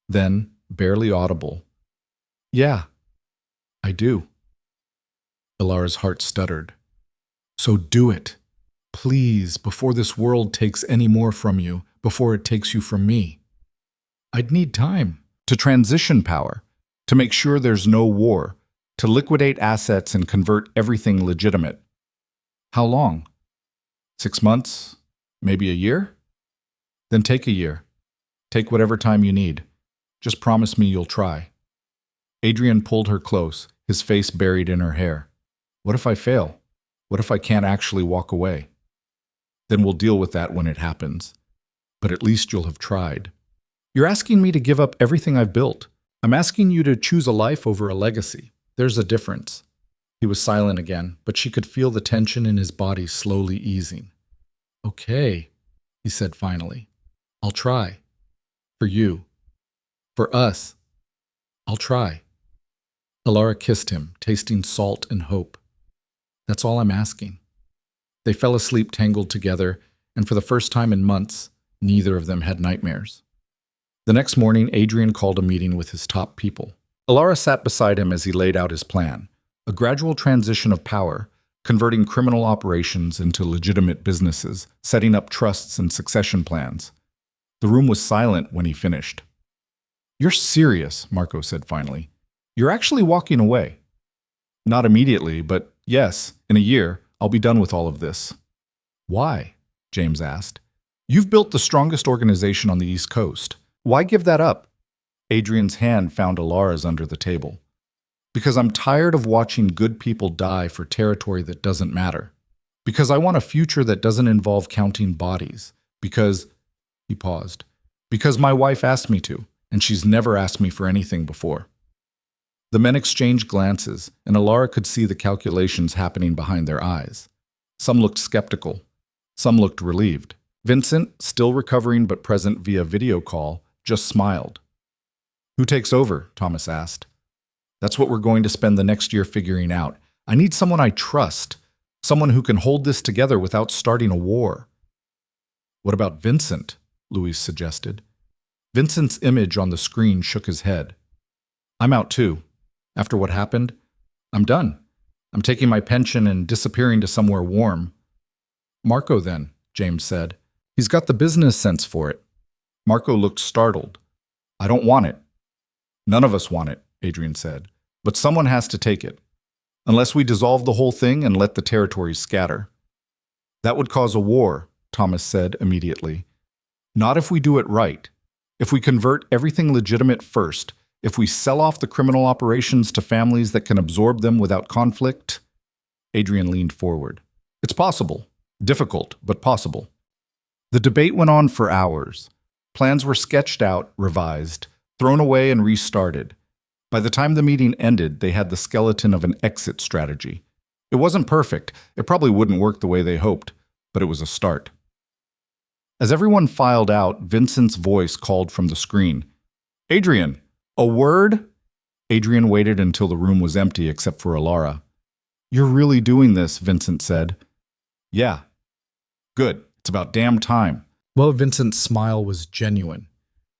Speaker 1: Then, barely audible. Yeah, I do. Alara's heart stuttered. So do it. Please, before this world takes any more from you, before it takes you from me. I'd need time to transition power, to make sure there's no war, to liquidate assets and convert everything legitimate. How long? 6 months? Maybe a year? Then take a year. Take whatever time you need. Just promise me you'll try. Adrian pulled her close, his face buried in her hair. What if I fail? What if I can't actually walk away? Then we'll deal with that when it happens. But at least you'll have tried. You're asking me to give up everything I've built. I'm asking you to choose a life over a legacy. There's a difference. He was silent again, but she could feel the tension in his body slowly easing. Okay, he said finally. I'll try. For you. For us. I'll try. Alara kissed him, tasting salt and hope. That's all I'm asking. They fell asleep tangled together, and for the first time in months, neither of them had nightmares. The next morning, Adrian called a meeting with his top people. Alara sat beside him as he laid out his plan, a gradual transition of power, converting criminal operations into legitimate businesses, setting up trusts and succession plans. The room was silent when he finished. You're serious, Marco said finally. You're actually walking away. Not immediately, but yes, in a year, I'll be done with all of this. Why? James asked. You've built the strongest organization on the East Coast. Why give that up? Adrian's hand found Alara's under the table. Because I'm tired of watching good people die for territory that doesn't matter. Because I want a future that doesn't involve counting bodies. Because, he paused, because my wife asked me to, and she's never asked me for anything before. The men exchanged glances, and Alara could see the calculations happening behind their eyes. Some looked skeptical. Some looked relieved. Vincent, still recovering but present via video call, just smiled. Who takes over? Thomas asked. That's what we're going to spend the next year figuring out. I need someone I trust, someone who can hold this together without starting a war. What about Vincent? Louise suggested. Vincent's image on the screen shook his head. I'm out too. After what happened, I'm done.
Speaker 2: I'm taking my pension and disappearing to somewhere warm. Marco, then, James said. He's got the business sense for it.
Speaker 1: Marco looked startled. I don't want it. None of us want it, Adrian said. But someone has to take it. Unless we dissolve the whole thing and let the territories scatter. That would cause a war, Thomas said immediately. Not if we do it right. If we convert everything legitimate first, if we sell off the criminal operations to families that can absorb them without conflict. Adrian leaned forward. It's possible. Difficult, but possible. The debate went on for hours. Plans were sketched out, revised, thrown away and restarted. By the time the meeting ended, they had the skeleton of an exit strategy. It wasn't perfect. It probably wouldn't work the way they hoped, but it was a start. As everyone filed out, Vincent's voice called from the screen. Adrian, a word? Adrian waited until the room was empty except for Alara. You're really doing this, Vincent said. Yeah. Good. It's about damn time.
Speaker 2: Well, Vincent's smile was genuine.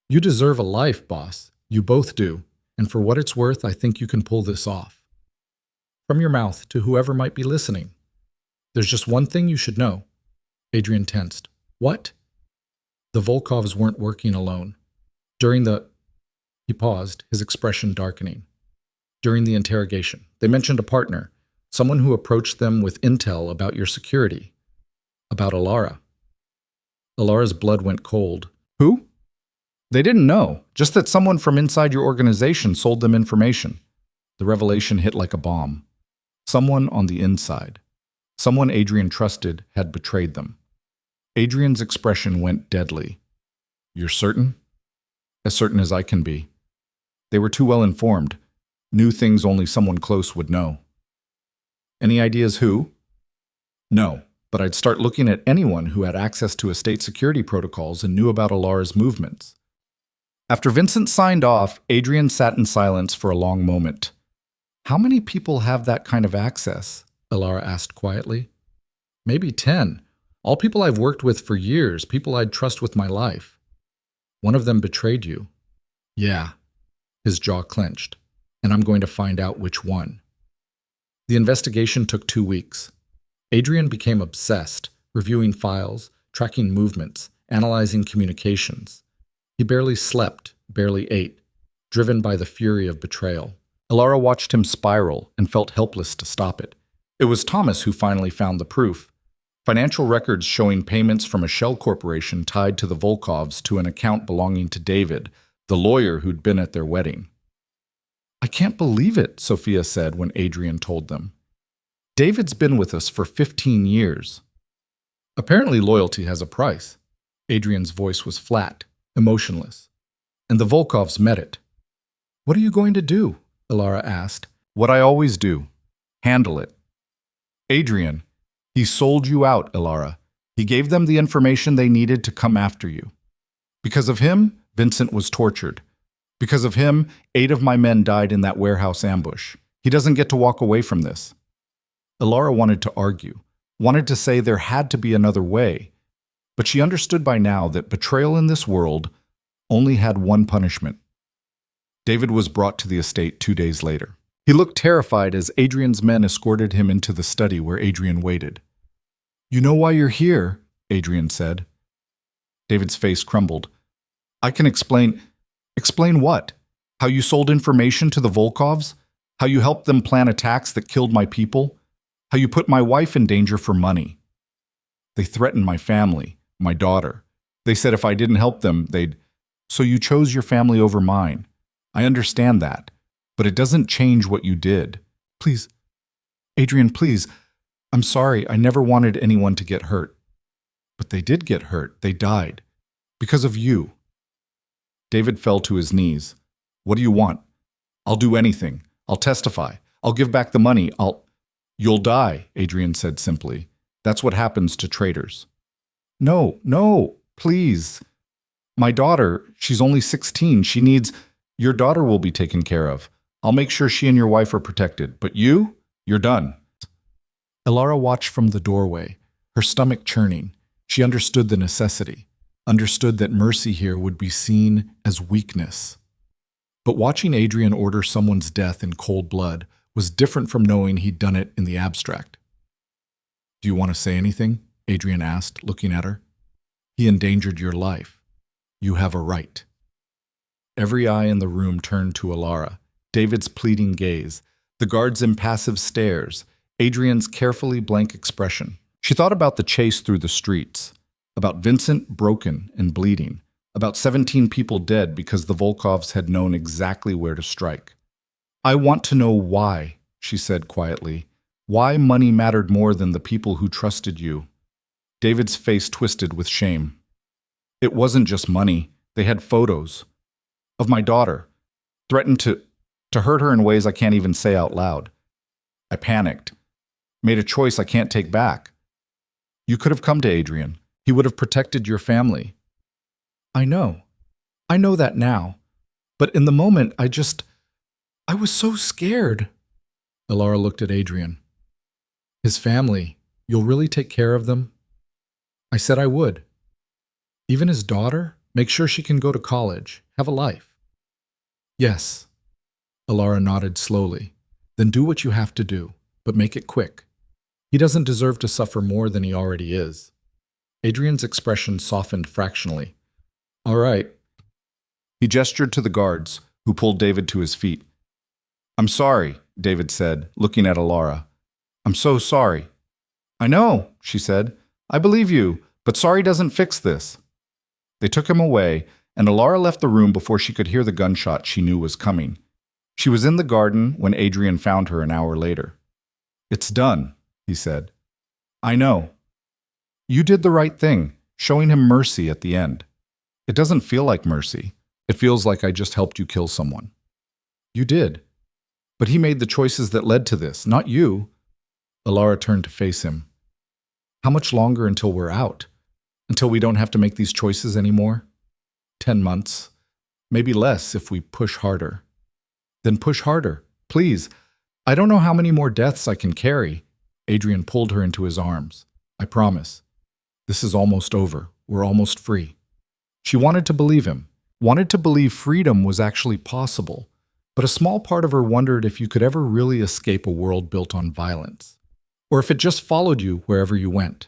Speaker 2: You deserve a life, boss. You both do. And for what it's worth, I think you can pull this off. From your mouth to whoever might be listening. There's just one thing you should know. Adrian tensed. What? The Volkovs weren't working alone. He paused, his expression darkening. During the interrogation, they mentioned a partner, someone who approached them with intel about your security. About Alara. Alara's blood went cold.
Speaker 1: Who? They didn't know, just that someone from inside your organization sold them information. The revelation hit like a bomb. Someone on the inside. Someone Adrian trusted had betrayed them. Adrian's expression went deadly. You're certain? As certain as I can be. They were too well informed. Knew things only someone close would know. Any ideas who? No, but I'd start looking at anyone who had access to estate security protocols and knew about Alara's movements. After Vincent signed off, Adrian sat in silence for a long moment. How many people have that kind of access? Alara asked quietly. Maybe 10. All people I've worked with for years, people I'd trust with my life. One of them betrayed you. Yeah. His jaw clenched. And I'm going to find out which one. The investigation took 2 weeks. Adrian became obsessed, reviewing files, tracking movements, analyzing communications. He barely slept, barely ate, driven by the fury of betrayal. Alara watched him spiral and felt helpless to stop it. It was Thomas who finally found the proof. Financial records showing payments from a shell corporation tied to the Volkovs to an account belonging to David, the lawyer who'd been at their wedding. I can't believe it, Sophia said when Adrian told them. David's been with us for 15 years. Apparently loyalty has a price. Adrian's voice was flat, emotionless. And the Volkovs met it. What are you going to do? Alara asked. What I always do. Handle it. Adrian, he sold you out, Alara. He gave them the information they needed to come after you. Because of him, Vincent was tortured. Because of him, 8 of my men died in that warehouse ambush. He doesn't get to walk away from this. Alara wanted to argue, wanted to say there had to be another way. But she understood by now that betrayal in this world only had one punishment. David was brought to the estate 2 days later. He looked terrified as Adrian's men escorted him into the study where Adrian waited. You know why you're here, Adrian said. David's face crumbled. I can explain. Explain what? How you sold information to the Volkovs? How you helped them plan attacks that killed my people? How you put my wife in danger for money? They threatened my family, my daughter. They said if I didn't help them, they'd... So you chose your family over mine. I understand that. But it doesn't change what you did. Please, Adrian, please. I'm sorry, I never wanted anyone to get hurt. But they did get hurt. They died. Because of you. David fell to his knees. What do you want? I'll do anything. I'll testify. I'll give back the money. You'll die, Adrian said simply. That's what happens to traitors. No, please. My daughter, she's only 16. She needs... Your daughter will be taken care of. I'll make sure she and your wife are protected. But you're done. Alara watched from the doorway, her stomach churning. She understood the necessity, understood that mercy here would be seen as weakness. But watching Adrian order someone's death in cold blood
Speaker 2: was different from knowing he'd done it in the abstract. Do you want to say anything? Adrian asked, looking at her. He endangered your life. You have a right. Every eye in the room turned to Alara, David's pleading gaze, the guard's impassive stares, Adrian's carefully blank expression. She thought about the chase through the streets, about Vincent broken and bleeding, about 17 people dead because the Volkovs had known exactly where to strike. I want to know why, she said quietly. Why money mattered more than the people who trusted you. David's face twisted with shame. It wasn't just money. They had photos of my daughter, threatened to hurt her in ways I can't even say out loud. I panicked, made a choice I can't take back. You could have come to Adrian. He would have protected your family. I know that now. But in the moment, I was so scared. Alara looked at Adrian. His family, you'll really take care of them? I said I would. Even his daughter? Make sure she can go to college, have a life. Yes. Alara nodded slowly. Then do what you have to do, but make it quick. He doesn't deserve to suffer more than he already is. Adrian's expression softened fractionally. All right. He gestured to the guards, who pulled David to his feet. I'm sorry, David said, looking at Alara. I'm so sorry. I know, she said. I believe you, but sorry doesn't fix this. They took him away, and Alara left the room before she could hear the gunshot she knew was coming. She was in the garden when Adrian found her an hour later. It's done, he said. I know. You did the right thing, showing him mercy at the end. It doesn't feel like mercy. It feels like I just helped you kill someone. You did. But he made the choices that led to this, not you. Alara turned to face him. How much longer until we're out? Until we don't have to make these choices anymore? 10 months. Maybe less if we push harder. Then push harder, please. I don't know how many more deaths I can carry. Adrian pulled her into his arms. I promise. This is almost over. We're almost free. She wanted to believe him, wanted to believe freedom was actually possible, but a small part of her wondered if you could ever really escape a world built on violence, or if it just followed you wherever you went.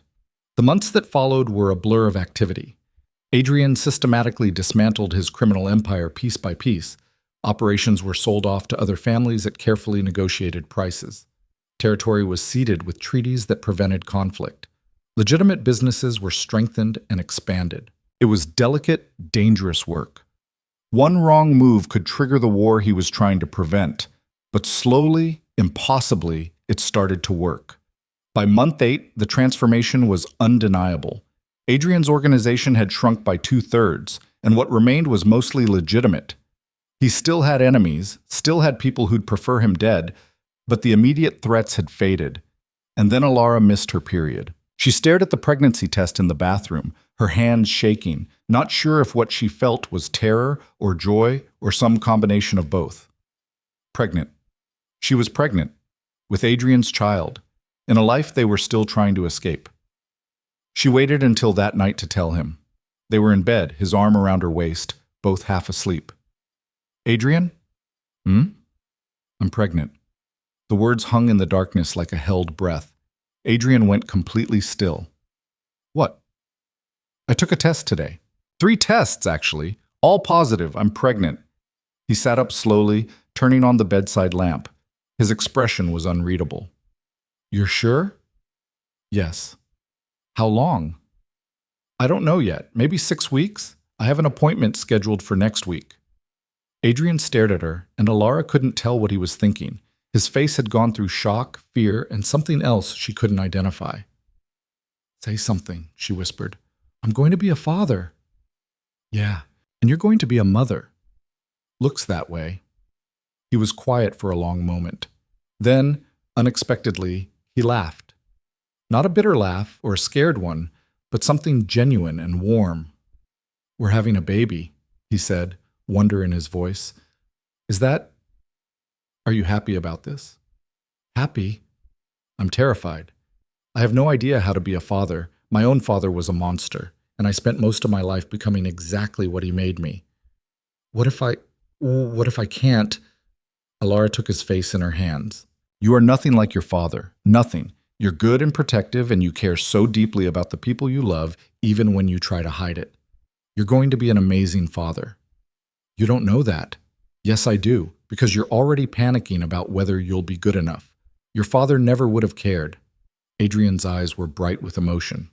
Speaker 2: The months that followed were a blur of activity. Adrian systematically dismantled his criminal empire piece by piece. Operations were sold off to other families at carefully negotiated prices. Territory was ceded with treaties that prevented conflict. Legitimate businesses were strengthened and expanded. It was delicate, dangerous work. One wrong move could trigger the war he was trying to prevent, but slowly, impossibly, it started to work. By month 8, the transformation was undeniable. Adrian's organization had shrunk by 2/3, and what remained was mostly legitimate. He still had enemies, still had people who'd prefer him dead, but the immediate threats had faded. And then Alara missed her period. She stared at the pregnancy test in the bathroom, her hands shaking, not sure if what she felt was terror or joy or some combination of both. Pregnant. She was pregnant, with Adrian's child, in a life they were still trying to escape. She waited until that night to tell him. They were in bed, his arm around her waist, both half asleep. Adrian? I'm pregnant. The words hung in the darkness like a held breath. Adrian went completely still. What? I took a test today. 3 tests, actually. All positive. I'm pregnant. He sat up slowly, turning on the bedside lamp. His expression was unreadable. You're sure? Yes. How long? I don't know yet. Maybe 6 weeks? I have an appointment scheduled for next week. Adrian stared at her, and Alara couldn't tell what he was thinking. His face had gone through shock, fear, and something else she couldn't identify. Say something, she whispered. I'm going to be a father. Yeah, and you're going to be a mother. Looks that way. He was quiet for a long moment. Then, unexpectedly, he laughed. Not a bitter laugh or a scared one, but something genuine and warm. We're having a baby, he said, wonder in his voice. Are you happy about this? Happy? I'm terrified. I have no idea how to be a father. My own father was a monster, and I spent most of my life becoming exactly what he made me. What if I can't? Alara took his face in her hands.
Speaker 1: You are nothing like your father. Nothing. You're good and protective, and you care so deeply about the people you love, even when you try to hide it. You're going to be an amazing father. You don't know that. Yes, I do, because you're already panicking about whether you'll be good enough. Your father never would have cared. Adrian's eyes were bright with emotion.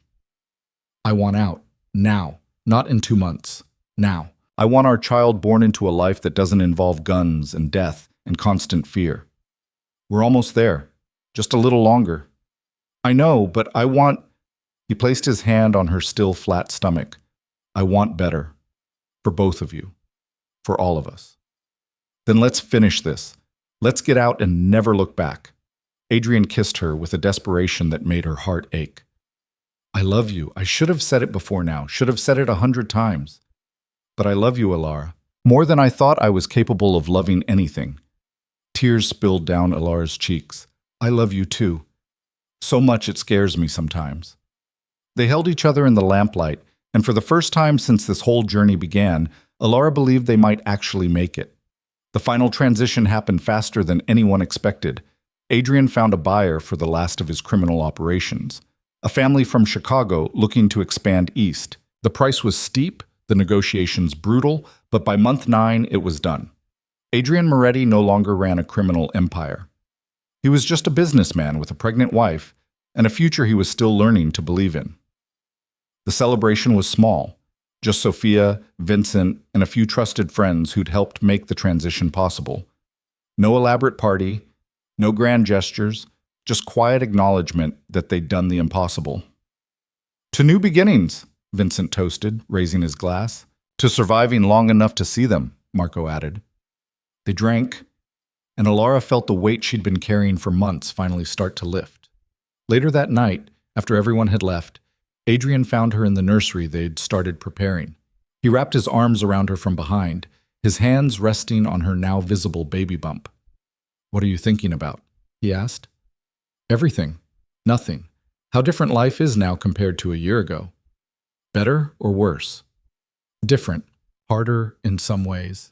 Speaker 1: I want out. Now. Not in 2 months. Now. I want our child born into a life that doesn't involve guns and death and constant fear. We're almost there. Just a little longer. I know, but I want... He placed his hand on her still flat stomach. I want better. For both of you. For all of us. Then let's finish this. Let's get out and never look back. Adrian kissed her with a desperation that made her heart ache. I love you. I should have said it before now. Should have said it 100 times. But I love you, Alara. More than I thought I was capable of loving anything. Tears spilled down Alara's cheeks. I love you too. So much it scares me sometimes. They held each other in the lamplight, and for the first time since this whole journey began, Alara believed they might actually make it. The final transition happened faster than anyone expected. Adrian found a buyer for the last of his criminal operations. A family from Chicago looking to expand east. The price was steep, the negotiations brutal, but by month 9 it was done. Adrian Moretti no longer ran a criminal empire. He was just a businessman with a pregnant wife and a future he was still learning to believe in. The celebration was small. Just Sophia, Vincent, and a few trusted friends who'd helped make the transition possible. No elaborate party, no grand gestures, just quiet acknowledgement that they'd done the impossible. To new beginnings, Vincent toasted, raising his glass. To surviving long enough to see them, Marco added. They drank, and Alara felt the weight she'd been carrying for months finally start to lift. Later that night, after everyone had left, Adrian found her in the nursery they'd started preparing. He wrapped his arms around her from behind, his hands resting on her now visible baby bump. What are you thinking about? He asked. Everything. Nothing. How different life is now compared to a year ago. Better or worse? Different. Harder in some ways.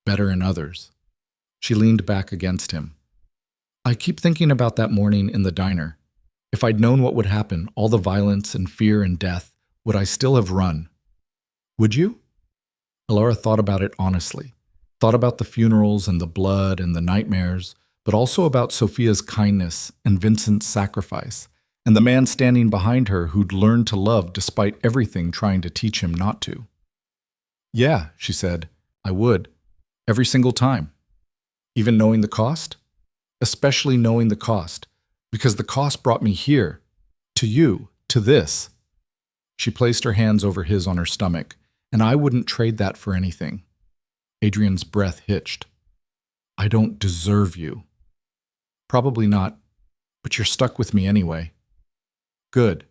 Speaker 1: Better in others. She leaned back against him. I keep thinking about that morning in the diner. If I'd known what would happen, all the violence and fear and death, would I still have run? Would you? Alara thought about it honestly. Thought about the funerals and the blood and the nightmares, but also about Sophia's kindness and Vincent's sacrifice, and the man standing behind her who'd learned to love despite everything trying to teach him not to. Yeah, she said, I would. Every single time. Even knowing the cost? Especially knowing the cost. Because the cost brought me here, to you, to this. She placed her hands over his on her stomach, and I wouldn't trade that for anything. Adrian's breath hitched. I don't deserve you. Probably not, but you're stuck with me anyway. Good,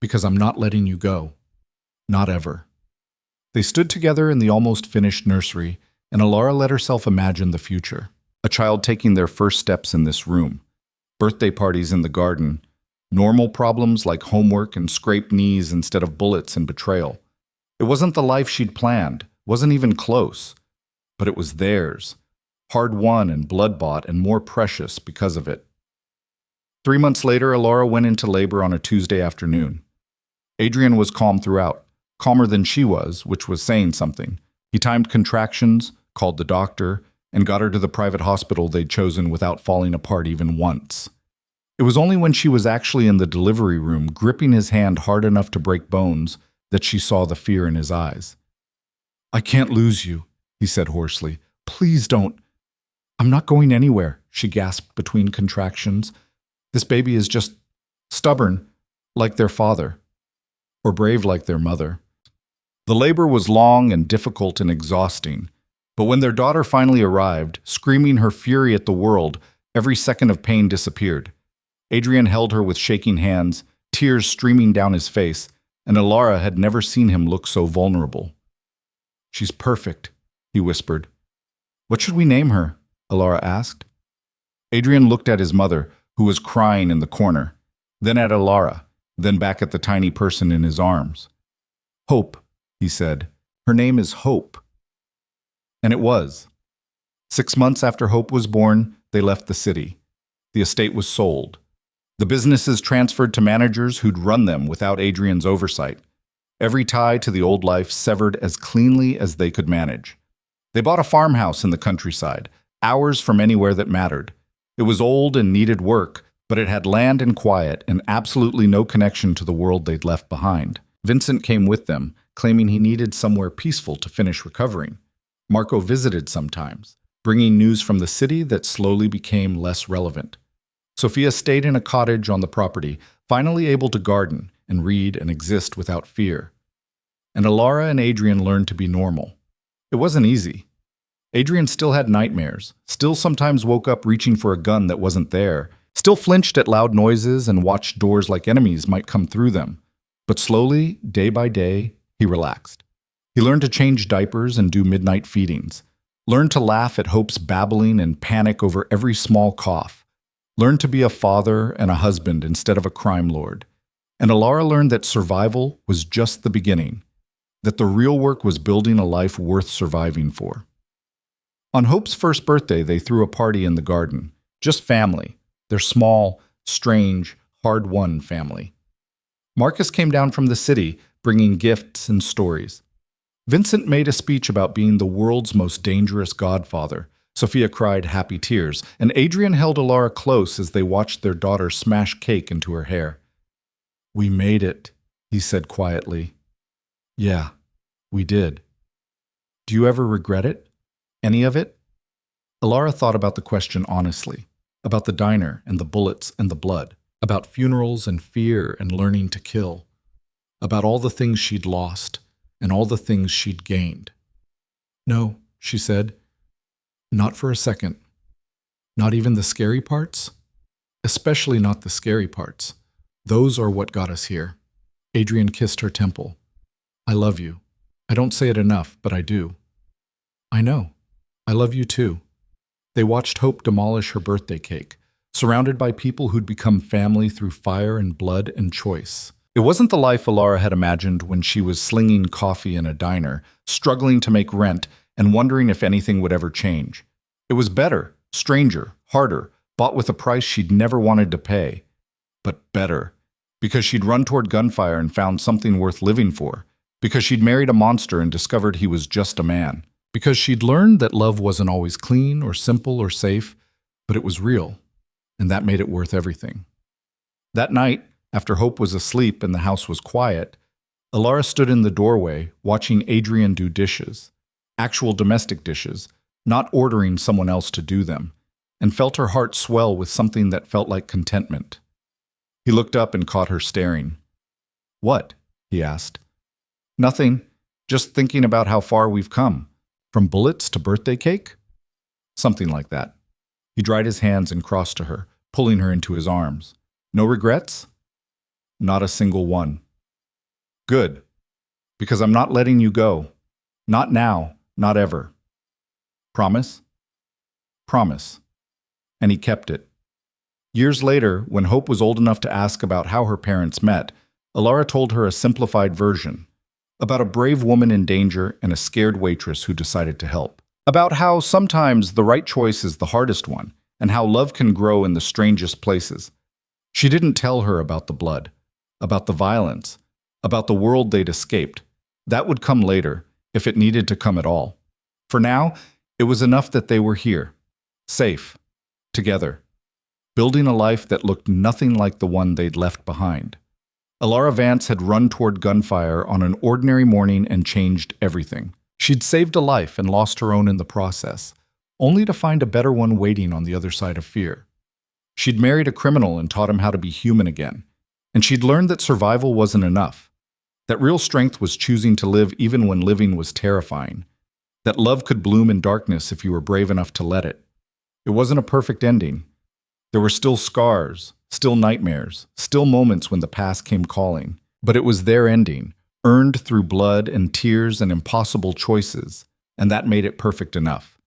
Speaker 1: because I'm not letting you go. Not ever. They stood together in the almost finished nursery, and Alara let herself imagine the future. A child taking their first steps in this room. Birthday parties in the garden, normal problems like homework and scraped knees instead of bullets and betrayal. It wasn't the life she'd planned, wasn't even close, but it was theirs, hard-won and blood-bought and more precious because of it. 3 months later, Alara went into labor on a Tuesday afternoon. Adrian was calm throughout, calmer than she was, which was saying something. He timed contractions, called the doctor, and got her to the private hospital they'd chosen without falling apart even once. It was only when she was actually in the delivery room, gripping his hand hard enough to break bones, that she saw the fear in his eyes. I can't lose you, he said hoarsely. Please don't. I'm not going anywhere, she gasped between contractions. This baby is just stubborn, like their father, or brave like their mother. The labor was long and difficult and exhausting. But when their daughter finally arrived, screaming her fury at the world, every second of pain disappeared. Adrian held her with shaking hands, tears streaming down his face, and Alara had never seen him look so vulnerable. She's perfect, he whispered. What should we name her? Alara asked. Adrian looked at his mother, who was crying in the corner, then at Alara, then back at the tiny person in his arms. Hope, he said. Her name is Hope. And it was. 6 months after Hope was born, they left the city. The estate was sold. The businesses transferred to managers who'd run them without Adrian's oversight. Every tie to the old life severed as cleanly as they could manage. They bought a farmhouse in the countryside, hours from anywhere that mattered. It was old and needed work, but it had land and quiet and absolutely no connection to the world they'd left behind. Vincent came with them, claiming he needed somewhere peaceful to finish recovering. Marco visited sometimes, bringing news from the city that slowly became less relevant. Sophia stayed in a cottage on the property, finally able to garden and read and exist without fear. And Alara and Adrian learned to be normal. It wasn't easy. Adrian still had nightmares, still sometimes woke up reaching for a gun that wasn't there, still flinched at loud noises and watched doors like enemies might come through them. But slowly, day by day, he relaxed. He learned to change diapers and do midnight feedings, learned to laugh at Hope's babbling and panic over every small cough, learned to be a father and a husband instead of a crime lord. And Alara learned that survival was just the beginning, that the real work was building a life worth surviving for. On Hope's first birthday, they threw a party in the garden. Just family, their small, strange, hard-won family. Marcus came down from the city, bringing gifts and stories. Vincent made a speech about being the world's most dangerous godfather. Sophia cried happy tears, and Adrian held Alara close as they watched their daughter smash cake into her hair. "We made it," he said quietly. "Yeah, we did. Do you ever regret it? Any of it?" Alara thought about the question honestly, about the diner and the bullets and the blood, about funerals and fear and learning to kill, about all the things she'd lost and all the things she'd gained. "No," she said. "Not for a second. Not even the scary parts? Especially not the scary parts. Those are what got us here." Adrian kissed her temple. "I love you. I don't say it enough, but I do." "I know. I love you too." They watched Hope demolish her birthday cake, surrounded by people who'd become family through fire and blood and choice. It wasn't the life Alara had imagined when she was slinging coffee in a diner, struggling to make rent, and wondering if anything would ever change. It was better, stranger, harder, bought with a price she'd never wanted to pay. But better, because she'd run toward gunfire and found something worth living for, because she'd married a monster and discovered he was just a man, because she'd learned that love wasn't always clean or simple or safe, but it was real, and that made it worth everything. That night, after Hope was asleep and the house was quiet, Alara stood in the doorway watching Adrian do dishes, actual domestic dishes, not ordering someone else to do them, and felt her heart swell with something that felt like contentment. He looked up and caught her staring. "What?" he asked. "Nothing, just thinking about how far we've come. From bullets to birthday cake?" Something like that. He dried his hands and crossed to her, pulling her into his arms. "No regrets?" "Not a single one." "Good, because I'm not letting you go. Not now, not ever." "Promise?" "Promise." And he kept it. Years later, when Hope was old enough to ask about how her parents met, Alara told her a simplified version, about a brave woman in danger and a scared waitress who decided to help, about how sometimes the right choice is the hardest one, and how love can grow in the strangest places. She didn't tell her about the blood, about the violence, about the world they'd escaped. That would come later, if it needed to come at all. For now, it was enough that they were here, safe, together, building a life that looked nothing like the one they'd left behind. Alara Vance had run toward gunfire on an ordinary morning and changed everything. She'd saved a life and lost her own in the process, only to find a better one waiting on the other side of fear. She'd married a criminal and taught him how to be human again. And she'd learned that survival wasn't enough, that real strength was choosing to live even when living was terrifying, that love could bloom in darkness if you were brave enough to let it. It wasn't a perfect ending. There were still scars, still nightmares, still moments when the past came calling. But it was their ending, earned through blood and tears and impossible choices, and that made it perfect enough.